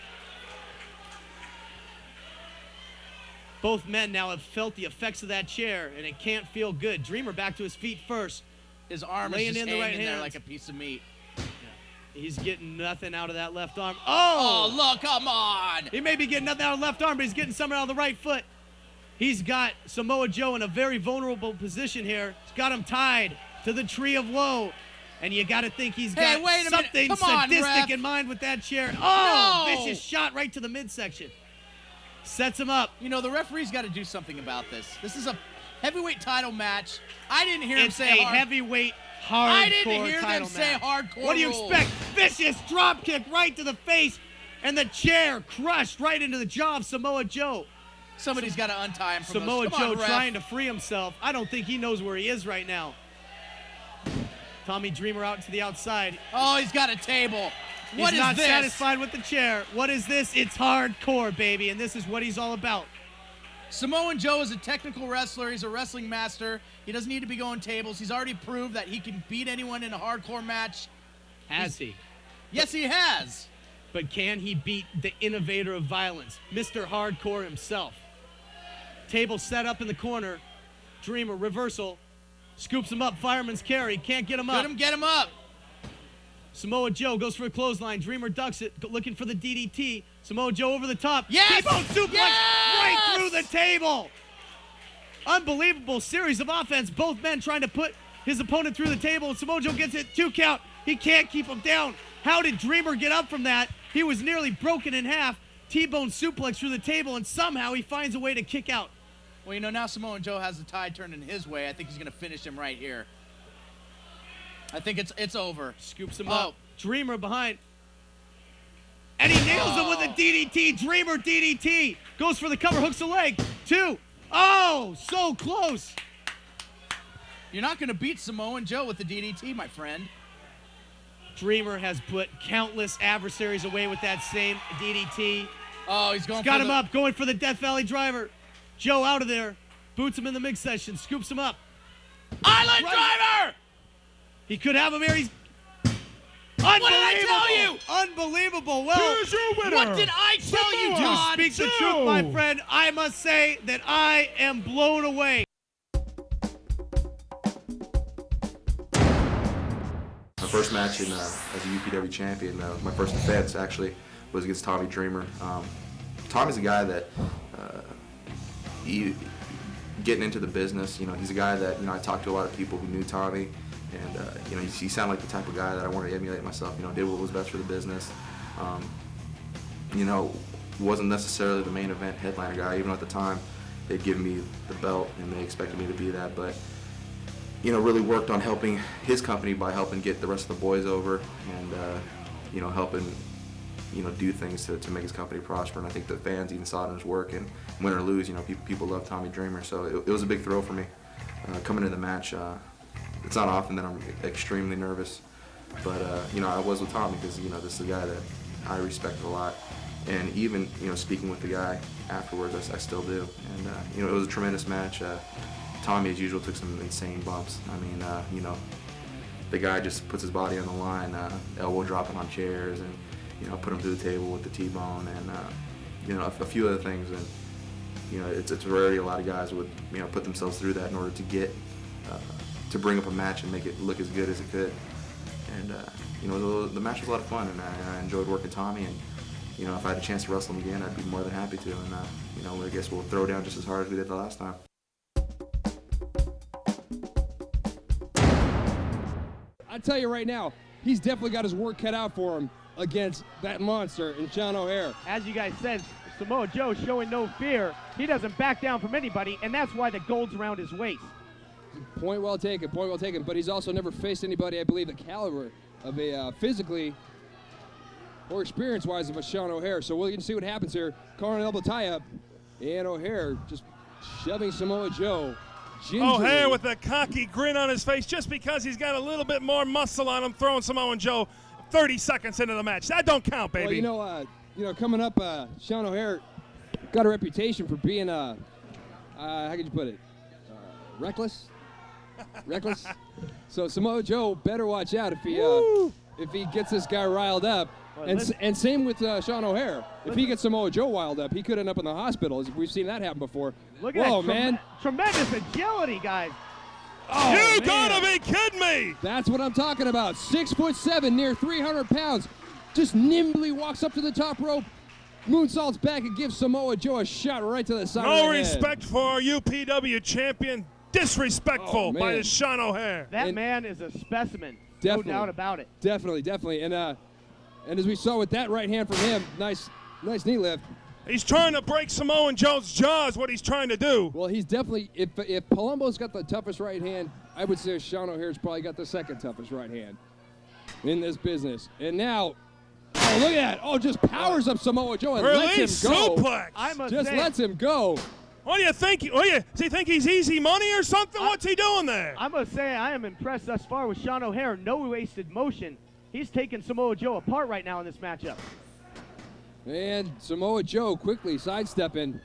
Both men now have felt the effects of that chair, and it can't feel good. Dreamer back to his feet first. His arm laying is just in the right hanging there hand like a piece of meat. Yeah. He's getting nothing out of that left arm. Oh, look, come on. He may be getting nothing out of the left arm, but he's getting something out of the right foot. He's got Samoa Joe in a very vulnerable position here. He's got him tied to the tree of woe. And you got to think he's got something sadistic in mind with that chair. Oh, no. Vicious shot right to the midsection. Sets him up. You know, the referee's got to do something about this. This is a heavyweight title match. I didn't hear him say heavyweight hardcore. I didn't hear them say hardcore. What do you expect? Vicious drop kick right to the face, and the chair crushed right into the jaw of Samoa Joe. Somebody's got to untie him from Samoa Joe trying to free himself. I don't think he knows where he is right now. Tommy Dreamer out to the outside. Oh, he's got a table. He's not satisfied with the chair. What is this? It's hardcore, baby, and this is what he's all about. Samoa Joe is a technical wrestler. He's a wrestling master. He doesn't need to be going tables. He's already proved that he can beat anyone in a hardcore match. Has he? Yes, he has. But can he beat the innovator of violence, Mr. Hardcore himself? Table set up in the corner. Dreamer, reversal. Scoops him up, fireman's carry. Can't get him up. Get him up. Samoa Joe goes for a clothesline. Dreamer ducks it, looking for the DDT. Samoa Joe over the top. Yes! T-bone suplex right through the table. Unbelievable series of offense. Both men trying to put his opponent through the table. Samoa Joe gets it, 2 count. He can't keep him down. How did Dreamer get up from that? He was nearly broken in half. T-bone suplex through the table, and somehow he finds a way to kick out. Well, you know, now Samoa Joe has the tide turned in his way. I think he's going to finish him right here. I think it's over. Scoops him up. Dreamer behind. And he nails him with a DDT. Dreamer DDT. Goes for the cover, hooks the leg. 2. Oh, so close. You're not going to beat Samoa Joe with the DDT, my friend. Dreamer has put countless adversaries away with that same DDT. Oh, he's got him up, going for the Death Valley driver. Joe out of there. Boots him in the midsection. Scoops him up. Island driver! He could have him here. He's What did I tell you? Unbelievable. Well, here's your winner. What did I tell you, John? To speak the truth, my friend, I must say that I am blown away. My first match as a UPW champion, my first defense actually was against Tommy Dreamer. Tommy's a guy that, getting into the business, you know, he's a guy that, you know, I talked to a lot of people who knew Tommy, and, you know, he sounded like the type of guy that I wanted to emulate myself, you know, did what was best for the business. You know, wasn't necessarily the main event headliner guy, even though at the time they'd given me the belt and they expected me to be that, but, you know, really worked on helping his company by helping get the rest of the boys over and, you know, helping do things to make his company prosper. And I think the fans even saw it in his work. And win or lose, people love Tommy Dreamer. So it was a big thrill for me coming into the match. It's not often that I'm extremely nervous, but I was with Tommy because this is a guy that I respect a lot. And even speaking with the guy afterwards, I still do. And it was a tremendous match. Tommy, as usual, took some insane bumps. I mean, the guy just puts his body on the line, elbow dropping on chairs, and put him through the table with the T-bone, and a few other things. And it's rarely a lot of guys would put themselves through that in order to get to bring up a match and make it look as good as it could. And the match was a lot of fun, and I enjoyed working Tommy. And if I had a chance to wrestle him again, I'd be more than happy to. And I guess we'll throw down just as hard as we did the last time. I tell you right now, he's definitely got his work cut out for him against that monster in Sean O'Haire. As you guys said, Samoa Joe showing no fear. He doesn't back down from anybody, and that's why the gold's around his waist. Point well taken, point well taken. But he's also never faced anybody, I believe, the caliber of a physically or experience-wise of a Sean O'Haire. So we'll get to see what happens here. Konnan elbow tie-up, and O'Haire just shoving Samoa Joe. O'Haire with a cocky grin on his face just because he's got a little bit more muscle on him, throwing Samoa Joe 30 seconds into the match. That don't count, baby. Well, coming up, Sean O'Haire got a reputation for being, how could you put it, reckless? Reckless? So Samoa Joe better watch out if he gets this guy riled up. Well, and same with Sean O'Haire. If he gets Samoa Joe wild up, he could end up in the hospital. We've seen that happen before. Look at that man. Tremendous agility, guys. Oh, you gotta be kidding me! That's what I'm talking about. 6'7", near 300 pounds. Just nimbly walks up to the top rope, moonsaults back, and gives Samoa Joe a shot right to the side of the head. No respect for our UPW champion. Disrespectful by this Sean O'Haire. That man is a specimen. Definitely. No doubt about it. Definitely. And as we saw with that right hand from him, nice knee lift. He's trying to break Samoa Joe's jaw is what he's trying to do. Well, he's definitely, if Palumbo's got the toughest right hand, I would say Sean O'Haire's probably got the second toughest right hand in this business. And now, oh, look at that. Oh, just powers up Samoa Joe and lets him go. Suplex. Just lets him go. What do you think? Does he think he's easy money or something? What's he doing there? I must say I am impressed thus far with Sean O'Haire. No wasted motion. He's taking Samoa Joe apart right now in this matchup. And Samoa Joe quickly sidestepping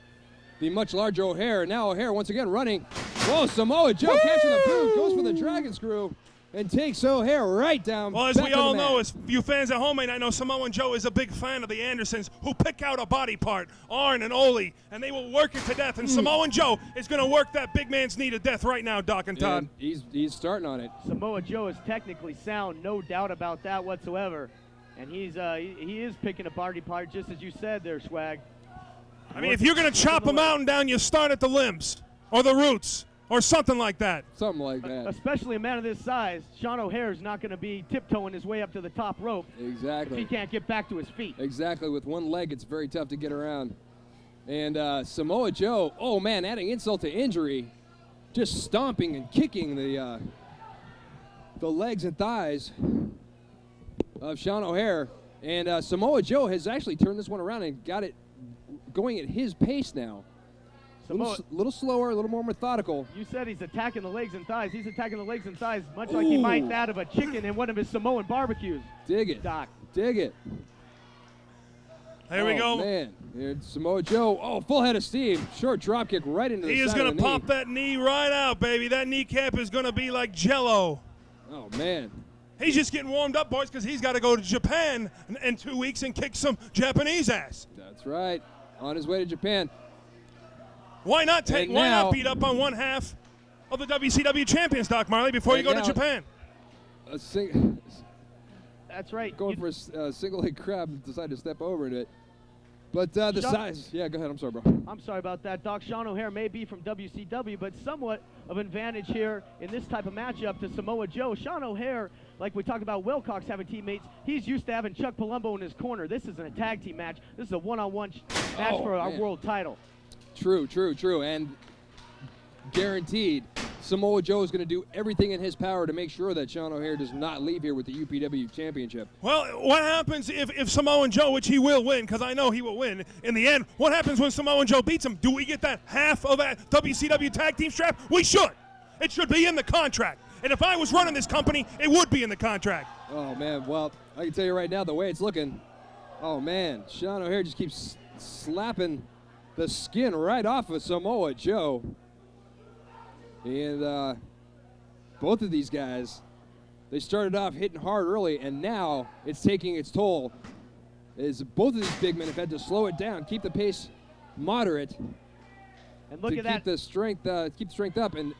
the much larger O'Haire. Now O'Haire once again running. Whoa, Samoa Joe catching the boot, goes for the dragon screw, and takes O'Haire right down. Well, as we all know, as you fans at home may not know, Samoa Joe is a big fan of the Andersons, who pick out a body part, Arn and Ole, and they will work it to death. And Samoa Joe is going to work that big man's knee to death right now, Doc and Todd. And he's starting on it. Samoa Joe is technically sound, no doubt about that whatsoever. And he is picking a body part, just as you said there, Schwag. I mean, if you're going to chop a mountain down, you start at the limbs or the roots or something like that. Something like that. Especially a man of this size, Sean O'Haire is not going to be tiptoeing his way up to the top rope. Exactly. If he can't get back to his feet. Exactly. With one leg, it's very tough to get around. And Samoa Joe, oh man, adding insult to injury, just stomping and kicking the legs and thighs of Sean O'Haire. And Samoa Joe has actually turned this one around and got it going at his pace now. A little slower, a little more methodical. You said he's attacking the legs and thighs. He's attacking the legs and thighs much like he might that of a chicken in one of his Samoan barbecues. Dig it. Doc. Dig it. There we go. Man, here's Samoa Joe. Full head of steam. Short drop kick right into the side of the knee. He is going to pop that knee right out, baby. That kneecap is going to be like Jell-O. Oh, man. He's just getting warmed up, boys, because he's got to go to Japan in 2 weeks and kick some Japanese ass. That's right. On his way to Japan. Why not beat up on one half of the WCW champions, Doc Marley, before you go to Japan? That's right. Going for a single leg crab, decided to step over into it. But the size. Yeah, go ahead. I'm sorry, bro. I'm sorry about that, Doc. Sean O'Haire may be from WCW, but somewhat of an advantage here in this type of matchup to Samoa Joe. Sean O'Haire, like we talked about Wilcox having teammates, he's used to having Chuck Palumbo in his corner. This isn't a tag team match. This is a one-on-one match for our world title. True. And guaranteed Samoa Joe is going to do everything in his power to make sure that Sean O'Haire does not leave here with the UPW championship. Well, what happens if Samoa Joe, which he will win, because I know he will win in the end, what happens when Samoa Joe beats him? Do we get that half of that WCW tag team strap? We should. It should be in the contract. And if I was running this company, it would be in the contract. Oh, man. Well, I can tell you right now, the way it's looking, oh, man, Sean O'Haire just keeps slapping the skin right off of Samoa Joe. And both of these guys, they started off hitting hard early, and now it's taking its toll. As both of these big men have had to slow it down, keep the pace moderate, and look to at keep the strength, keep the strength up. And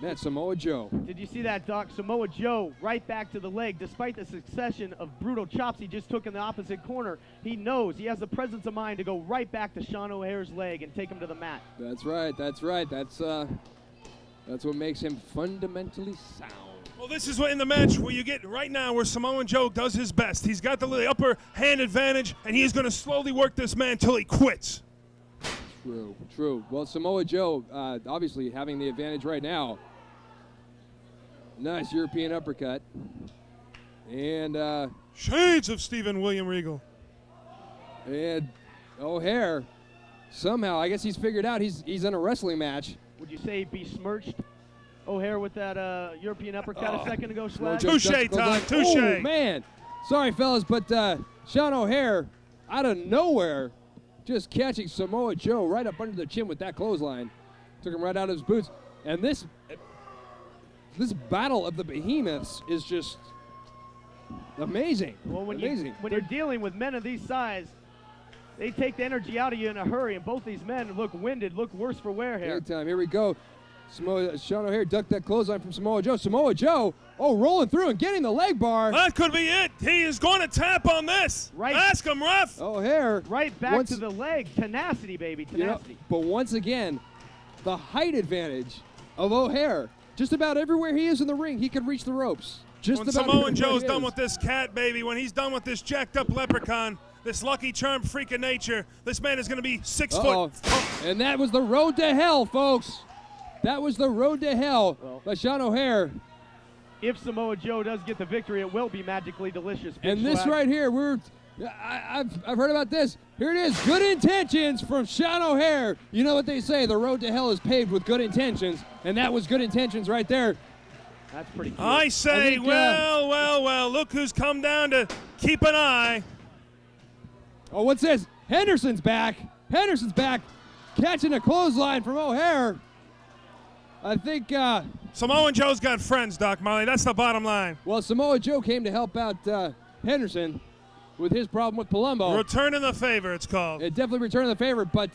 man, Samoa Joe. Did you see that, Doc? Samoa Joe right back to the leg, despite the succession of brutal chops he just took in the opposite corner. He knows he has the presence of mind to go right back to Sean O'Haire's leg and take him to the mat. That's right. That's right. That's what makes him fundamentally sound. Well, this is what in the match where you get right now where Samoa Joe does his best. He's got the upper hand advantage, and he is going to slowly work this man until he quits. True, true. Well, Samoa Joe, obviously having the advantage right now. Nice European uppercut. And shades of Stephen William Regal. And O'Haire, somehow, I guess he's figured out he's in a wrestling match. Would you say besmirched O'Haire with that European uppercut a second ago, Schwag? Touche, Tom, touche. Oh, man. Sorry, fellas, but Sean O'Haire, out of nowhere, just catching Samoa Joe right up under the chin with that clothesline. Took him right out of his boots. And this battle of the behemoths is just amazing. Well, when amazing. When you're dealing with men of these size, they take the energy out of you in a hurry, and both these men look winded, look worse for wear here. Big time. Here we go. Sean O'Haire ducked that clothesline from Samoa Joe. Samoa Joe, rolling through and getting the leg bar. That could be it. He is going to tap on this. Right. Ask him, ref. O'Haire. Right back to the leg. Tenacity, baby. Tenacity. But once again, the height advantage of O'Haire. Just about everywhere he is in the ring, he can reach the ropes. Just when about Samoa Joe's done with this cat, baby, when he's done with this jacked up leprechaun, this lucky charm freak of nature, this man is going to be 6 foot. And that was the road to hell, folks. That was the road to hell. But Sean O'Haire. If Samoa Joe does get the victory, it will be magically delicious. And this right here, I've heard about this. Here it is, good intentions from Sean O'Haire. You know what they say, the road to hell is paved with good intentions, and that was good intentions right there. That's pretty cute. I say, well, look who's come down to keep an eye. Oh, what's this? Henderson's back. Henderson's back, catching a clothesline from O'Haire. I think Samoa Joe's got friends, Doc Marley. That's the bottom line. Well, Samoa Joe came to help out Henderson with his problem with Palumbo. Returning the favor, it's called. It definitely returning the favor, but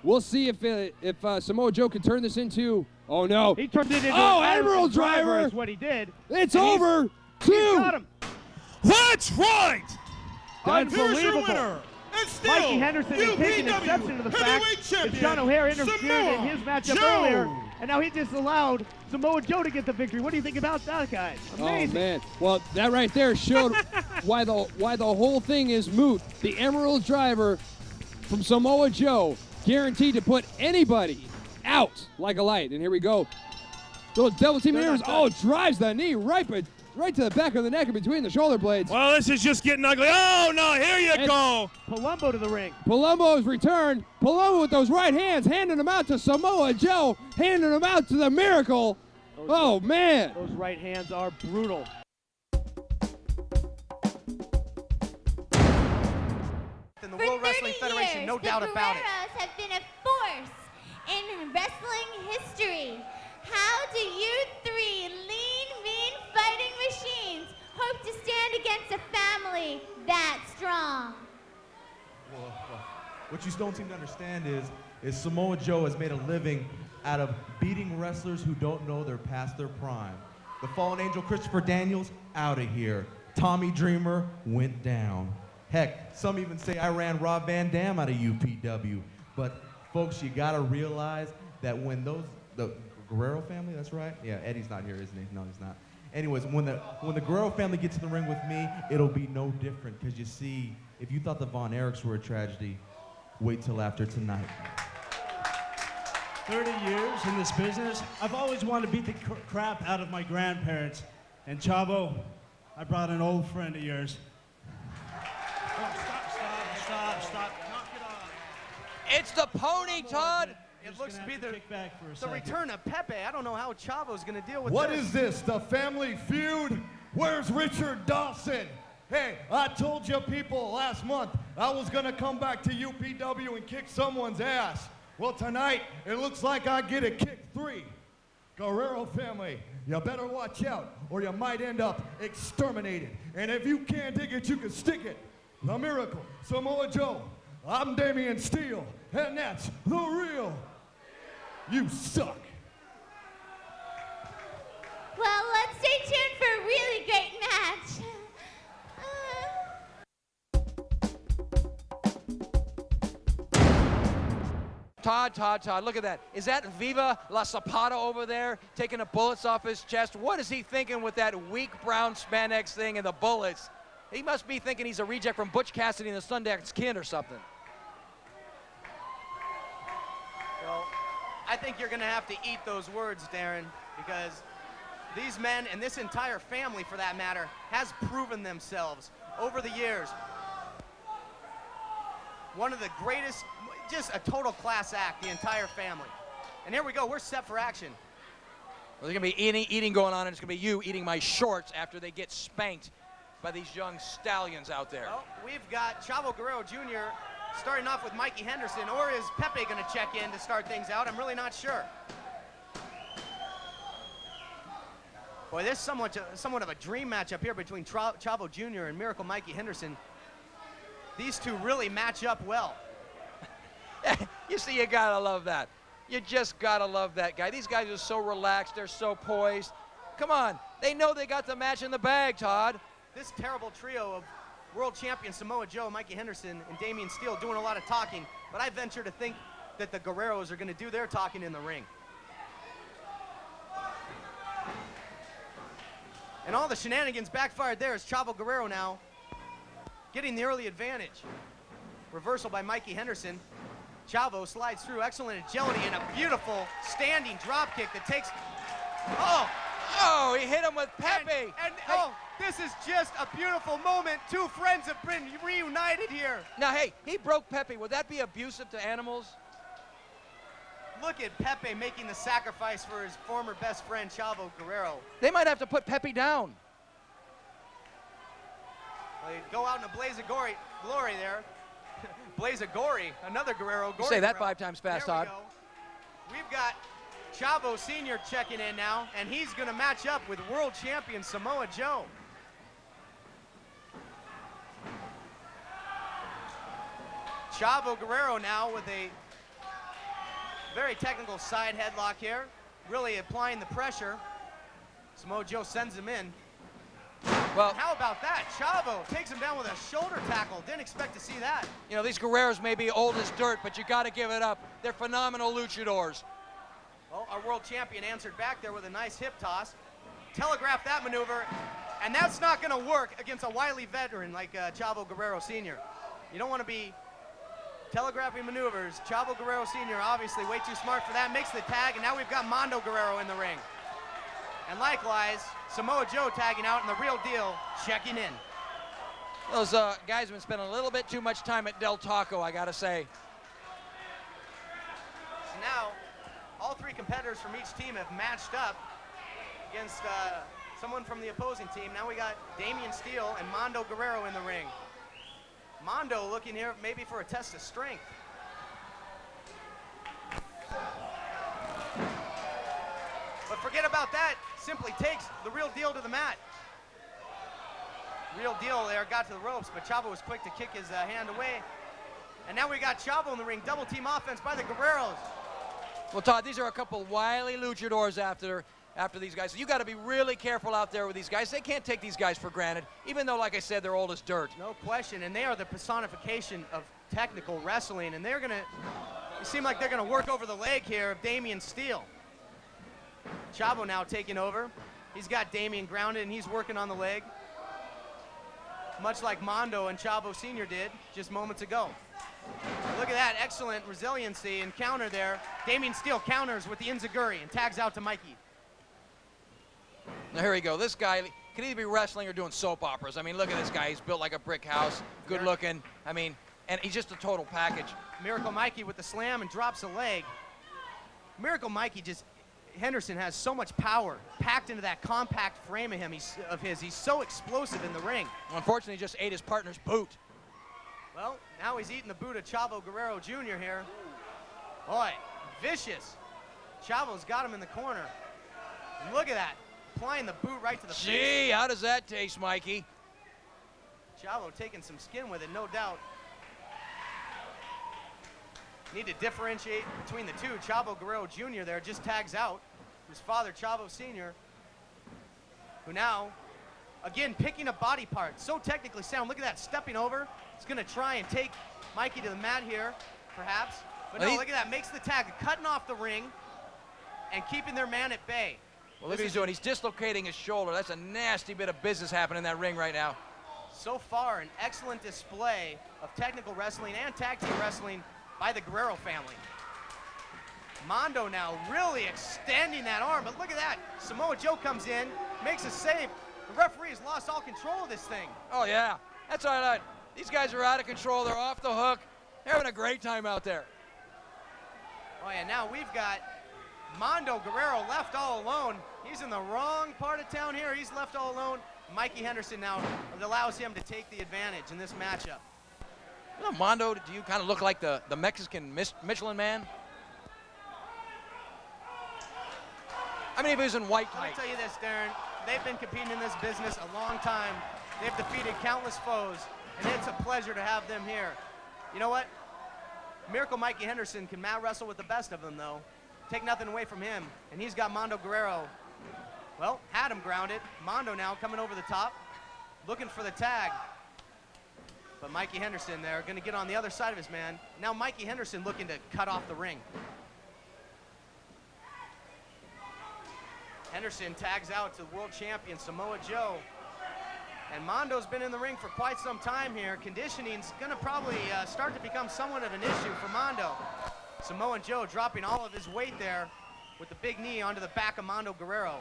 we'll see if Samoa Joe can turn this into. Oh no! He turned it into an Admiral Driver. Is what he did. It's over. He got him. That's right. Unbelievable. Here's your winner. And still, Mikey Henderson is taking exception to the fact that Sean O'Haire interfered in his matchup earlier, and now he just allowed Samoa Joe to get the victory. What do you think about that, guys? Amazing. Oh man! Well, that right there showed why the whole thing is moot. The Emerald Driver from Samoa Joe, guaranteed to put anybody out like a light. And here we go. Little double team errors. Oh, drives the knee right to the back of the neck and between the shoulder blades. Well, this is just getting ugly. Oh, no, here you go. Palumbo to the ring. Palumbo's returned. Palumbo with those right hands, handing them out to Samoa Joe, handing them out to the Miracle. Man. Those right hands are brutal. In the World Wrestling Federation, no doubt about it. The Guerreros have been a force in wrestling history. How do you three lean, mean fighting machines hope to stand against a family that strong? Well, what you don't seem to understand is Samoa Joe has made a living out of beating wrestlers who don't know they're past their prime. The fallen angel Christopher Daniels, out of here. Tommy Dreamer went down. Heck, some even say I ran Rob Van Dam out of UPW. But folks, you gotta realize that when the Guerrero family, that's right? Yeah, Eddie's not here, isn't he? No, he's not. Anyways, when the Guerrero family gets in the ring with me, it'll be no different. Because you see, if you thought the Von Erichs were a tragedy, wait till after tonight. 30 years in this business, I've always wanted to beat the crap out of my grandparents. And Chavo, I brought an old friend of yours. Oh, stop. Knock it off. It's the pony, Todd. It looks to be the return of Pepe. I don't know how Chavo's going to deal with What this. is this, the family feud? Where's Richard Dawson? Hey, I told you people last month I was gonna come back to UPW and kick someone's ass. Well, tonight, it looks like I get a kick 3. Guerrero family, you better watch out or you might end up exterminated. And if you can't dig it, you can stick it. The Miracle, Samoa Joe, I'm Damien Steele, and that's the real You Suck. Well, let's stay tuned for a really great match. Todd, look at that. Is that Viva La Zapata over there taking the bullets off his chest? What is he thinking with that weak brown spandex thing and the bullets? He must be thinking he's a reject from Butch Cassidy and the Sundance Kid or something. Well, I think you're going to have to eat those words, Darren, because these men, and this entire family for that matter, has proven themselves over the years. One of the greatest, just a total class act, the entire family. And here we go, we're set for action. Well, there's going to be eating going on, and it's going to be you eating my shorts after they get spanked by these young stallions out there. Well, we've got Chavo Guerrero Jr. starting off with Mikey Henderson, or is Pepe going to check in to start things out? I'm really not sure. Boy, this is somewhat of a dream matchup here between Chavo Jr. and Miracle Mikey Henderson. These two really match up well. You see, you gotta love that. You just gotta love that guy. These guys are so relaxed, they're so poised. Come on, they know they got the match in the bag, Todd. This terrible trio of world champion Samoa Joe, Mikey Henderson, and Damien Steele doing a lot of talking, but I venture to think that the Guerreros are gonna do their talking in the ring. And all the shenanigans backfired there as Chavo Guerrero now getting the early advantage. Reversal by Mikey Henderson. Chavo slides through, excellent agility, and a beautiful standing drop kick that takes, Oh, he hit him with Pepe. And oh, this is just a beautiful moment. Two friends have been reunited here. Now, hey, he broke Pepe. Would that be abusive to animals? Look at Pepe making the sacrifice for his former best friend, Chavo Guerrero. They might have to put Pepe down. They go out in a blaze of glory there. Blaze of gory, another Guerrero. You say that 5 times fast, there Todd. We've got Chavo Sr. checking in now, and he's going to match up with world champion Samoa Joe. Chavo Guerrero now with a very technical side headlock here, really applying the pressure. Samoa Joe sends him in. Well, how about that? Chavo takes him down with a shoulder tackle. Didn't expect to see that. You know, these Guerreros may be old as dirt, but you got to give it up. They're phenomenal luchadors. Well, our world champion answered back there with a nice hip toss. Telegraphed that maneuver, and that's not going to work against a wily veteran like Chavo Guerrero Sr. You don't want to be telegraphing maneuvers. Chavo Guerrero Sr. obviously way too smart for that. Makes the tag, and now we've got Mondo Guerrero in the ring. And likewise, Samoa Joe tagging out, and the real deal checking in. Those guys have been spending a little bit too much time at Del Taco, I gotta say. So now, all 3 competitors from each team have matched up against someone from the opposing team. Now we got Damien Steele and Mondo Guerrero in the ring. Mondo looking here maybe for a test of strength. But forget about that. Simply takes the real deal to the mat. Real deal there, got to the ropes, but Chavo was quick to kick his hand away. And now we got Chavo in the ring. Double team offense by the Guerreros. Well, Todd, these are a couple wily luchadors after these guys. So you got to be really careful out there with these guys. They can't take these guys for granted, even though, like I said, they're old as dirt. No question, and they are the personification of technical wrestling, and they're gonna, it seem like they're gonna work over the leg here of Damien Steele. Chavo now taking over. He's got Damien grounded, and he's working on the leg, much like Mondo and Chavo Sr. did just moments ago. Look at that, excellent resiliency and counter there. Damien Steele counters with the enziguri and tags out to Mikey. Now here we go. This guy can either be wrestling or doing soap operas. I mean, look at this guy. He's built like a brick house, good looking. I mean, and he's just a total package. Miracle Mikey with the slam and drops a leg. Miracle Mikey Henderson has so much power packed into that compact frame of his. He's so explosive in the ring. Unfortunately, he just ate his partner's boot. Well, now he's eating the boot of Chavo Guerrero Jr. here. Boy, vicious. Chavo's got him in the corner. And look at that, applying the boot right to the face. Gee, how does that taste, Mikey? Chavo taking some skin with it, no doubt. Need to differentiate between the two. Chavo Guerrero Jr. there just tags out. His father, Chavo Sr., who now, again, picking up body parts. So technically sound. Look at that, stepping over. He's going to try and take Mikey to the mat here, perhaps. But no, look at that, makes the tag, cutting off the ring and keeping their man at bay. Well, look what he's doing. He's dislocating his shoulder. That's a nasty bit of business happening in that ring right now. So far, an excellent display of technical wrestling and tag team wrestling by the Guerrero family. Mondo now really extending that arm, but look at that. Samoa Joe comes in, makes a save. The referee has lost all control of this thing. Oh, yeah. That's all right. These guys are out of control. They're off the hook. They're having a great time out there. Oh, yeah, now we've got Mondo Guerrero left all alone. He's in the wrong part of town here. He's left all alone. Mikey Henderson now allows him to take the advantage in this matchup. You know, Mondo, do you kind of look like the Mexican Michelin Man? I mean, if he was in white Let me tights. tell you this, Darren. They've been competing in this business a long time. They've defeated countless foes, and it's a pleasure to have them here. You know what? Miracle Mikey Henderson can mat wrestle with the best of them, though. Take nothing away from him, and he's got Mondo Guerrero. Well, had him grounded. Mondo now coming over the top, looking for the tag. But Mikey Henderson there, going to get on the other side of his man. Now Mikey Henderson looking to cut off the ring. Henderson tags out to the world champion, Samoa Joe. And Mondo's been in the ring for quite some time here. Conditioning's going to probably start to become somewhat of an issue for Mondo. Samoa Joe dropping all of his weight there with the big knee onto the back of Mondo Guerrero.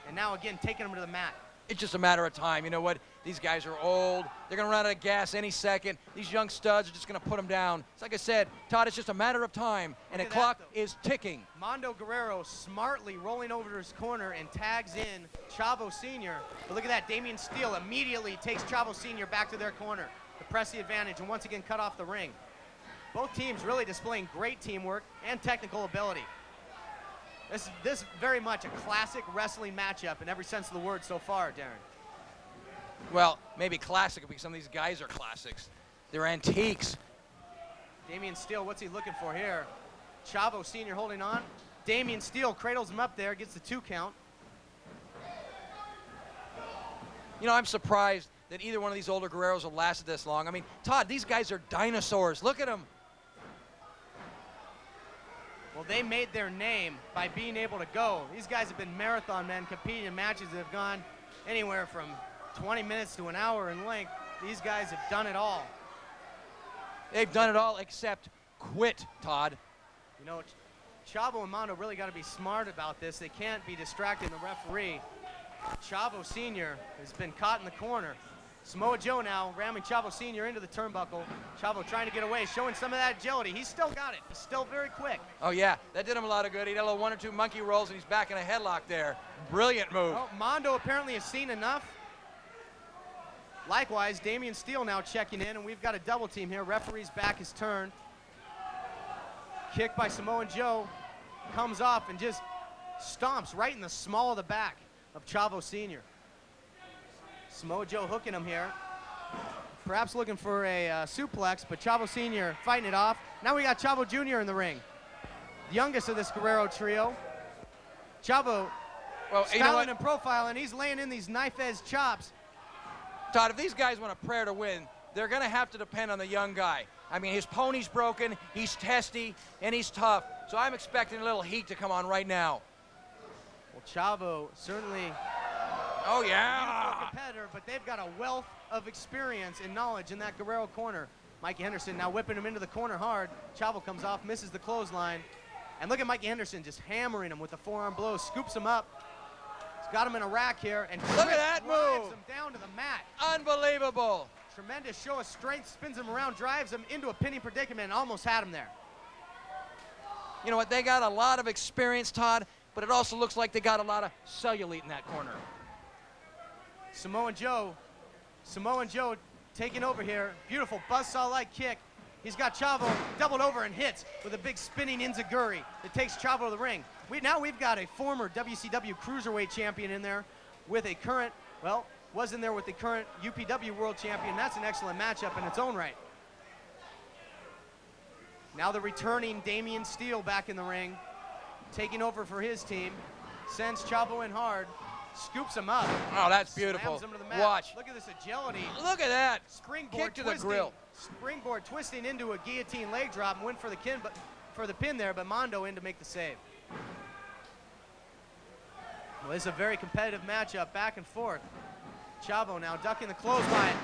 And now again, taking him to the mat. It's just a matter of time. You know what? These guys are old. They're going to run out of gas any second. These young studs are just going to put them down. It's like I said, Todd, it's just a matter of time, and the clock is ticking. Mondo Guerrero smartly rolling over to his corner and tags in Chavo Sr. But look at that, Damien Steele immediately takes Chavo Sr. back to their corner to press the advantage and once again cut off the ring. Both teams really displaying great teamwork and technical ability. This is very much a classic wrestling matchup in every sense of the word so far, Darren. Well, maybe classic because some of these guys are classics. They're antiques. Damien Steele, what's he looking for here? Chavo Sr. holding on. Damien Steele cradles him up there, gets the 2 count. You know, I'm surprised that either one of these older Guerreros have lasted this long. I mean, Todd, these guys are dinosaurs. Look at them. Well, they made their name by being able to go. These guys have been marathon men competing in matches that have gone anywhere from 20 minutes to an hour in length. These guys have done it all. They've done it all except quit, Todd. You know, Chavo and Mondo really got to be smart about this. They can't be distracting the referee. Chavo Sr. has been caught in the corner. Samoa Joe now ramming Chavo Sr. into the turnbuckle. Chavo trying to get away, showing some of that agility. He's still got it. He's still very quick. Oh, yeah, that did him a lot of good. He did a little 1 or 2 monkey rolls, and he's back in a headlock there. Brilliant move. Oh, Mondo apparently has seen enough. Likewise, Damien Steele now checking in, and we've got a double team here. Referee's back his turn. Kick by Samoa Joe. Comes off and just stomps right in the small of the back of Chavo Sr. Samoa Joe hooking him here. Perhaps looking for a suplex, but Chavo Sr. fighting it off. Now we got Chavo Jr. in the ring. The youngest of this Guerrero trio. Chavo styling and profiling. He's laying in these knife-edge chops. Todd, if these guys want a prayer to win, they're going to have to depend on the young guy. I mean, his pony's broken, he's testy, and he's tough. So I'm expecting a little heat to come on right now. Well, Chavo certainly oh, yeah, a competitor, but they've got a wealth of experience and knowledge in that Guerrero corner. Mikey Henderson now whipping him into the corner hard. Chavo comes off, misses the clothesline. And look at Mikey Henderson just hammering him with the forearm blow, scoops him up. He's got him in a rack here, and Look at that drives move. him down to the mat. Unbelievable. Tremendous show of strength, spins him around, drives him into a pinning predicament, and almost had him there. You know what, they got a lot of experience, Todd, but it also looks like they got a lot of cellulite in that corner. Samoa Joe taking over here. Beautiful buzzsaw-like kick. He's got Chavo doubled over and hits with a big spinning enziguri that takes Chavo to the ring. Now we've got a former WCW Cruiserweight champion in there with a current, well, was in there with the current UPW World Champion. That's an excellent matchup in its own right. Now the returning Damien Steele back in the ring, taking over for his team. Sends Chavo in hard, scoops him up. Oh, that's beautiful. Slams him to the mat. Watch. Look at this agility. Look at that. Springboard Kick to the twisting, grill. Springboard twisting into a guillotine leg drop and went for the pin there, but Mondo in to make the save. Well, this is a very competitive matchup, back and forth. Chavo now ducking the clothesline.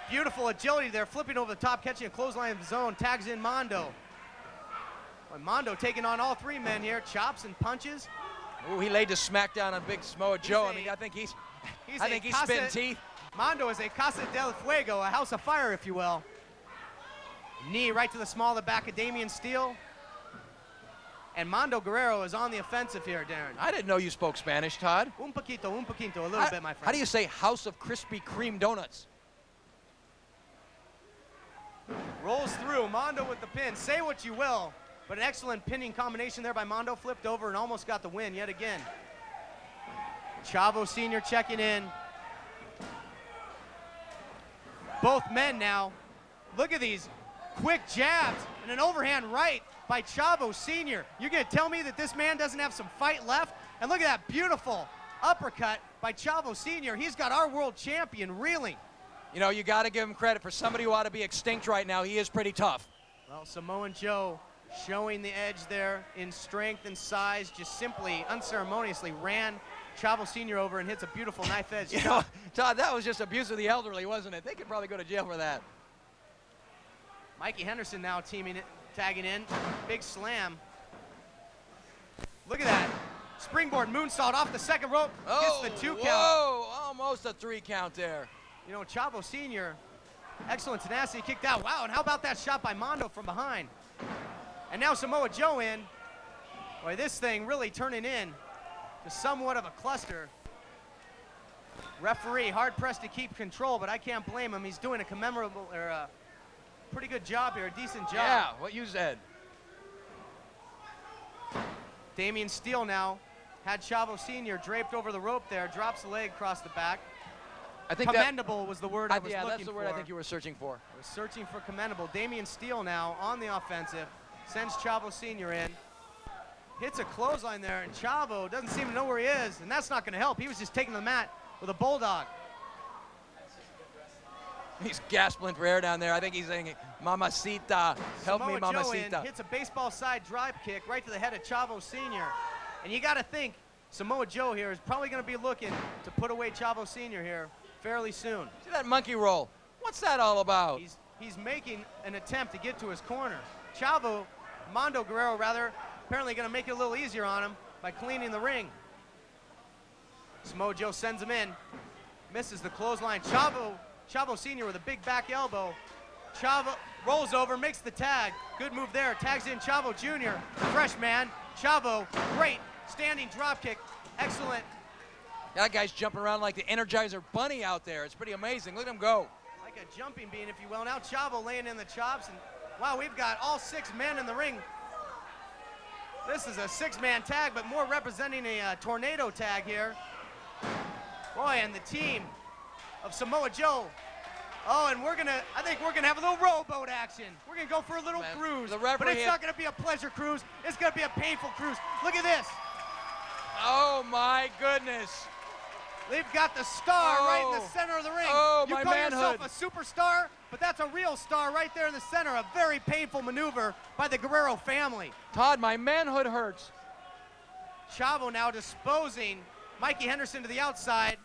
Beautiful agility there, flipping over the top, catching a clothesline of his own, tags in Mondo. Well, Mondo taking on all three men here, chops and punches. Ooh, he laid the smackdown on Big Samoa Joe. I mean, I think he's spitting teeth. Mondo is a Casa del Fuego, a house of fire, if you will. Knee right to the small of the back of Damien Steele. And Mondo Guerrero is on the offensive here, Darren. I didn't know you spoke Spanish, Todd. Un poquito, a little bit, my friend. How do you say House of Krispy Kreme Donuts? Rolls through, Mondo with the pin. Say what you will, but an excellent pinning combination there by Mondo. Flipped over and almost got the win yet again. Chavo Sr. checking in. Both men now. Look at these quick jabs and an overhand right by Chavo Sr. You're going to tell me that this man doesn't have some fight left? And look at that beautiful uppercut by Chavo Sr. He's got our world champion reeling. You know, you got to give him credit for somebody who ought to be extinct right now. He is pretty tough. Well, Samoa Joe showing the edge there in strength and size, just simply unceremoniously ran Chavo Sr. over and hits a beautiful knife edge. You know, Todd, that was just abuse of the elderly, wasn't it? They could probably go to jail for that. Mikey Henderson now tagging in. Big slam. Look at that. Springboard moonsault off the second rope. Oh, gets the 2 count. Whoa, almost a 3 count there. You know, Chavo Sr., excellent tenacity, kicked out. Wow, and how about that shot by Mondo from behind? And now Samoa Joe in. Boy, this thing really turning in to somewhat of a cluster. Referee hard-pressed to keep control, but I can't blame him. He's doing a commemorable, or a pretty good job here, a decent job. Yeah, what you said. Damien Steele now had Chavo Sr. draped over the rope there, drops the leg across the back. I think commendable was the word I was looking for. Yeah, that's the word I think you were searching for. I was searching for commendable. Damien Steele now on the offensive, sends Chavo Sr. in, hits a clothesline there, and Chavo doesn't seem to know where he is, and that's not going to help. He was just taking the mat with a bulldog. He's gasping for air down there. I think he's saying, Mamacita, help me, Samoa Joe Mamacita. hits a baseball side drive kick right to the head of Chavo Sr. And you got to think Samoa Joe here is probably going to be looking to put away Chavo Sr. here fairly soon. See that monkey roll? What's that all about? He's making an attempt to get to his corner. Mondo Guerrero rather, apparently going to make it a little easier on him by cleaning the ring. Samoa Joe sends him in, misses the clothesline. Chavo Sr. with a big back elbow. Chavo rolls over, makes the tag. Good move there, tags in Chavo Jr. Fresh man, Chavo, great standing drop kick, excellent. That guy's jumping around like the Energizer Bunny out there. It's pretty amazing. Look at him go. Like a jumping bean, if you will. Now Chavo laying in the chops, and wow, we've got all 6 men in the ring. This is a 6-man tag, but more representing a tornado tag here. Boy, and the team of Samoa Joe. Oh, and I think we're gonna have a little rowboat action. We're gonna go for a little cruise, but it's not gonna be a pleasure cruise. It's gonna be a painful cruise. Look at this. Oh my goodness. They've got the star right in the center of the ring. Oh, you my call manhood. yourself a superstar, but that's a real star right there in the center. A very painful maneuver by the Guerrero family. Todd, my manhood hurts. Chavo now disposing Mikey Henderson to the outside.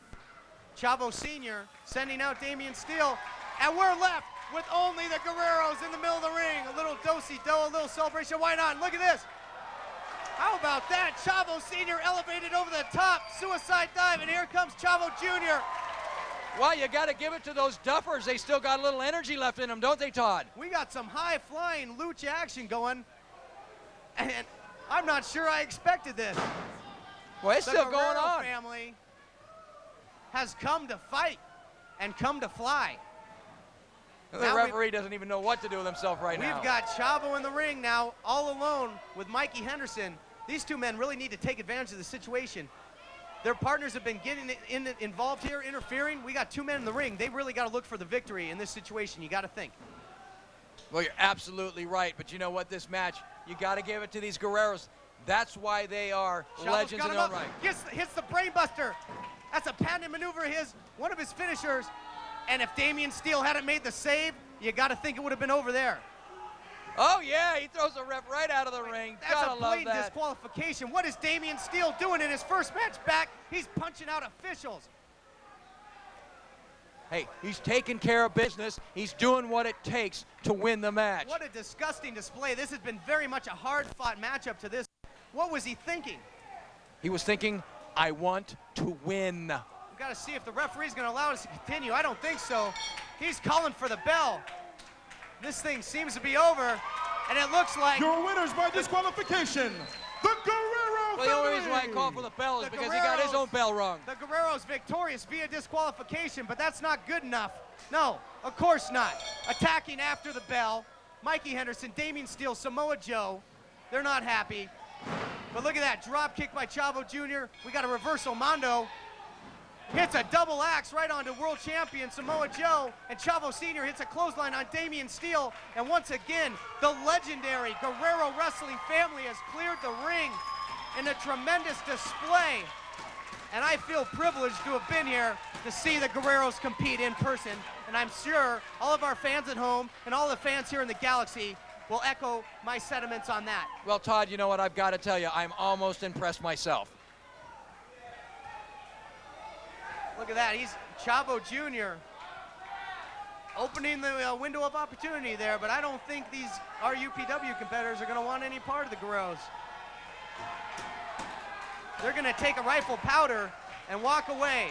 Chavo Sr. sending out Damien Steele. And we're left with only the Guerreros in the middle of the ring. A little do-si-do, a little celebration. Why not? Look at this. How about that? Chavo Sr. elevated over the top. Suicide dive, and here comes Chavo Jr. Well, you got to give it to those duffers. They still got a little energy left in them, don't they, Todd? We got some high-flying lucha action going, and I'm not sure I expected this. Well, it's still the going Guerrero on. Family has come to fight and come to fly. The Now referee doesn't even know what to do with himself right now. We've got Chavo in the ring now, all alone with Mikey Henderson. These two men really need to take advantage of the situation. Their partners have been getting involved here, interfering. We got two men in the ring. They really got to look for the victory in this situation. You got to think. Well, you're absolutely right, but you know what? This match, you got to give it to these Guerreros. That's why they are Chavo's legends got in him their own up. right. Hits the brainbuster. That's a patented maneuver of his, one of his finishers. And if Damien Steele hadn't made the save, you got to think it would have been over there. Oh, yeah, he throws the ref right out of the ring. That's Gotta a love blatant that. disqualification. What is Damien Steele doing in his first match back? He's punching out officials. Hey, he's taking care of business. He's doing what it takes to win the match. What a disgusting display. This has been very much a hard-fought matchup to this. What was he thinking? He was thinking, I want to win. We've got to see if the referee's going to allow us to continue. I don't think so. He's calling for the bell. This thing seems to be over, and it looks like... Your winners by disqualification, the Guerrero Well, the only reason why I called for the bell is because he got his own bell rung. The Guerreros victorious via disqualification, but that's not good enough. No, of course not. Attacking after the bell, Mikey Henderson, Damien Steele, Samoa Joe. They're not happy. But look at that, drop kick by Chavo Jr. We got a reversal. Mondo hits a double axe right onto world champion Samoa Joe, and Chavo Sr. hits a clothesline on Damien Steele. And once again, the legendary Guerrero wrestling family has cleared the ring in a tremendous display. And I feel privileged to have been here to see the Guerreros compete in person. And I'm sure all of our fans at home and all the fans here in the Galaxy will echo my sentiments on that. Well, Todd, you know what? I've got to tell you, I'm almost impressed myself. Look at that, he's Chavo Jr. opening the window of opportunity there, but I don't think our UPW competitors are gonna want any part of the Guerreros. They're gonna take a rifle powder and walk away.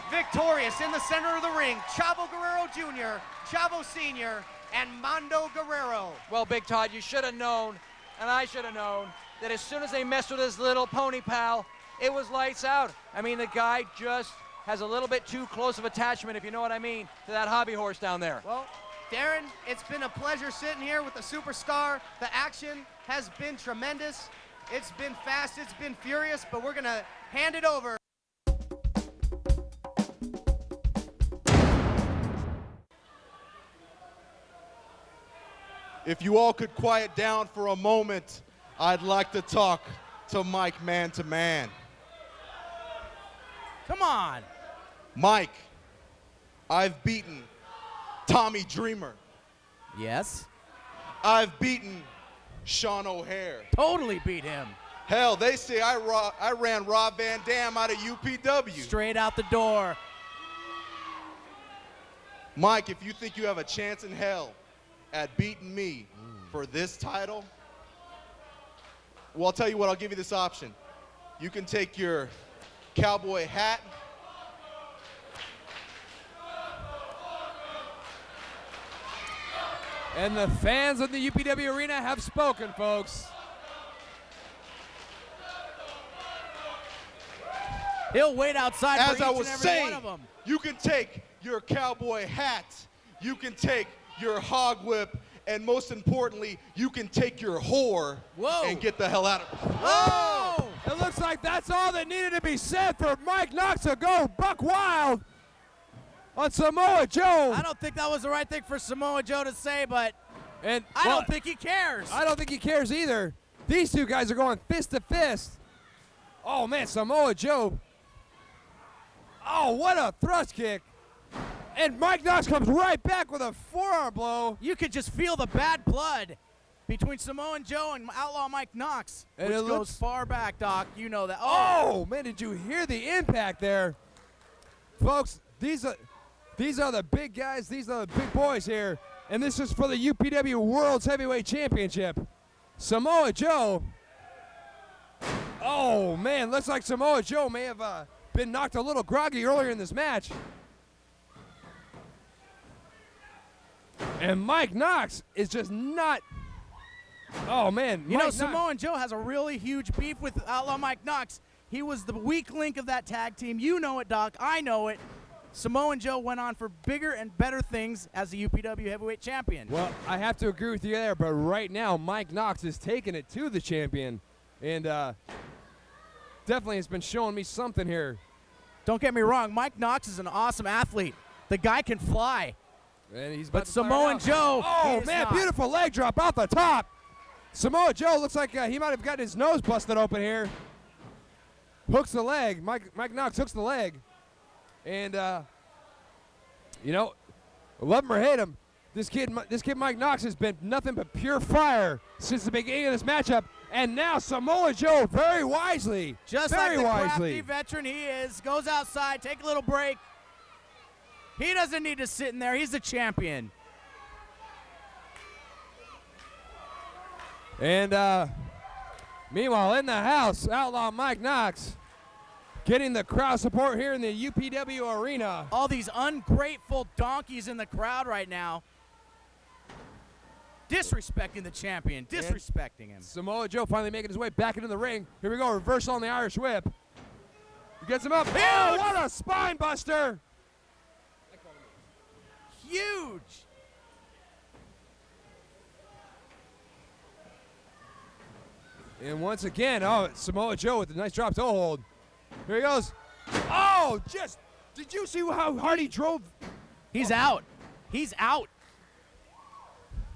Victorious in the center of the ring, Chavo Guerrero Jr., Chavo Sr., and Mondo Guerrero. Well, Big Todd, you should have known, and I should have known, that as soon as they messed with his little pony pal, it was lights out. I mean, the guy just has a little bit too close of attachment, if you know what I mean, to that hobby horse down there. Well, Darren, it's been a pleasure sitting here with the superstar. The action has been tremendous. It's been fast, it's been furious, but we're gonna hand it over. If you all could quiet down for a moment, I'd like to talk to Mike man to man. Come on. Mike, I've beaten Tommy Dreamer. Yes. I've beaten Sean O'Hare. Totally beat him. Hell, they say I ran Rob Van Dam out of UPW. Straight out the door. Mike, if you think you have a chance in hell at beating me for this title, well, I'll tell you what, I'll give you this option. You can take your cowboy hat, and the fans of the UPW arena have spoken, folks. He'll wait outside as for I each was and every saying, one of them. you can take your cowboy hat, you can take your hog whip, and most importantly, you can take your whore and get the hell out of it. Whoa! It looks like that's all that needed to be said for Mike Knox to go buck wild on Samoa Joe. I don't think that was the right thing for Samoa Joe to say, but I don't think he cares. I don't think he cares either. These two guys are going fist to fist. Oh, man, Samoa Joe. Oh, what a thrust kick. And Mike Knox comes right back with a forearm blow. You could just feel the bad blood between Samoa Joe and Outlaw Mike Knox, And which it goes looks- far back, Doc. You know that. Oh, man, did you hear the impact there? Folks, these are the big guys. These are the big boys here. and this is for the UPW World's Heavyweight Championship. Samoa Joe. Oh, man, looks like Samoa Joe may have been knocked a little groggy earlier in this match. And Mike Knox is just not. Oh, man. You know, Samoa Joe has a really huge beef with Outlaw Mike Knox. He was the weak link of that tag team. You know it, Doc. I know it. Samoa Joe went on for bigger and better things as the UPW Heavyweight Champion. Well, I have to agree with you there, but right now Mike Knox is taking it to the champion, and definitely has been showing me something here. Don't get me wrong, Mike Knox is an awesome athlete. The guy can fly. And he's but Samoa Joe, oh man, beautiful leg drop out the top. Samoa Joe looks like he might have gotten his nose busted open here. Hooks the leg. Mike Knox hooks the leg. And, you know, love him or hate him, this kid Mike Knox has been nothing but pure fire since the beginning of this matchup. And now Samoa Joe, very wisely, just very like the wisely, crafty veteran he is, goes outside, take a little break. He doesn't need to sit in there. He's the champion. And meanwhile, in the house, Outlaw Mike Knox getting the crowd support here in the UPW arena. All these ungrateful donkeys in the crowd right now. Disrespecting the champion, disrespecting him. Samoa Joe finally making his way back into the ring. Here we go, reversal on the Irish whip. He gets him up. Oh, what a spine buster! Huge! And once again, Samoa Joe with a nice drop toe hold. Here he goes. Oh, did you see how hard he drove? He's out. He's out.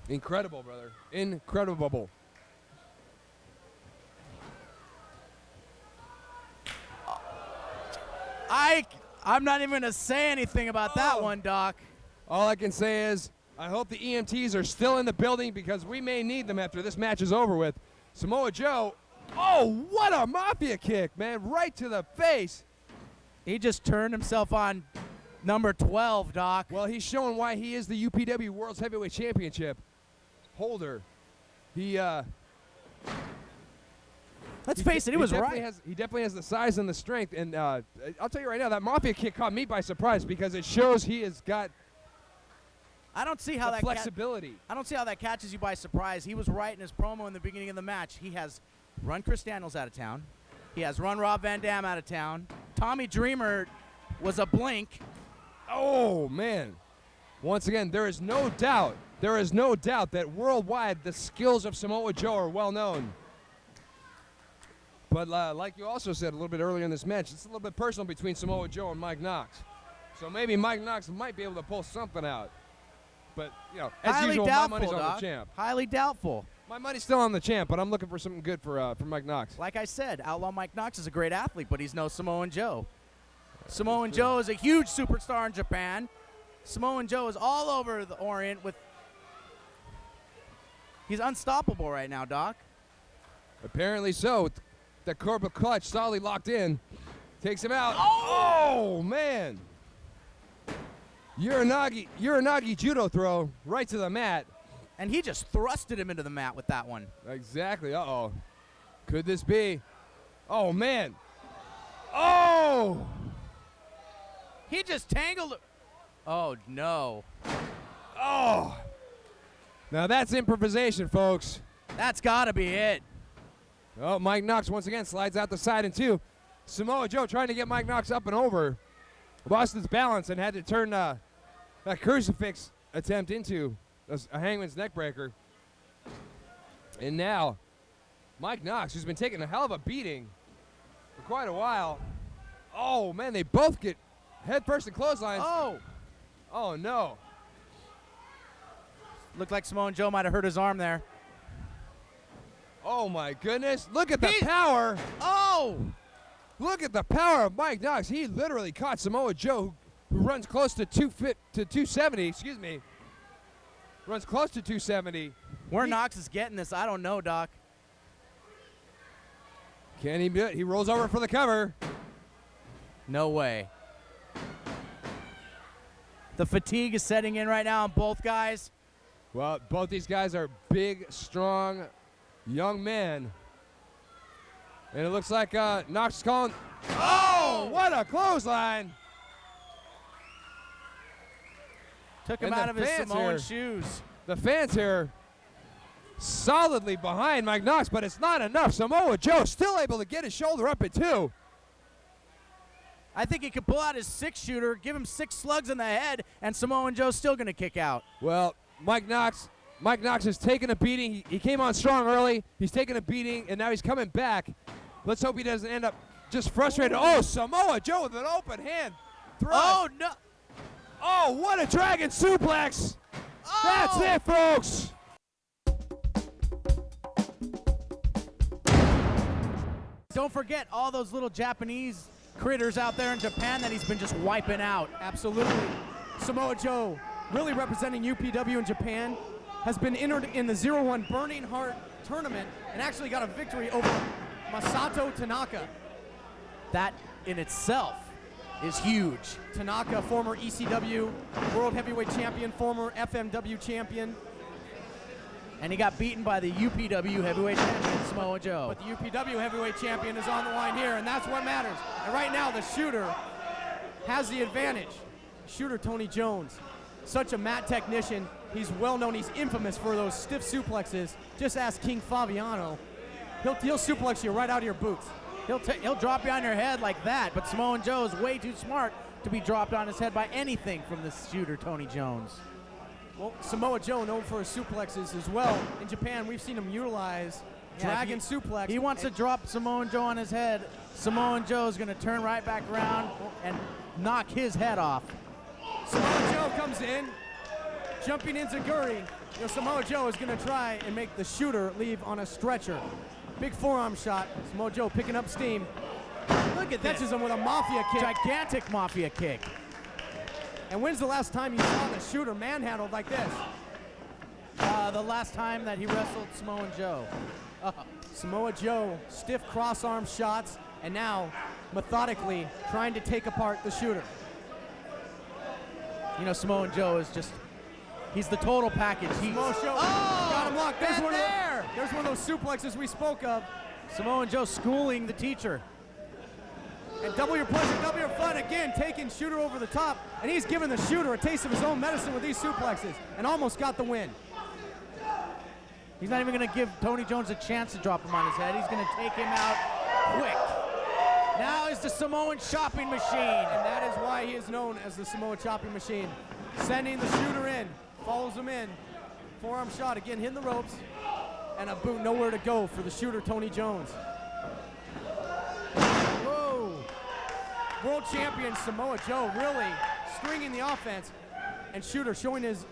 Incredible, brother. Incredible. I'm not even going to say anything about that one, Doc. All I can say is I hope the EMTs are still in the building because we may need them after this match is over with. Samoa Joe, oh, what a mafia kick, man, right to the face. He just turned himself on number 12, Doc. Well, he's showing why he is the UPW World's Heavyweight Championship holder. Let's face it, he was right. He definitely has the size and the strength, and I'll tell you right now, that mafia kick caught me by surprise because it shows he has got I don't see how that flexibility. I don't see how that catches you by surprise. He was right in his promo in the beginning of the match. He has run Chris Daniels out of town. He has run Rob Van Dam out of town. Tommy Dreamer was a blink. Oh, man. Once again, there is no doubt that worldwide the skills of Samoa Joe are well known. But like you also said a little bit earlier in this match, it's a little bit personal between Samoa Joe and Mike Knox. So maybe Mike Knox might be able to pull something out. But, you know, as Highly usual, doubtful, my money's on Doc. the champ. Highly doubtful. My money's still on the champ, but I'm looking for something good for Mike Knox. Like I said, Outlaw Mike Knox is a great athlete, but he's no Samoan Joe. Samoan Joe is a huge superstar in Japan. Samoan Joe is all over the Orient with. He's unstoppable right now, Doc. Apparently so. The Cobra clutch solidly locked in. Takes him out. Oh man. Uranagi judo throw right to the mat. And he just thrusted him into the mat with that one. Exactly. Uh-oh. Could this be? Oh, man. Oh! He just tangled. Oh, no. Oh! Now that's improvisation, folks. That's got to be it. Oh, Mike Knox once again slides out the side in two. Samoa Joe trying to get Mike Knox up and over. Lost his balance and had to turn that crucifix attempt into a hangman's neck breaker. And now, Mike Knox, who's been taking a hell of a beating for quite a while. Oh, man, they both get head first and clotheslines. Oh. Oh, no. Looked like Samoa Joe might have hurt his arm there. Oh, my goodness. Look at the power. Oh. Look at the power of Mike Knox. He literally caught Samoa Joe, who runs close to 270, excuse me. Runs close to 270. Where Knox is getting this, I don't know, Doc. Can he do it? He rolls over for the cover. No way. The fatigue is setting in right now on both guys. Well, both these guys are big, strong, young men. And it looks like Knox is calling. Oh, what a clothesline! Took him out of his Samoan shoes. The fans here solidly behind Mike Knox, but it's not enough. Samoa Joe still able to get his shoulder up at 2. I think he could pull out his 6-shooter, give him 6 slugs in the head, and Samoa Joe's still going to kick out. Well, Mike Knox has taken a beating. He came on strong early. He's taken a beating, and now he's coming back. Let's hope he doesn't end up just frustrated. Oh, Samoa Joe with an open hand thrust. Oh, no. Oh, what a dragon suplex. Oh. That's it, folks. Don't forget all those little Japanese critters out there in Japan that he's been just wiping out. Absolutely. Samoa Joe, really representing UPW in Japan, has been entered in the 0-1 Burning Heart tournament and actually got a victory over Masato Tanaka. That in itself is huge. Tanaka, former ECW World Heavyweight Champion, former FMW Champion. And he got beaten by the UPW Heavyweight Champion, Samoa Joe. But the UPW Heavyweight Champion is on the line here, and that's what matters. And right now, the shooter has the advantage. Shooter Tony Jones, such a mat technician. He's well known. He's infamous for those stiff suplexes. Just ask King Fabiano. He'll suplex you right out of your boots. He'll drop you on your head like that, but Samoa Joe is way too smart to be dropped on his head by anything from the shooter Tony Jones. Well, Samoa Joe, known for his suplexes as well. In Japan, we've seen him utilize dragon suplex. He wants to drop Samoa Joe on his head. Samoa Joe is going to turn right back around and knock his head off. Samoa Joe comes in, jumping into Guri. Samoa Joe is going to try and make the shooter leave on a stretcher. Big forearm shot. Samoa Joe picking up steam. Look at Catches this. him with a mafia kick. Gigantic mafia kick. And when's the last time you saw the shooter manhandled like this? The last time that he wrestled Samoa Joe. Samoa Joe, stiff cross-arm shots, and now methodically trying to take apart the shooter. You know, Samoa Joe is just, he's the total package. Samoa Joe got him locked. There's one of those suplexes we spoke of. Samoa Joe schooling the teacher. And double your pleasure, double your fun. Again, taking shooter over the top. And he's giving the shooter a taste of his own medicine with these suplexes. And almost got the win. He's not even going to give Tony Jones a chance to drop him on his head. He's going to take him out quick. Now is the Samoan chopping machine. And that is why he is known as the Samoa chopping machine. Sending the shooter in, follows him in. Forearm shot, again, hitting the ropes. And a boot, nowhere to go for the shooter, Tony Jones. Whoa. World champion Samoa Joe really stringing the offense. And shooter showing his...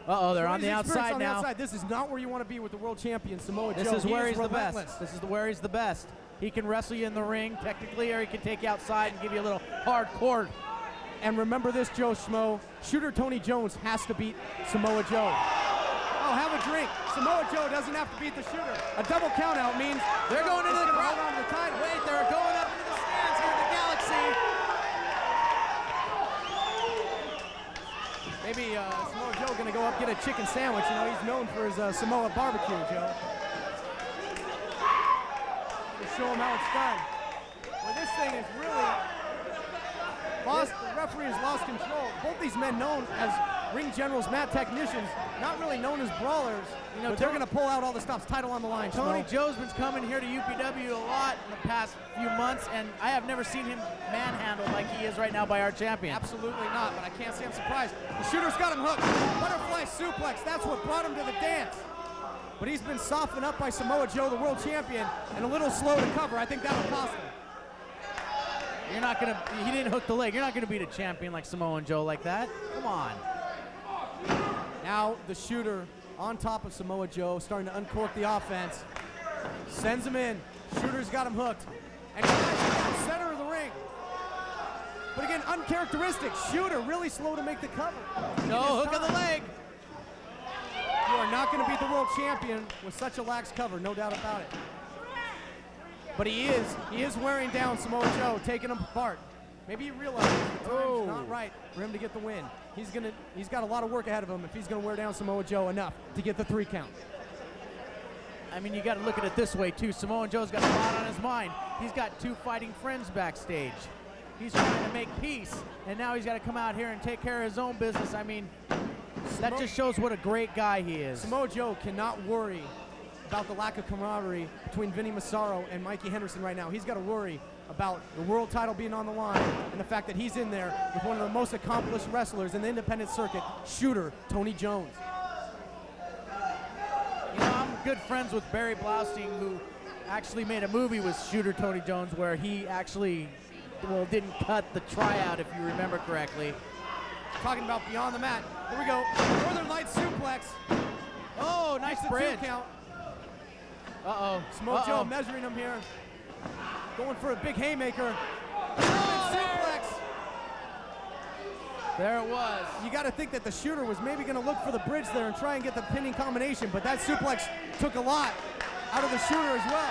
they're on the outside now. This is not where you want to be with the world champion Samoa Joe. This is where he's the relentless. best. This is where he's the best. He can wrestle you in the ring, technically, or he can take you outside and give you a little hardcore. And remember this, Joe Schmo. Shooter Tony Jones has to beat Samoa Joe. Oh, have a drink. Samoa Joe doesn't have to beat the shooter. A double countout means they're going into the crowd. Hold on to the title. Wait, they're going up into the stands here in the Galaxy. Maybe Samoa Joe going to go up get a chicken sandwich. You know, he's known for his Samoa barbecue, Joe. To show him how it's done. Well, this thing is really lost. The referee has lost control. Both these men known as ring generals, mat technicians, not really known as brawlers. You know, but they're going to pull out all the stops. Title on the line. Tony Joe's been coming here to UPW a lot in the past few months, and I have never seen him manhandled like he is right now by our champion. Absolutely not, but I can't say I'm surprised. The shooter's got him hooked. Butterfly suplex. That's what brought him to the dance. But he's been softened up by Samoa Joe, the world champion, and a little slow to cover. I think that'll cost him. You're not going to, he didn't hook the leg. You're not going to beat a champion like Samoa Joe like that. Come on. Now the shooter on top of Samoa Joe, starting to uncork the offense. Sends him in. Shooter's got him hooked. And he has the center of the ring. But again, uncharacteristic. Shooter really slow to make the cover. No, hook of the leg. You are not going to beat the world champion with such a lax cover, no doubt about it. But he is wearing down Samoa Joe, taking him apart. Maybe he realizes the time's not right for him to get the win. he's got a lot of work ahead of him if he's gonna wear down Samoa Joe enough to get the 3 count. I mean, you got to look at it this way, too. Samoa Joe's got a lot on his mind. He's got 2 fighting friends backstage. He's trying to make peace, and now he's got to come out here and take care of his own business. I mean, that just shows what a great guy he is. Samoa Joe cannot worry about the lack of camaraderie between Vinny Massaro and Mikey Henderson right now. He's got to worry about the world title being on the line and the fact that he's in there with one of the most accomplished wrestlers in the independent circuit, Shooter Tony Jones. You know, I'm good friends with Barry Blaustein, who actually made a movie with Shooter Tony Jones where he actually, well, didn't cut the tryout, if you remember correctly. Talking about beyond the mat. Here we go. Northern Lights suplex. Oh, nice bridge. 2 count. Uh-oh. Samoa Joe measuring him here. Going for a big haymaker. Suplex. There it was. You got to think that the Shooter was maybe going to look for the bridge there and try and get the pinning combination, but that suplex took a lot out of the Shooter as well.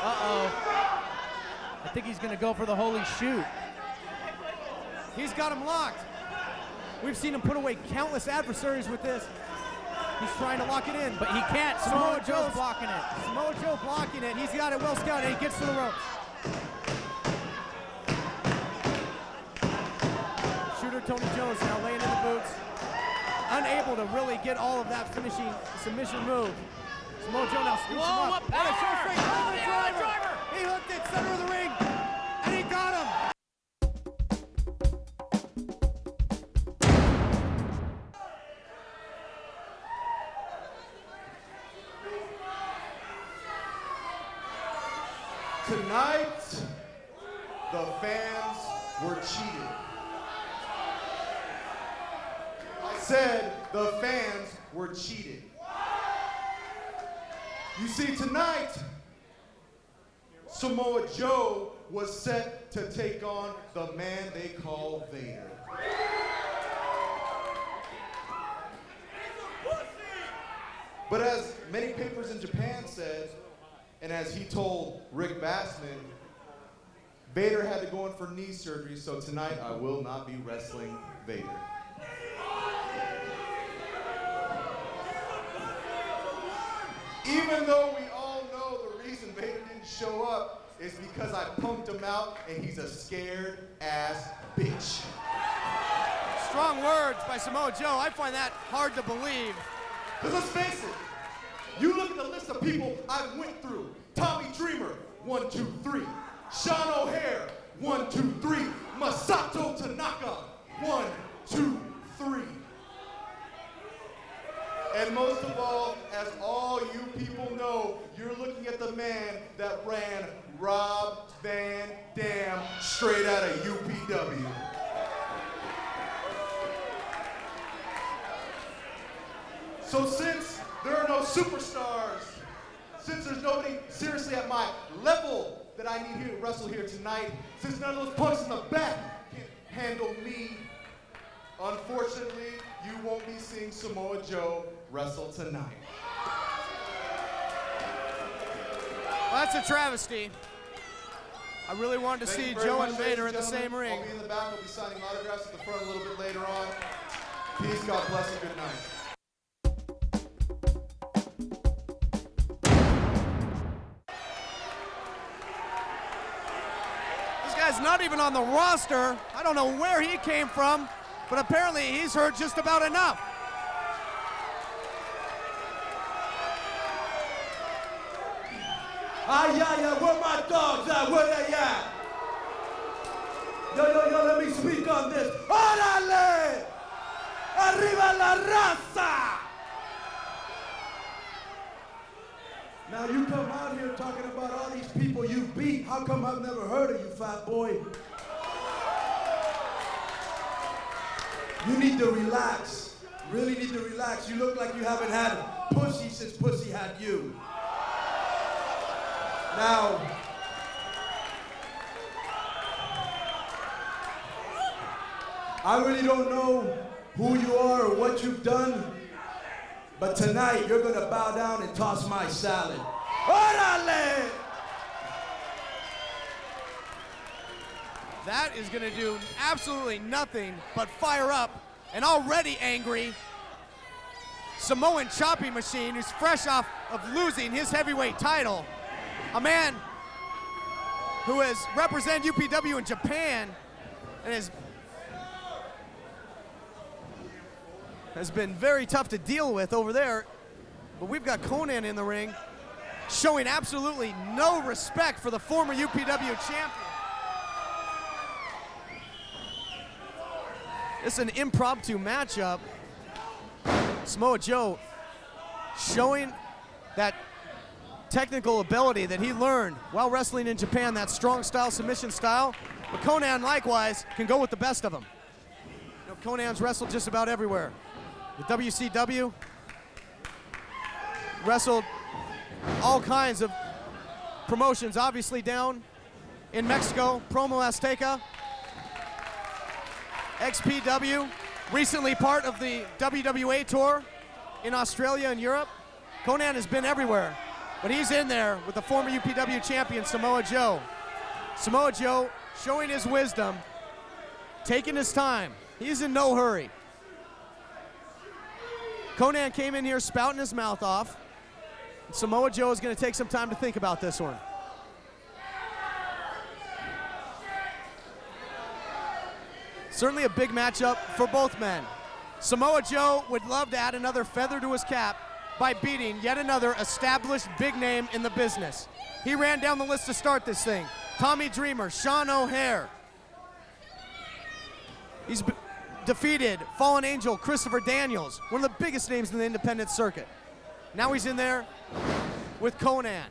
Uh-oh. I think he's going to go for the holy shoot. He's got him locked. We've seen him put away countless adversaries with this. He's trying to lock it in. But he can't. Samoa Joe's blocking it. Samoa Joe blocking it. He's got it well scouted. He gets to the ropes. Shooter Tony Jones now laying in the boots. Unable to really get all of that finishing submission move. Samoa Joe now scoops him up. What power! And a short straight Oh, over the the driver. He hooked it, center of the ring, and he got him. Tonight, the fans were cheated. I said the fans were cheated. You see, tonight, Samoa Joe was set to take on the man they call Vader. But as many papers in Japan said, and as he told Rick Bassman, Vader had to go in for knee surgery, so tonight I will not be wrestling Vader. Even though we all know the reason Vader didn't show up is because I pumped him out and he's a scared ass bitch. Strong words by Samoa Joe. I find that hard to believe. Because let's face it, you look at the list of people I went through. Tommy Dreamer, 1, 2, 3. Sean O'Hare, 1, 2, 3. Masato Tanaka, 1, 2, 3. And most of all, as all you people know, you're looking at the man that ran Rob Van Dam straight out of UPW. So since there are no superstars, since there's nobody seriously at my level that I need here to wrestle here tonight, since none of those punks in the back can handle me, unfortunately, you won't be seeing Samoa Joe wrestle tonight. Well, that's a travesty. I really wanted to see Joe and Vader in the same ring. I'll be in the back. I'll be signing autographs at the front a little bit later on. Peace, God bless, and good night. This guy's not even on the roster. I don't know where he came from, but apparently he's heard just about enough. Yeah, where my dogs at? Where they at? Yo, let me speak on this. ¡Órale! ¡Arriba la raza! Now you come out here talking about all these people you beat. How come I've never heard of you, fat boy? You need to relax. Really need to relax. You look like you haven't had pussy since pussy had you. Now, I really don't know who you are or what you've done, but tonight you're gonna bow down and toss my salad. Órale! That is going to do absolutely nothing but fire up an already angry Samoan chopping machine who's fresh off of losing his heavyweight title. A man who has represented UPW in Japan and has been very tough to deal with over there. But we've got Konnan in the ring showing absolutely no respect for the former UPW champion. This is an impromptu matchup. Samoa Joe showing that technical ability that he learned while wrestling in Japan, that strong style, submission style. But Konnan likewise can go with the best of them. You know, Konnan's wrestled just about everywhere. The WCW, wrestled all kinds of promotions, obviously down in Mexico, Promo Azteca, XPW, recently part of the WWA tour in Australia and Europe. Konnan has been everywhere, but he's in there with the former UPW champion, Samoa Joe. Samoa Joe showing his wisdom, taking his time. He's in no hurry. Konnan came in here spouting his mouth off. Samoa Joe is going to take some time to think about this one. Certainly a big matchup for both men. Samoa Joe would love to add another feather to his cap by beating yet another established big name in the business. He ran down the list to start this thing. Tommy Dreamer, Sean O'Hare. He's defeated Fallen Angel, Christopher Daniels, one of the biggest names in the independent circuit. Now he's in there with Konnan.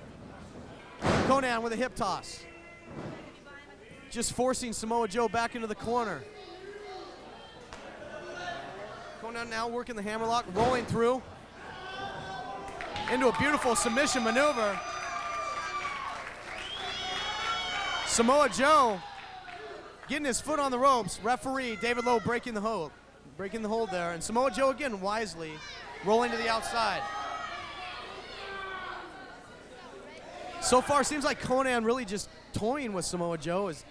Konnan with a hip toss. Just forcing Samoa Joe back into the corner. Konnan now working the hammerlock, rolling through into a beautiful submission maneuver. Samoa Joe getting his foot on the ropes. Referee David Lowe breaking the hold there. And Samoa Joe again wisely rolling to the outside. So far, seems like Konnan really just toying with Samoa Joe. As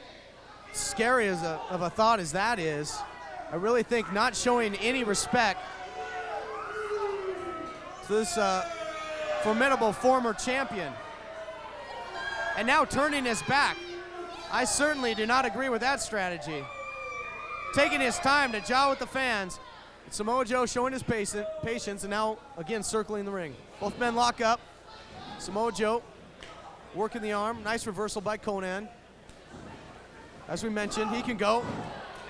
scary as of a thought as that is, I really think not showing any respect to this formidable former champion. And now turning his back. I certainly do not agree with that strategy. Taking his time to jaw with the fans. Samoa Joe showing his patience and now again circling the ring. Both men lock up. Samoa Joe working the arm. Nice reversal by Konnan. As we mentioned, he can go.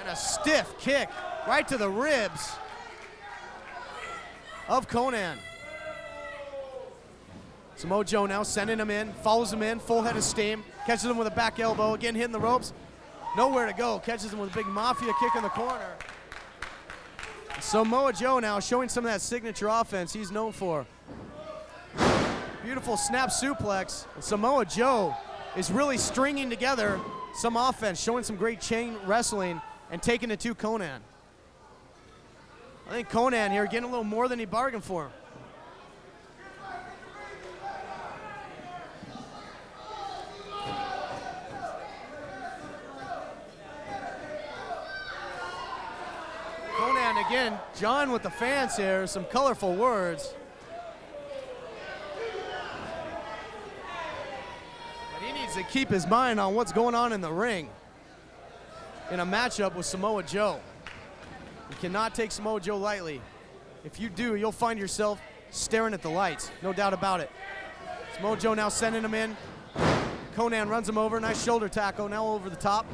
And a stiff kick right to the ribs of Konnan. Samoa Joe now sending him in, follows him in, full head of steam, catches him with a back elbow, again hitting the ropes. Nowhere to go, catches him with a big mafia kick in the corner. Samoa Joe now showing some of that signature offense he's known for. Beautiful snap suplex. And Samoa Joe is really stringing together some offense, showing some great chain wrestling and taking it to Konnan. I think Konnan here getting a little more than he bargained for. Konnan again, John with the fans here, some colorful words. But he needs to keep his mind on what's going on in the ring in a matchup with Samoa Joe. You cannot take Samoa Joe lightly. If you do, you'll find yourself staring at the lights, no doubt about it. Samoa Joe now sending him in. Konnan runs him over, nice shoulder tackle, now over the top.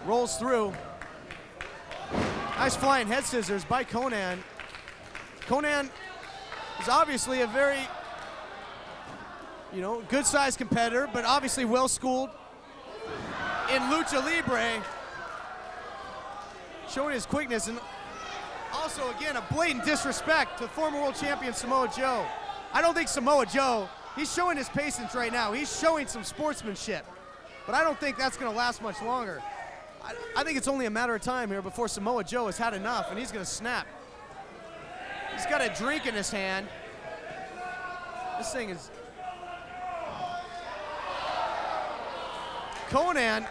Rolls through. Nice flying head scissors by Konnan. Konnan is obviously a very, good-sized competitor, but obviously well-schooled in lucha libre, showing his quickness, and also, again, a blatant disrespect to former world champion Samoa Joe. I don't think Samoa Joe, he's showing his patience right now. He's showing some sportsmanship, but I don't think that's going to last much longer. I think it's only a matter of time here before Samoa Joe has had enough, and he's going to snap. He's got a drink in his hand. This thing is... Konnan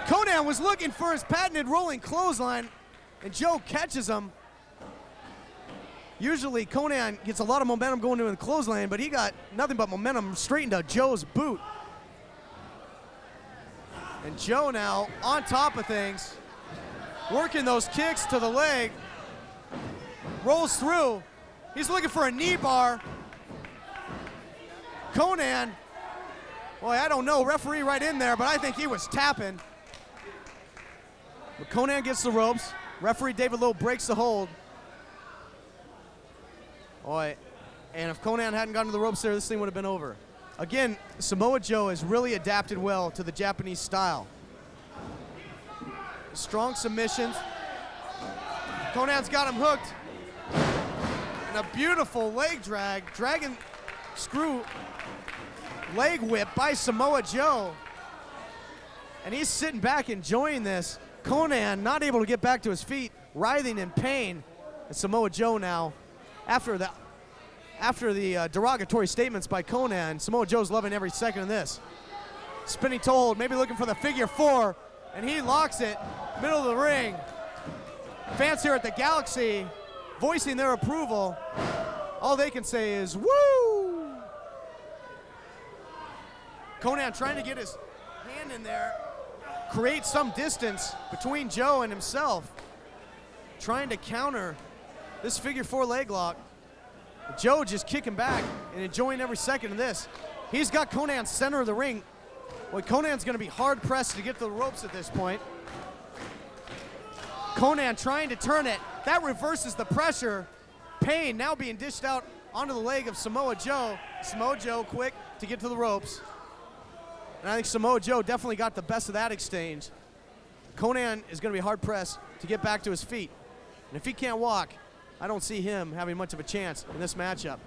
Konnan was looking for his patented rolling clothesline, and Joe catches him. Usually Konnan gets a lot of momentum going into the clothesline, but he got nothing but momentum straight into Joe's boot. And Joe now on top of things, working those kicks to the leg, rolls through. He's looking for a knee bar. Konnan, boy, I don't know, referee right in there, but I think he was tapping. But Konnan gets the ropes. Referee David Lowe breaks the hold. Boy, and if Konnan hadn't gotten to the ropes there, this thing would have been over. Again, Samoa Joe has really adapted well to the Japanese style. Strong submissions. Konnan's got him hooked. And a beautiful leg drag, dragon screw leg whip by Samoa Joe. And he's sitting back enjoying this. Konnan not able to get back to his feet, writhing in pain. And Samoa Joe now, after the derogatory statements by Konnan, Samoa Joe's loving every second of this. Spinning toe hold, maybe looking for the figure four, and he locks it, middle of the ring. Fans here at the Galaxy voicing their approval. All they can say is, woo! Konnan trying to get his hand in there, create some distance between Joe and himself, trying to counter this figure four leg lock. Joe just kicking back and enjoying every second of this. He's got Konnan center of the ring. Boy, Konnan's gonna be hard pressed to get to the ropes at this point. Konnan trying to turn it. That reverses the pressure. Pain now being dished out onto the leg of Samoa Joe. Samoa Joe quick to get to the ropes. And I think Samoa Joe definitely got the best of that exchange. Konnan is gonna be hard pressed to get back to his feet. And if he can't walk, I don't see him having much of a chance in this matchup.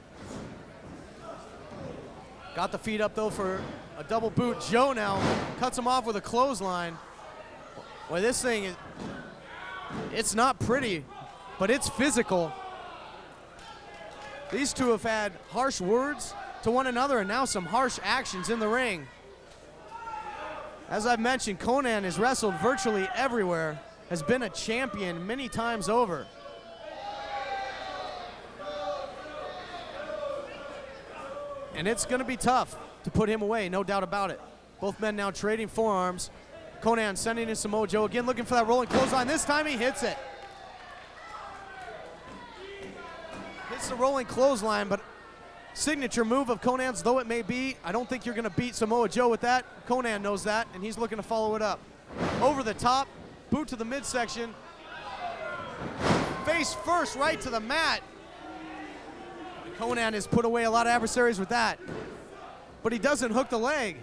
Got the feet up though for a double boot. Joe now cuts him off with a clothesline. Boy, this thing is, it's not pretty, but it's physical. These two have had harsh words to one another and now some harsh actions in the ring. As I've mentioned, Konnan has wrestled virtually everywhere, has been a champion many times over. And it's gonna be tough to put him away, no doubt about it. Both men now trading forearms. Konnan sending in Samoa Joe, again looking for that rolling clothesline. This time he hits it. Hits the rolling clothesline, but signature move of Konnan's, though it may be, I don't think you're gonna beat Samoa Joe with that. Konnan knows that, and he's looking to follow it up. Over the top, boot to the midsection. Face first right to the mat. Konnan has put away a lot of adversaries with that, but he doesn't hook the leg.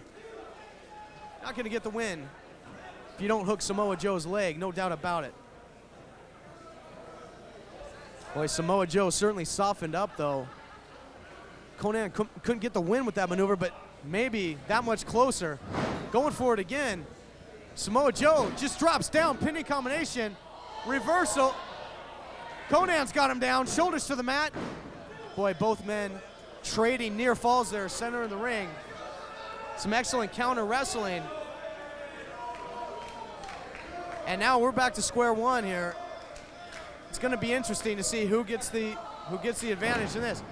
Not gonna get the win if you don't hook Samoa Joe's leg, no doubt about it. Boy, Samoa Joe certainly softened up though. Konnan couldn't get the win with that maneuver, but maybe that much closer. Going for it again. Samoa Joe just drops down, pinning combination, reversal. Konnan's got him down, shoulders to the mat. Boy, both men trading near falls there, center of the ring. Some excellent counter wrestling. And now we're back to square one here. It's gonna be interesting to see who gets the advantage in this.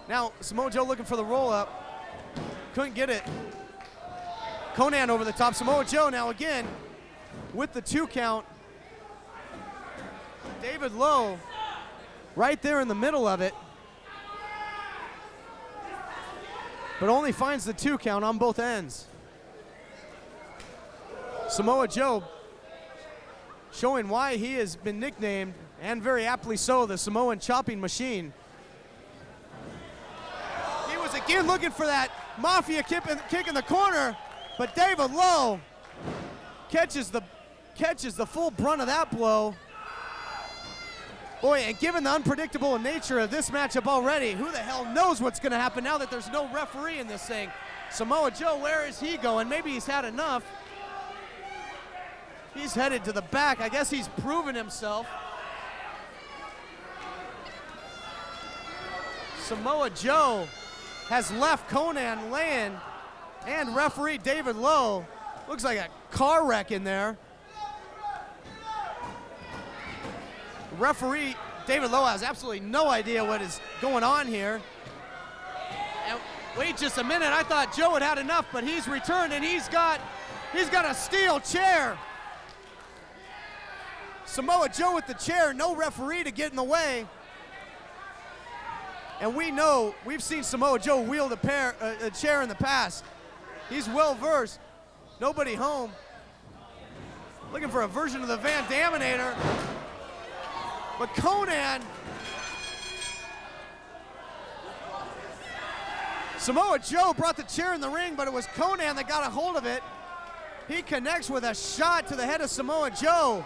Now, Samoa Joe looking for the roll up. Couldn't get it. Konnan over the top. Samoa Joe now again with the 2 count. David Lowe right there in the middle of it. But only finds the 2 count on both ends. Samoa Joe showing why he has been nicknamed, and very aptly so, the Samoan chopping machine. He was again looking for that Mafia kick in the corner, but David Lowe catches the full brunt of that blow. Boy, and given the unpredictable nature of this matchup already, who the hell knows what's gonna happen now that there's no referee in this thing. Samoa Joe, where is he going? Maybe he's had enough. He's headed to the back. I guess he's proven himself. Samoa Joe has left Konnan laying, and referee David Lowe Looks like a car wreck in there. Referee David Lowe has absolutely no idea what is going on here. And wait just a minute, I thought Joe had enough, but he's returned and he's got a steel chair. Samoa Joe with the chair, no referee to get in the way. And we know, we've seen Samoa Joe wield a chair in the past. He's well versed. Nobody home. Looking for a version of the Van Daminator. But Konnan, Samoa Joe brought the chair in the ring, but it was Konnan that got a hold of it. He connects with a shot to the head of Samoa Joe.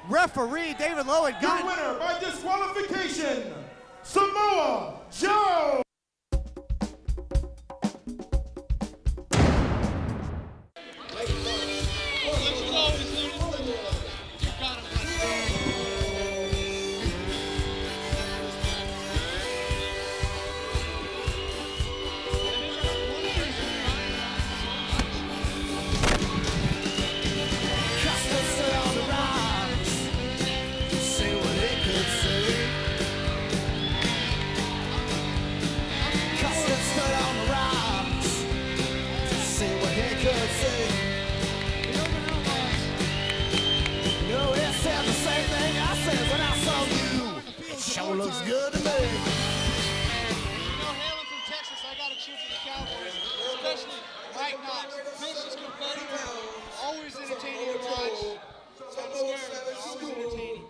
Referee David Lowe had Your winner by disqualification, Samoa Joe! Sure looks good to me. You know, hailing from Texas, I got to cheer for the Cowboys, especially right Knox. Vicious competitor, always entertaining to watch. So I'm scared, but always entertaining.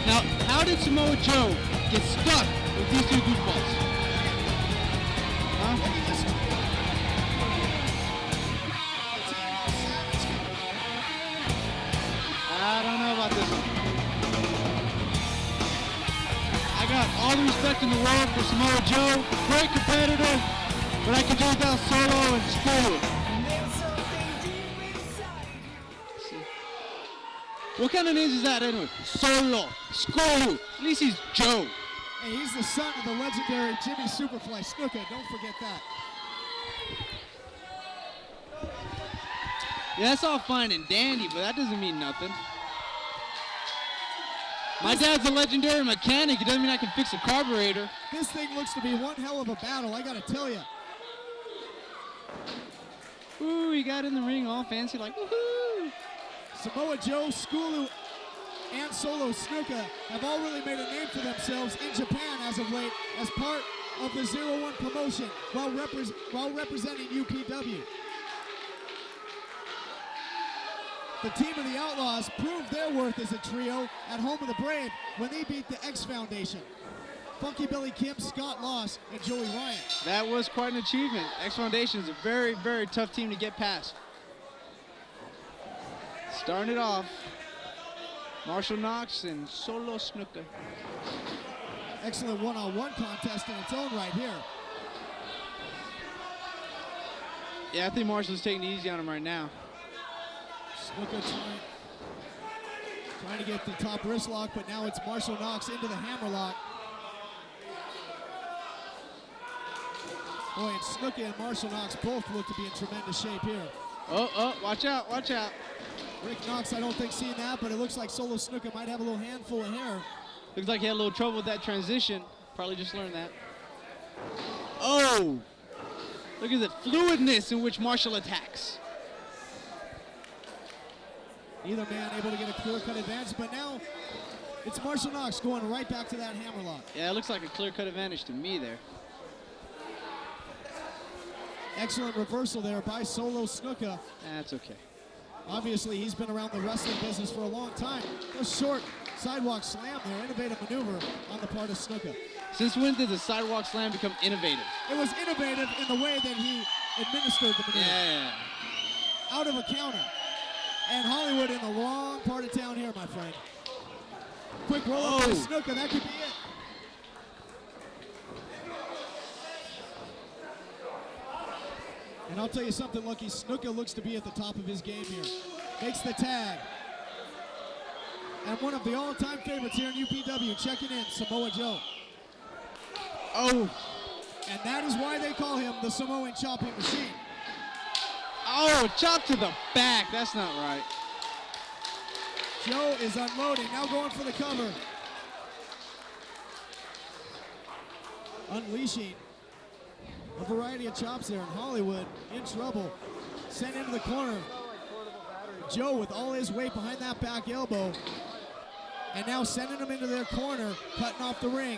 Now, how did Samoa Joe get stuck with these two goofballs? Huh? I don't know about this one. I got all the respect in the world for Samoa Joe, great competitor, but I could do without Solo and Skulu. What kind of names is that anyway? Solo, Skulu, at least he's Joe. Hey, he's the son of the legendary Jimmy Superfly Snuka, don't forget that. Yeah, that's all fine and dandy, but that doesn't mean nothing. My dad's a legendary mechanic. It doesn't mean I can fix a carburetor. This thing looks to be one hell of a battle, I gotta tell you. Ooh, he got in the ring all fancy like, woohoo! Samoa Joe, Skulu, and Solo Snuka have all really made a name for themselves in Japan as of late as part of the 0-1 promotion while representing UPW. The team of the Outlaws proved their worth as a trio at home of the Brave when they beat the X Foundation. Funky Billy Kim, Scott Loss, and Joey Ryan. That was quite an achievement. X Foundation is a very, very tough team to get past. Starting it off, Marshall Knox and Solo Snuka. Excellent one-on-one contest in its own right here. Yeah, I think Marshall's taking it easy on him right now. Snuka trying to get the top wrist lock, but now it's Marshall Knox into the hammer lock. Boy, and Snuka and Marshall Knox both look to be in tremendous shape here. Oh, watch out, watch out. Rick Knox, I don't think seeing that, but it looks like Solo Snuka might have a little handful of hair. Looks like he had a little trouble with that transition. Probably just learned that. Oh! Look at the fluidness in which Marshall attacks. Either man able to get a clear-cut advantage, but now it's Marshall Knox going right back to that hammer lock. Yeah, it looks like a clear-cut advantage to me there. Excellent reversal there by Solo Snuka. That's okay. Obviously, he's been around the wrestling business for a long time. A short sidewalk slam there, innovative maneuver on the part of Snuka. Since when did the sidewalk slam become innovative? It was innovative in the way that he administered the maneuver. Yeah. Out of a counter. And Hollywood in the wrong part of town here, my friend. Quick roll up by Snuka, that could be it. And I'll tell you something, Lucky, Snuka looks to be at the top of his game here. Makes the tag. And one of the all-time favorites here in UPW, checking in, Samoa Joe. Oh. And that is why they call him the Samoan chopping machine. Oh, chop to the back. That's not right. Joe is unloading, now going for the cover. Unleashing a variety of chops there, and Hollywood in trouble. Sent into the corner. Joe with all his weight behind that back elbow. And now sending him into their corner, cutting off the ring.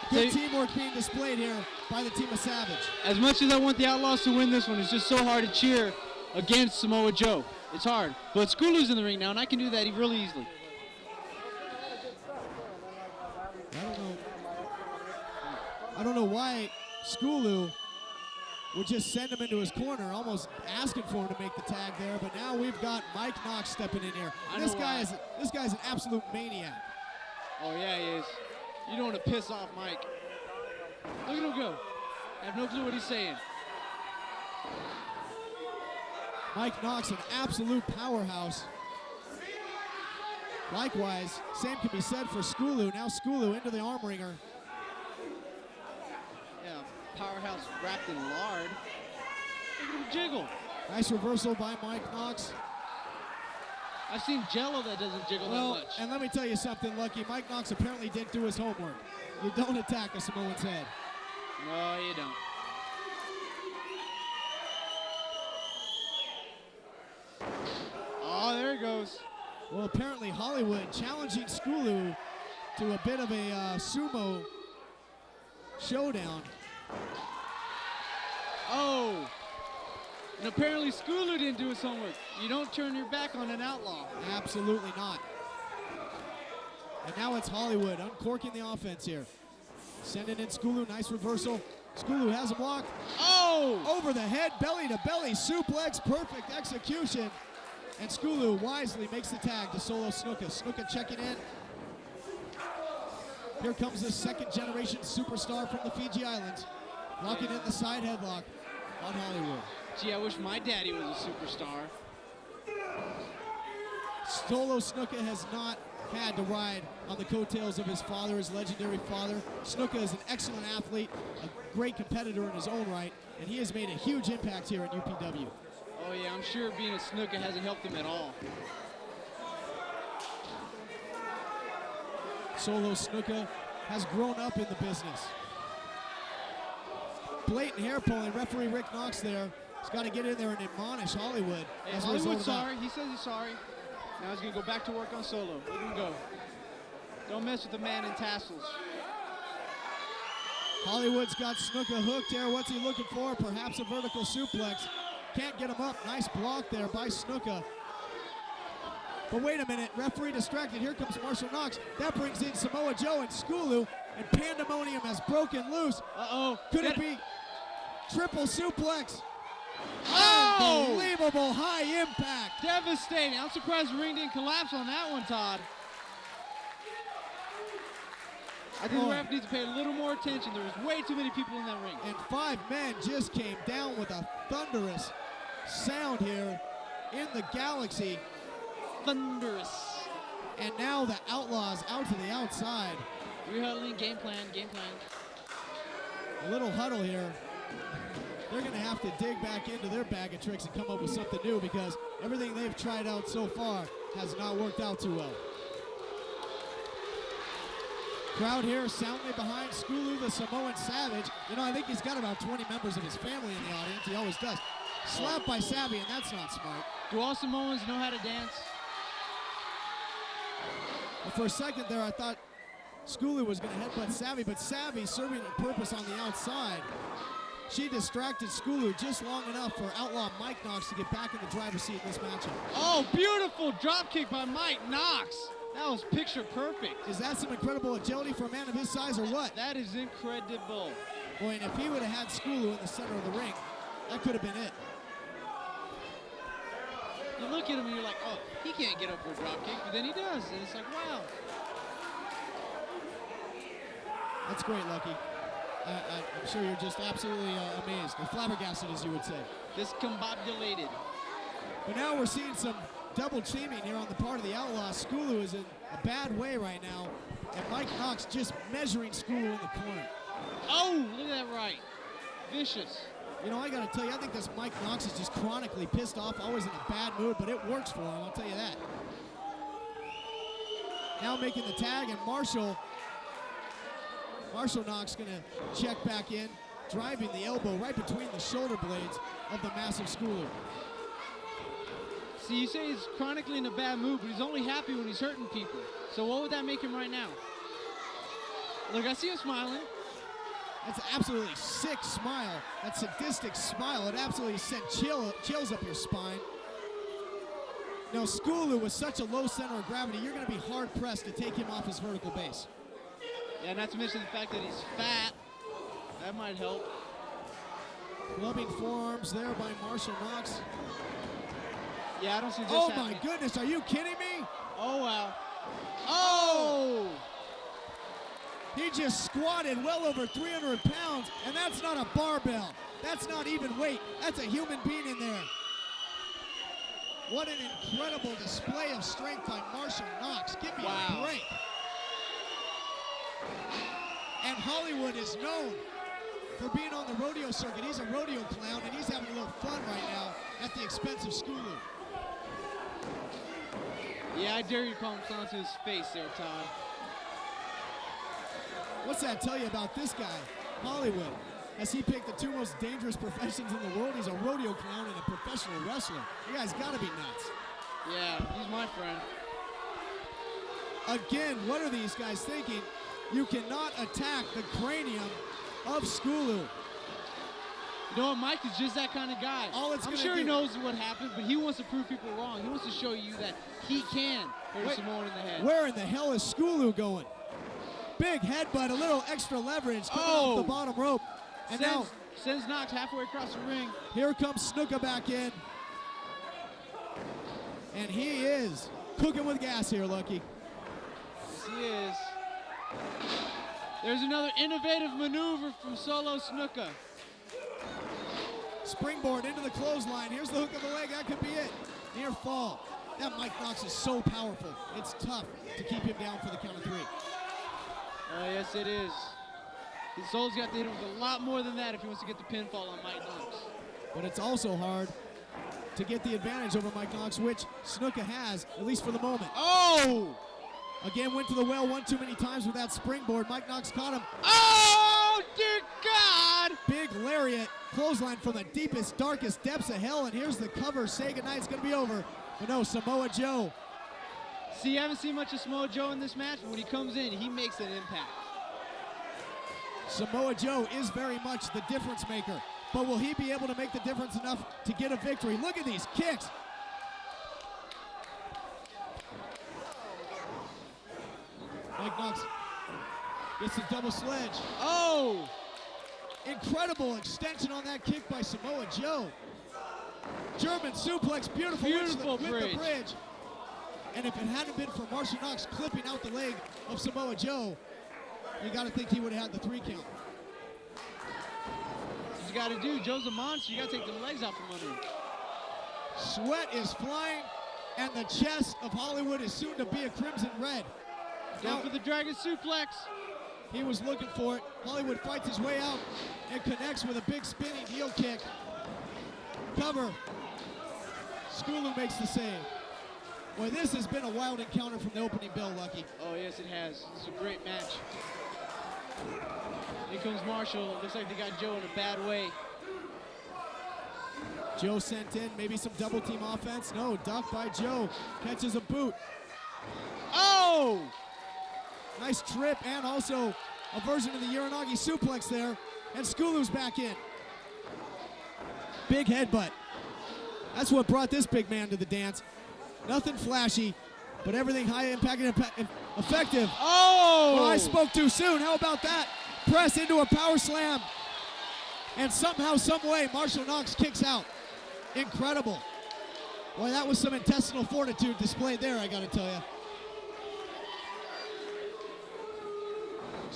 Good teamwork being displayed here by the team of Savage. As much as I want the Outlaws to win this one, it's just so hard to cheer against Samoa Joe. It's hard. But Skulu's in the ring now, and I can do that really easily. I don't know why Skulu would just send him into his corner, almost asking for him to make the tag there. But now we've got Mike Knox stepping in here. This guy's an absolute maniac. Oh yeah, he is. You don't want to piss off Mike. Look at him go. I have no clue what he's saying. Mike Knox, an absolute powerhouse. Likewise, same can be said for Skulu. Now Skulu into the arm ringer. Yeah, powerhouse wrapped in lard. Look at him jiggle. Nice reversal by Mike Knox. I've seen Jello that doesn't jiggle that much. And let me tell you something, Lucky. Mike Knox apparently didn't do his homework. You don't attack a Samoan's head. No, you don't. Oh, there he goes. Well, apparently Hollywood challenging Skulu to a bit of a sumo showdown. Oh. And apparently Skulu didn't do his homework. You don't turn your back on an outlaw. Absolutely not. And now it's Hollywood uncorking the offense here. Sending in Skulu, nice reversal. Skulu has a block. Oh! Over the head, belly to belly, suplex, perfect execution. And Skulu wisely makes the tag to Solo Snuka. Snuka checking in. Here comes the second generation superstar from the Fiji Islands. Locking in the side headlock on Hollywood. Gee, I wish my daddy was a superstar. Solo Snuka has not had to ride on the coattails of his father, his legendary father. Snuka is an excellent athlete, a great competitor in his own right, and he has made a huge impact here at UPW. Oh yeah, I'm sure being a Snuka hasn't helped him at all. Solo Snuka has grown up in the business. Blatant hair pulling, referee Rick Knox there. He's got to get in there and admonish Hollywood. Hey, Hollywood's sorry. He says he's sorry. Now he's going to go back to work on Solo. Let him go. Don't mess with the man in tassels. Hollywood's got Snuka hooked here. What's he looking for? Perhaps a vertical suplex. Can't get him up. Nice block there by Snuka. But wait a minute. Referee distracted. Here comes Marshall Knox. That brings in Samoa Joe and Skulu. And pandemonium has broken loose. Uh-oh. Could it be triple suplex? Oh! Unbelievable high impact. Devastating. I'm surprised the ring didn't collapse on that one, Todd. I think the ref needs to pay a little more attention. There was way too many people in that ring. And 5 men just came down with a thunderous sound here in the galaxy. Thunderous. And now the Outlaws out to the outside. Rehuddling, game plan. A little huddle here. They're going to have to dig back into their bag of tricks and come up with something new because everything they've tried out so far has not worked out too well. Crowd here soundly behind Skulu, the Samoan Savage. You know, I think he's got about 20 members of his family in the audience. He always does. Slapped by Savvy, and that's not smart. Do all Samoans know how to dance? Well, for a second there, I thought Skulu was going to headbutt Savvy, but Savvy serving a purpose on the outside. She distracted Skulu just long enough for Outlaw Mike Knox to get back in the driver's seat in this matchup. Oh, beautiful drop kick by Mike Knox. That was picture perfect. Is that some incredible agility for a man of his size or what? That is incredible. Boy, and if he would have had Skulu in the center of the ring, that could have been it. You look at him and you're like, oh, he can't get up for a drop kick, but then he does, and it's like, wow. That's great, Lucky. I'm sure you're just absolutely amazed, or flabbergasted, as you would say. Discombobulated. But now we're seeing some double teaming here on the part of the Outlaws. Skulu is in a bad way right now, and Mike Knox just measuring Skulu in the corner. Oh, look at that right. Vicious. You know, I got to tell you, I think this Mike Knox is just chronically pissed off, always in a bad mood, but it works for him, I'll tell you that. Now making the tag, and Marshall Knox going to check back in, driving the elbow right between the shoulder blades of the massive Skulu. See, you say he's chronically in a bad mood, but he's only happy when he's hurting people. So what would that make him right now? Look, I see him smiling. That's an absolutely sick smile. That sadistic smile. It absolutely sent chills up your spine. Now, Skulu with such a low center of gravity, you're going to be hard-pressed to take him off his vertical base. Yeah, not to mention the fact that he's fat. That might help. Clubbing forearms there by Marshall Knox. Yeah, I don't see this Oh, happening. my goodness. Are you kidding me? Oh, wow. Oh! He just squatted well over 300 pounds, and that's not a barbell. That's not even weight. That's a human being in there. What an incredible display of strength by Marshall Knox. Give me a break. And Hollywood is known for being on the rodeo circuit. He's a rodeo clown, and he's having a little fun right now at the expense of Skulu. Yeah, I dare you to call him clown to his face there, Todd. What's that tell you about this guy, Hollywood? Has he picked the two most dangerous professions in the world? He's a rodeo clown and a professional wrestler. You guys gotta be nuts. Yeah, he's my friend. Again, what are these guys thinking? You cannot attack the cranium of Skulu. You know what, Mike is just that kind of guy. I'm sure he knows what happened, but he wants to prove people wrong. He wants to show you that he can hurt Samoan in the head. Where in the hell is Skulu going? Big headbutt, a little extra leverage coming off the bottom rope. And sends Knox halfway across the ring. Here comes Snuka back in. And he is cooking with gas here, Lucky. Yes, he is. There's another innovative maneuver from Solo Snuka. Springboard into the clothesline. Here's the hook of the leg. That could be it. Near fall. That Mike Knox is so powerful. It's tough to keep him down for the count of three. Oh, yes, it is. Soul's got to hit him with a lot more than that if he wants to get the pinfall on Mike Knox. But it's also hard to get the advantage over Mike Knox, which Snuka has, at least for the moment. Oh! Again, went to the well one too many times with that springboard. Mike Knox caught him. Oh, dear God! Big lariat, clothesline from the deepest, darkest depths of hell, and here's the cover. Say goodnight, it's going to be over. But no, Samoa Joe. See, you haven't seen much of Samoa Joe in this match, but when he comes in, he makes an impact. Samoa Joe is very much the difference maker, but will he be able to make the difference enough to get a victory? Look at these kicks. Mike Knox gets the double sledge. Oh! Incredible extension on that kick by Samoa Joe. German suplex, beautiful with the bridge. And if it hadn't been for Marshall Knox clipping out the leg of Samoa Joe, you got to think he would have had the 3 count. You got to do. Joe's a monster. You got to take the legs out from under him. Sweat is flying, and the chest of Hollywood is soon to be a crimson red. Going for the dragon suplex. He was looking for it. Hollywood fights his way out and connects with a big spinning heel kick. Cover. Skulu makes the save. Boy, this has been a wild encounter from the opening bell, Lucky. Oh, yes, it has. This is a great match. Here comes Marshall. Looks like they got Joe in a bad way. Joe sent in, maybe some double team offense. No, ducked by Joe. Catches a boot. Oh! Nice trip and also a version of the Uranagi suplex there. And Skulu's back in. Big headbutt. That's what brought this big man to the dance. Nothing flashy, but everything high impact and effective. Oh! Well, I spoke too soon. How about that? Press into a power slam. And somehow, some way, Marshall Knox kicks out. Incredible. Boy, that was some intestinal fortitude displayed there, I got to tell you.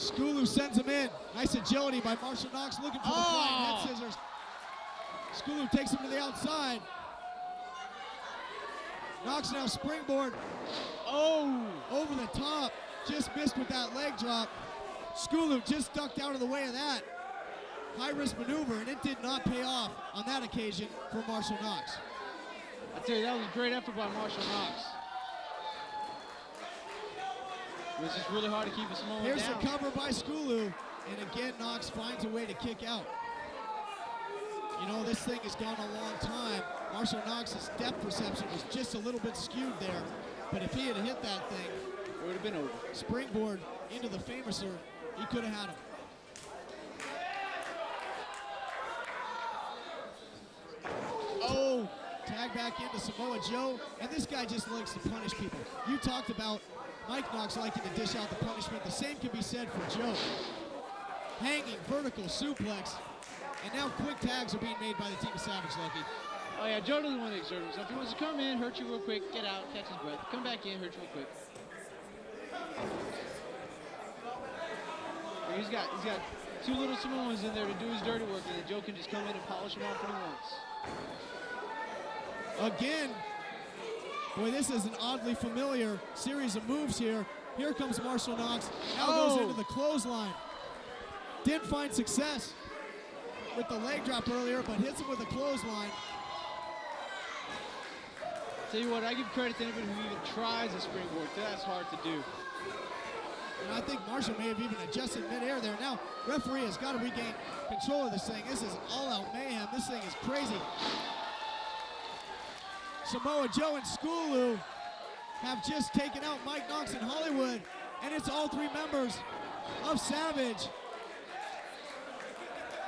Skulu sends him in. Nice agility by Marshall Knox looking for the flying head scissors. Skulu takes him to the outside. Knox now springboard. Oh, over the top. Just missed with that leg drop. Skulu just ducked out of the way of that. High-risk maneuver, and it did not pay off on that occasion for Marshall Knox. I tell you, that was a great effort by Marshall Knox. It was just really hard to keep a Samoan Here's down. the cover by Skulu, and again, Knox finds a way to kick out. You know, this thing has gone a long time. Marshall Knox's depth perception was just a little bit skewed there, but if he had hit that thing, it would have been over. Springboard into the famouser, he could have had him. Oh, tag back into Samoa Joe, and this guy just likes to punish people. You talked about Mike Knox liking to dish out the punishment. The same can be said for Joe. Hanging vertical suplex, and now quick tags are being made by the team of Savage, Lucky. Oh yeah, Joe doesn't want to exert himself. He wants to come in, hurt you real quick, get out, catch his breath, come back in, hurt you real quick. He's got two little Samoans in there to do his dirty work, and then Joe can just come in and polish him off when he wants. Again, boy, this is an oddly familiar series of moves here. Here comes Marshall Knox, now goes into the clothesline. Didn't find success with the leg drop earlier, but hits him with a clothesline. Tell you what, I give credit to anybody who even tries a springboard. That's hard to do. And I think Marshall may have even adjusted midair there. Now, referee has got to regain control of this thing. This is all-out mayhem. This thing is crazy. Samoa Joe and Skulu have just taken out Mike Knox in Hollywood, and it's all three members of Savage.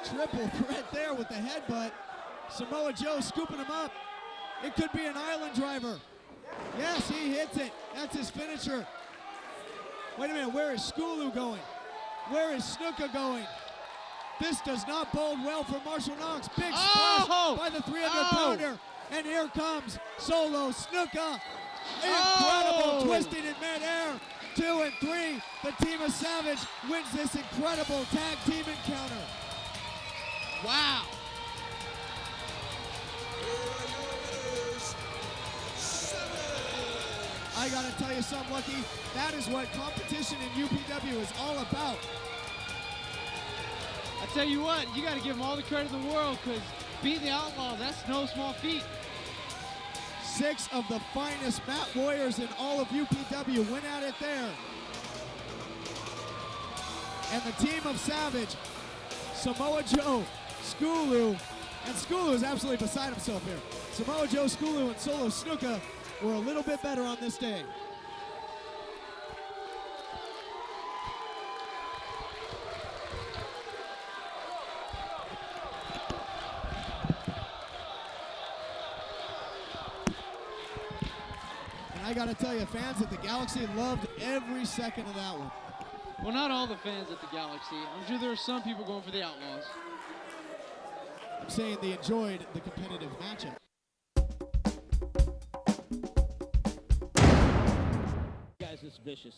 Triple threat there with the headbutt. Samoa Joe scooping him up. It could be an island driver. Yes, he hits it. That's his finisher. Wait a minute, where is Skulu going? Where is Snuka going? This does not bode well for Marshall Knox. Big splash by the 300-pounder. And here comes Solo Snuka. Incredible twisting in midair. 2 and 3. The team of Savage wins this incredible tag team encounter. Wow. I gotta tell you something, Lucky. That is what competition in UPW is all about. I tell you what, you gotta give them all the credit in the world, because beating the Outlaws, that's no small feat. 6 of the finest mat warriors in all of UPW went at it there. And the team of Savage, Samoa Joe, Skulu, and Skulu is absolutely beside himself here. Samoa Joe, Skulu, and Solo Snuka were a little bit better on this day. And I gotta tell you, fans at the Galaxy loved every second of that one. Well, not all the fans at the Galaxy. I'm sure there are some people going for the Outlaws. I'm saying they enjoyed the competitive matchup. Guys, it's vicious.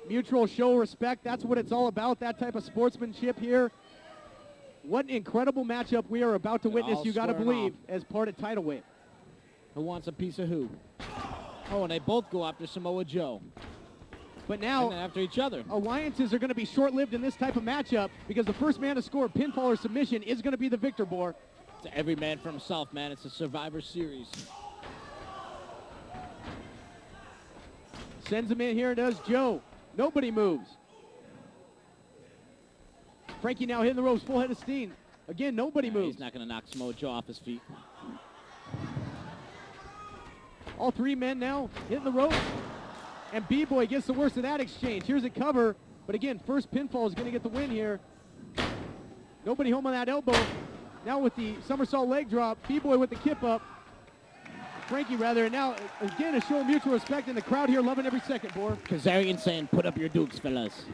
Mutual show respect, that's what it's all about, that type of sportsmanship here. What an incredible matchup we are about to witness, you gotta believe, as part of Tidal Wave. Who wants a piece of who? Oh, and they both go after Samoa Joe. But now, after each other. Alliances are going to be short-lived in this type of matchup because the first man to score a pinfall or submission is going to be the victor, Boar. It's every man for himself, man. It's a Survivor Series. Sends him in here, does Joe. Nobody moves. Frankie now hitting the ropes, full head of steam. Again, nobody moves. He's not going to knock Samoa Joe off his feet. All three men now hitting the ropes. And B-Boy gets the worst of that exchange. Here's a cover, but again, first pinfall is going to get the win here. Nobody home on that elbow. Now with the somersault leg drop, B-Boy with the kip up. Frankie rather, and now again a show of mutual respect, and the crowd here loving every second, Boar. Kazarian saying, put up your dukes, fellas.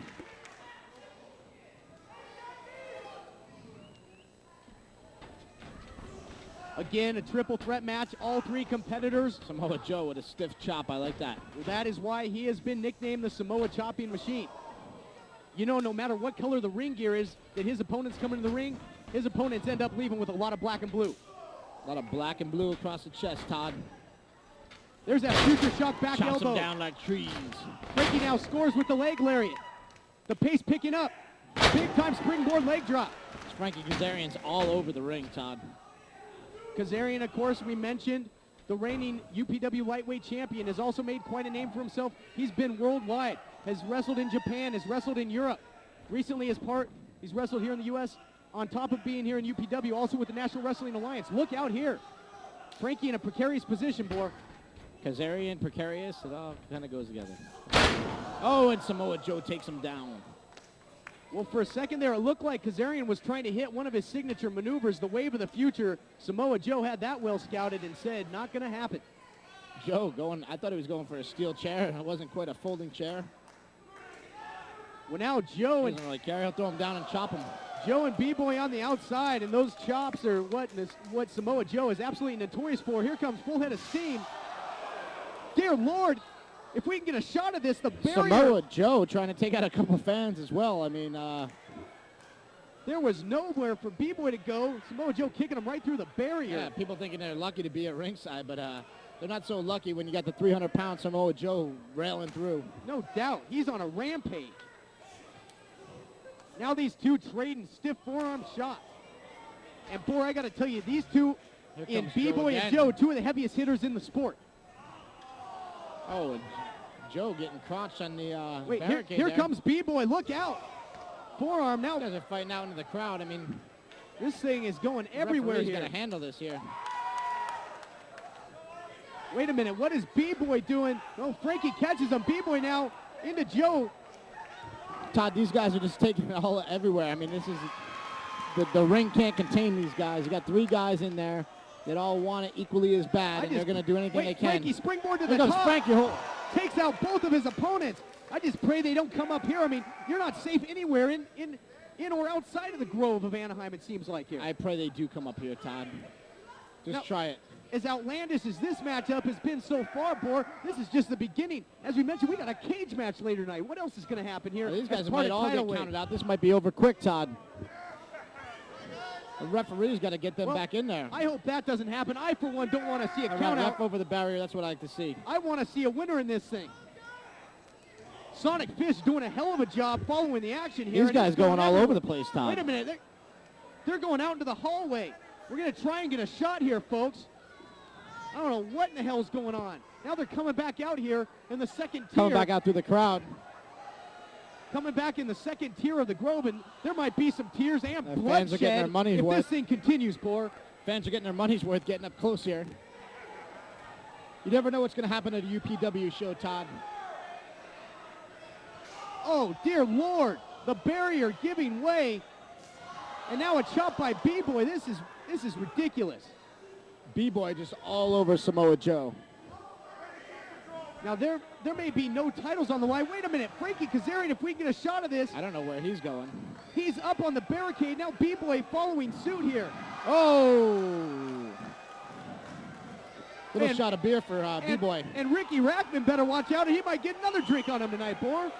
Again, a triple threat match, all three competitors. Samoa Joe with a stiff chop, I like that. Well, that is why he has been nicknamed the Samoa Chopping Machine. you know, no matter what color the ring gear is that his opponents come into the ring, his opponents end up leaving with a lot of black and blue. A lot of black and blue across the chest, Todd. There's that future shock back Chops elbow. him down like trees. Frankie now scores with the leg lariat. The pace picking up. Big time springboard leg drop. Frankie Kazarian's all over the ring, Todd. Kazarian, of course, we mentioned, the reigning UPW lightweight champion, has also made quite a name for himself. He's been worldwide, has wrestled in Japan, has wrestled in Europe. Recently he's wrestled here in the U.S. on top of being here in UPW, also with the National Wrestling Alliance. Look out here. Frankie in a precarious position, Boar. Kazarian, precarious, it all kind of goes together. Oh, and Samoa Joe takes him down. Well, for a second there, it looked like Kazarian was trying to hit one of his signature maneuvers, the Wave of the Future. Samoa Joe had that well scouted and said, not going to happen. Joe going, I thought he was going for a steel chair. It wasn't quite a folding chair. Well, now Joe and... Doesn't really care. He'll throw him down and chop him. Joe and B-Boy on the outside, and those chops are what Samoa Joe is absolutely notorious for. Here comes full head of steam. Dear Lord, if we can get a shot of this, the barrier... Samoa Joe trying to take out a couple fans as well. I mean, there was nowhere for B-Boy to go. Samoa Joe kicking him right through the barrier. Yeah, people thinking they're lucky to be at ringside, but they're not so lucky when you got the 300-pound Samoa Joe railing through. No doubt. He's on a rampage. Now these two trading stiff forearm shots. And, boy, I got to tell you, these two, in B-Boy and Joe, two of the heaviest hitters in the sport. Oh, and Joe getting crotched on the Wait, barricade here there. comes B-Boy. Look out. Forearm now. These guys are fighting out into the crowd. I mean, this thing is going everywhere here. He's got to handle this here. Wait a minute. What is B-Boy doing? No, Frankie catches him. B-Boy now into Joe. Todd, these guys are just taking it all everywhere. I mean, this is the ring can't contain these guys. You got three guys in there that all want it equally as bad, and they're going to do anything they can. Frankie springboard to Here the goes top. Frankie. Takes out both of his opponents. I just pray they don't come up here. I mean, you're not safe anywhere in or outside of the Grove of Anaheim, it seems like here. I pray they do come up here, Todd. Just Now, try it. As outlandish as this matchup has been so far, Boar, this is just the beginning. As we mentioned, we got a cage match later tonight. What else is going to happen here? Well, these as guys part might of all title get weight? counted out. This might be over quick, Todd. The referee's got to get them back in there. I hope that doesn't happen. I, for one, don't want to see a All right, count out. ref over the barrier. That's what I like to see. I want to see a winner in this thing. Sonic Fish doing a hell of a job following the action here. These guys going all over the place, Todd. Wait a minute. They're going out into the hallway. We're going to try and get a shot here, folks. I don't know what in the hell's going on. Now they're coming back out here in the second tier. Coming back out through the crowd. Coming back in the second tier of the Grove, and there might be some tears and bloodshed fans are getting their money's if worth. this thing continues, Boar. Fans are getting their money's worth getting up close here. You never know what's going to happen at a UPW show, Todd. Oh, dear Lord. The barrier giving way. And now a chop by B-Boy. This is ridiculous. B-Boy just all over Samoa Joe. Now, there may be no titles on the line. Wait a minute. Frankie Kazarian, if we can get a shot of this. I don't know where he's going. He's up on the barricade. Now B-Boy following suit here. Oh! Little shot of beer for B-Boy. And Ricky Rackman better watch out, or he might get another drink on him tonight, Boar.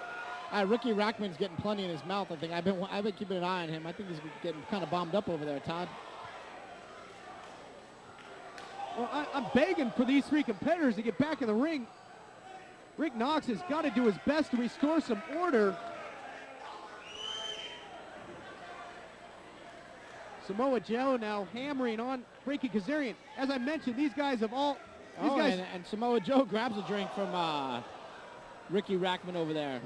Ricky Rackman's getting plenty in his mouth. I think I've been keeping an eye on him. I think he's getting kind of bombed up over there, Todd. Well, I'm begging for these three competitors to get back in the ring. Rick Knox has got to do his best to restore some order. Samoa Joe now hammering on Frankie Kazarian. As I mentioned, these guys have all... And Samoa Joe grabs a drink from Ricky Rackman over there.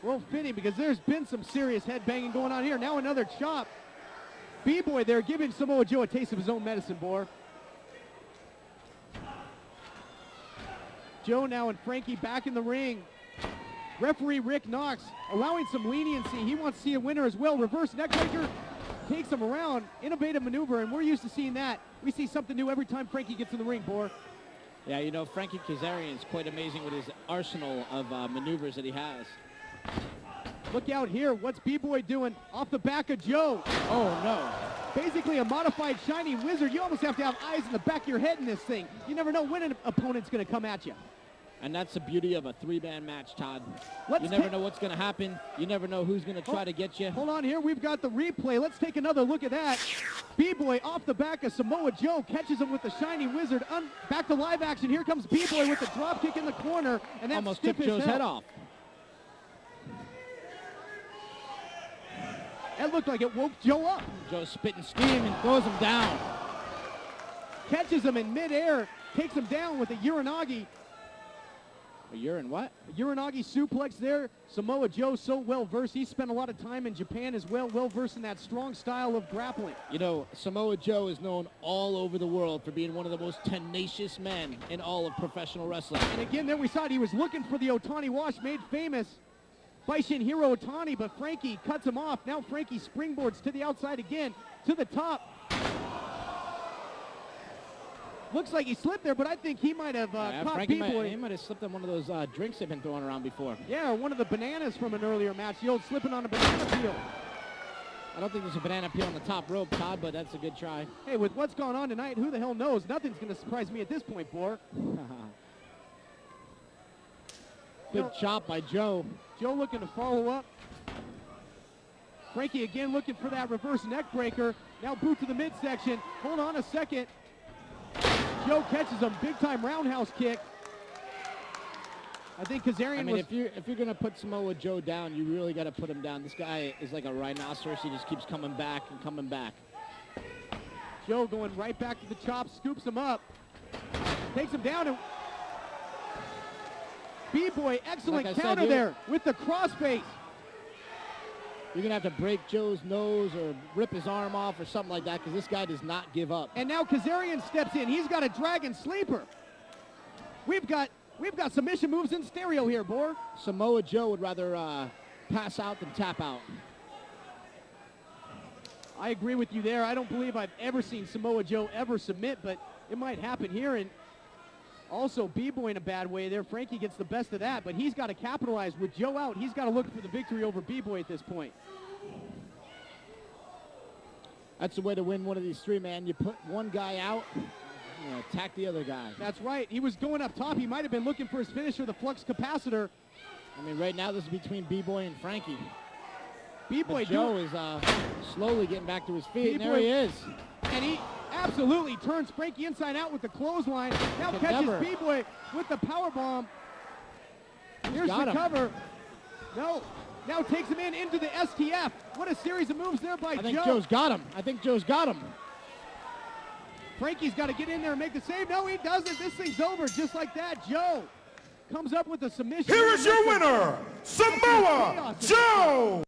Well, fitting, because there's been some serious headbanging going on here. Now another chop. B-Boy there giving Samoa Joe a taste of his own medicine, Boar. Joe now and Frankie back in the ring. Referee Rick Knox allowing some leniency. He wants to see a winner as well. Reverse neckbreaker takes him around. Innovative maneuver, and we're used to seeing that. We see something new every time Frankie gets in the ring, Boar. Yeah, you know, Frankie Kazarian is quite amazing with his arsenal of maneuvers that he has. Look out here. What's B-Boy doing off the back of Joe? Oh, no. Basically a modified Shining Wizard. You almost have to have eyes in the back of your head in this thing. You never know when an opponent's going to come at you. And that's the beauty of a three-man match, Todd. Let's You never know what's going to happen. You never know who's going to try to get you. Hold on here. We've got the replay. Let's take another look at that. B-Boy off the back of Samoa Joe. Catches him with the Shining Wizard. Back to live action. Here comes B-Boy with the drop kick in the corner. And that almost took Joe's head off. That looked like it woke Joe up. Joe spitting steam and throws him down. Catches him in midair. Takes him down with a Uranagi. A urine what? A Uranagi suplex there. Samoa Joe so well-versed. He spent a lot of time in Japan as well, well-versed in that strong style of grappling. You know, Samoa Joe is known all over the world for being one of the most tenacious men in all of professional wrestling. And again, there we saw it. He was looking for the Otani wash, made famous by Shinhiro Otani, but Frankie cuts him off. Now Frankie springboards to the outside again, to the top. Looks like he slipped there, but I think he might have caught B-Boy. He might have slipped on one of those drinks they've been throwing around before. Yeah, or one of the bananas from an earlier match. The old slipping on a banana peel. I don't think there's a banana peel on the top rope, Todd, but that's a good try. Hey, with what's going on tonight, who the hell knows? Nothing's going to surprise me at this point, Boar. Good chop by Joe. Joe looking to follow up. Frankie again looking for that reverse neck breaker. Now boot to the midsection. Hold on a second. Joe catches him, big-time roundhouse kick. I think Kazarian if you're going to put Samoa Joe down, you really got to put him down. This guy is like a rhinoceros. He just keeps coming back and coming back. Joe going right back to the chop, scoops him up, takes him down, and B-Boy, excellent counter there with the crossface. You're going to have to break Joe's nose or rip his arm off or something like that because this guy does not give up. And now Kazarian steps in. He's got a dragon sleeper. We've got submission moves in stereo here, Boar. Samoa Joe would rather pass out than tap out. I agree with you there. I don't believe I've ever seen Samoa Joe ever submit, but it might happen here. And also B-Boy in a bad way there. Frankie gets the best of that, but he's got to capitalize. With Joe out, he's got to look for the victory over B-Boy at this point. That's the way to win one of these three-man. You put one guy out, you attack the other guy. That's right. He was going up top. He might have been looking for his finisher, the flux capacitor. I mean, right now this is between B-Boy and Frankie. B-Boy Joe is slowly getting back to his feet, and there he is. And he absolutely turns Frankie inside out with the clothesline. Now catches B-Boy with the powerbomb. Here's the cover. No. Now takes him into the STF. What a series of moves there by Joe. I think Joe's got him. I think Joe's got him. Frankie's got to get in there and make the save. No, he doesn't. This thing's over just like that. Joe comes up with a submission. Here is your winner, Samoa Joe.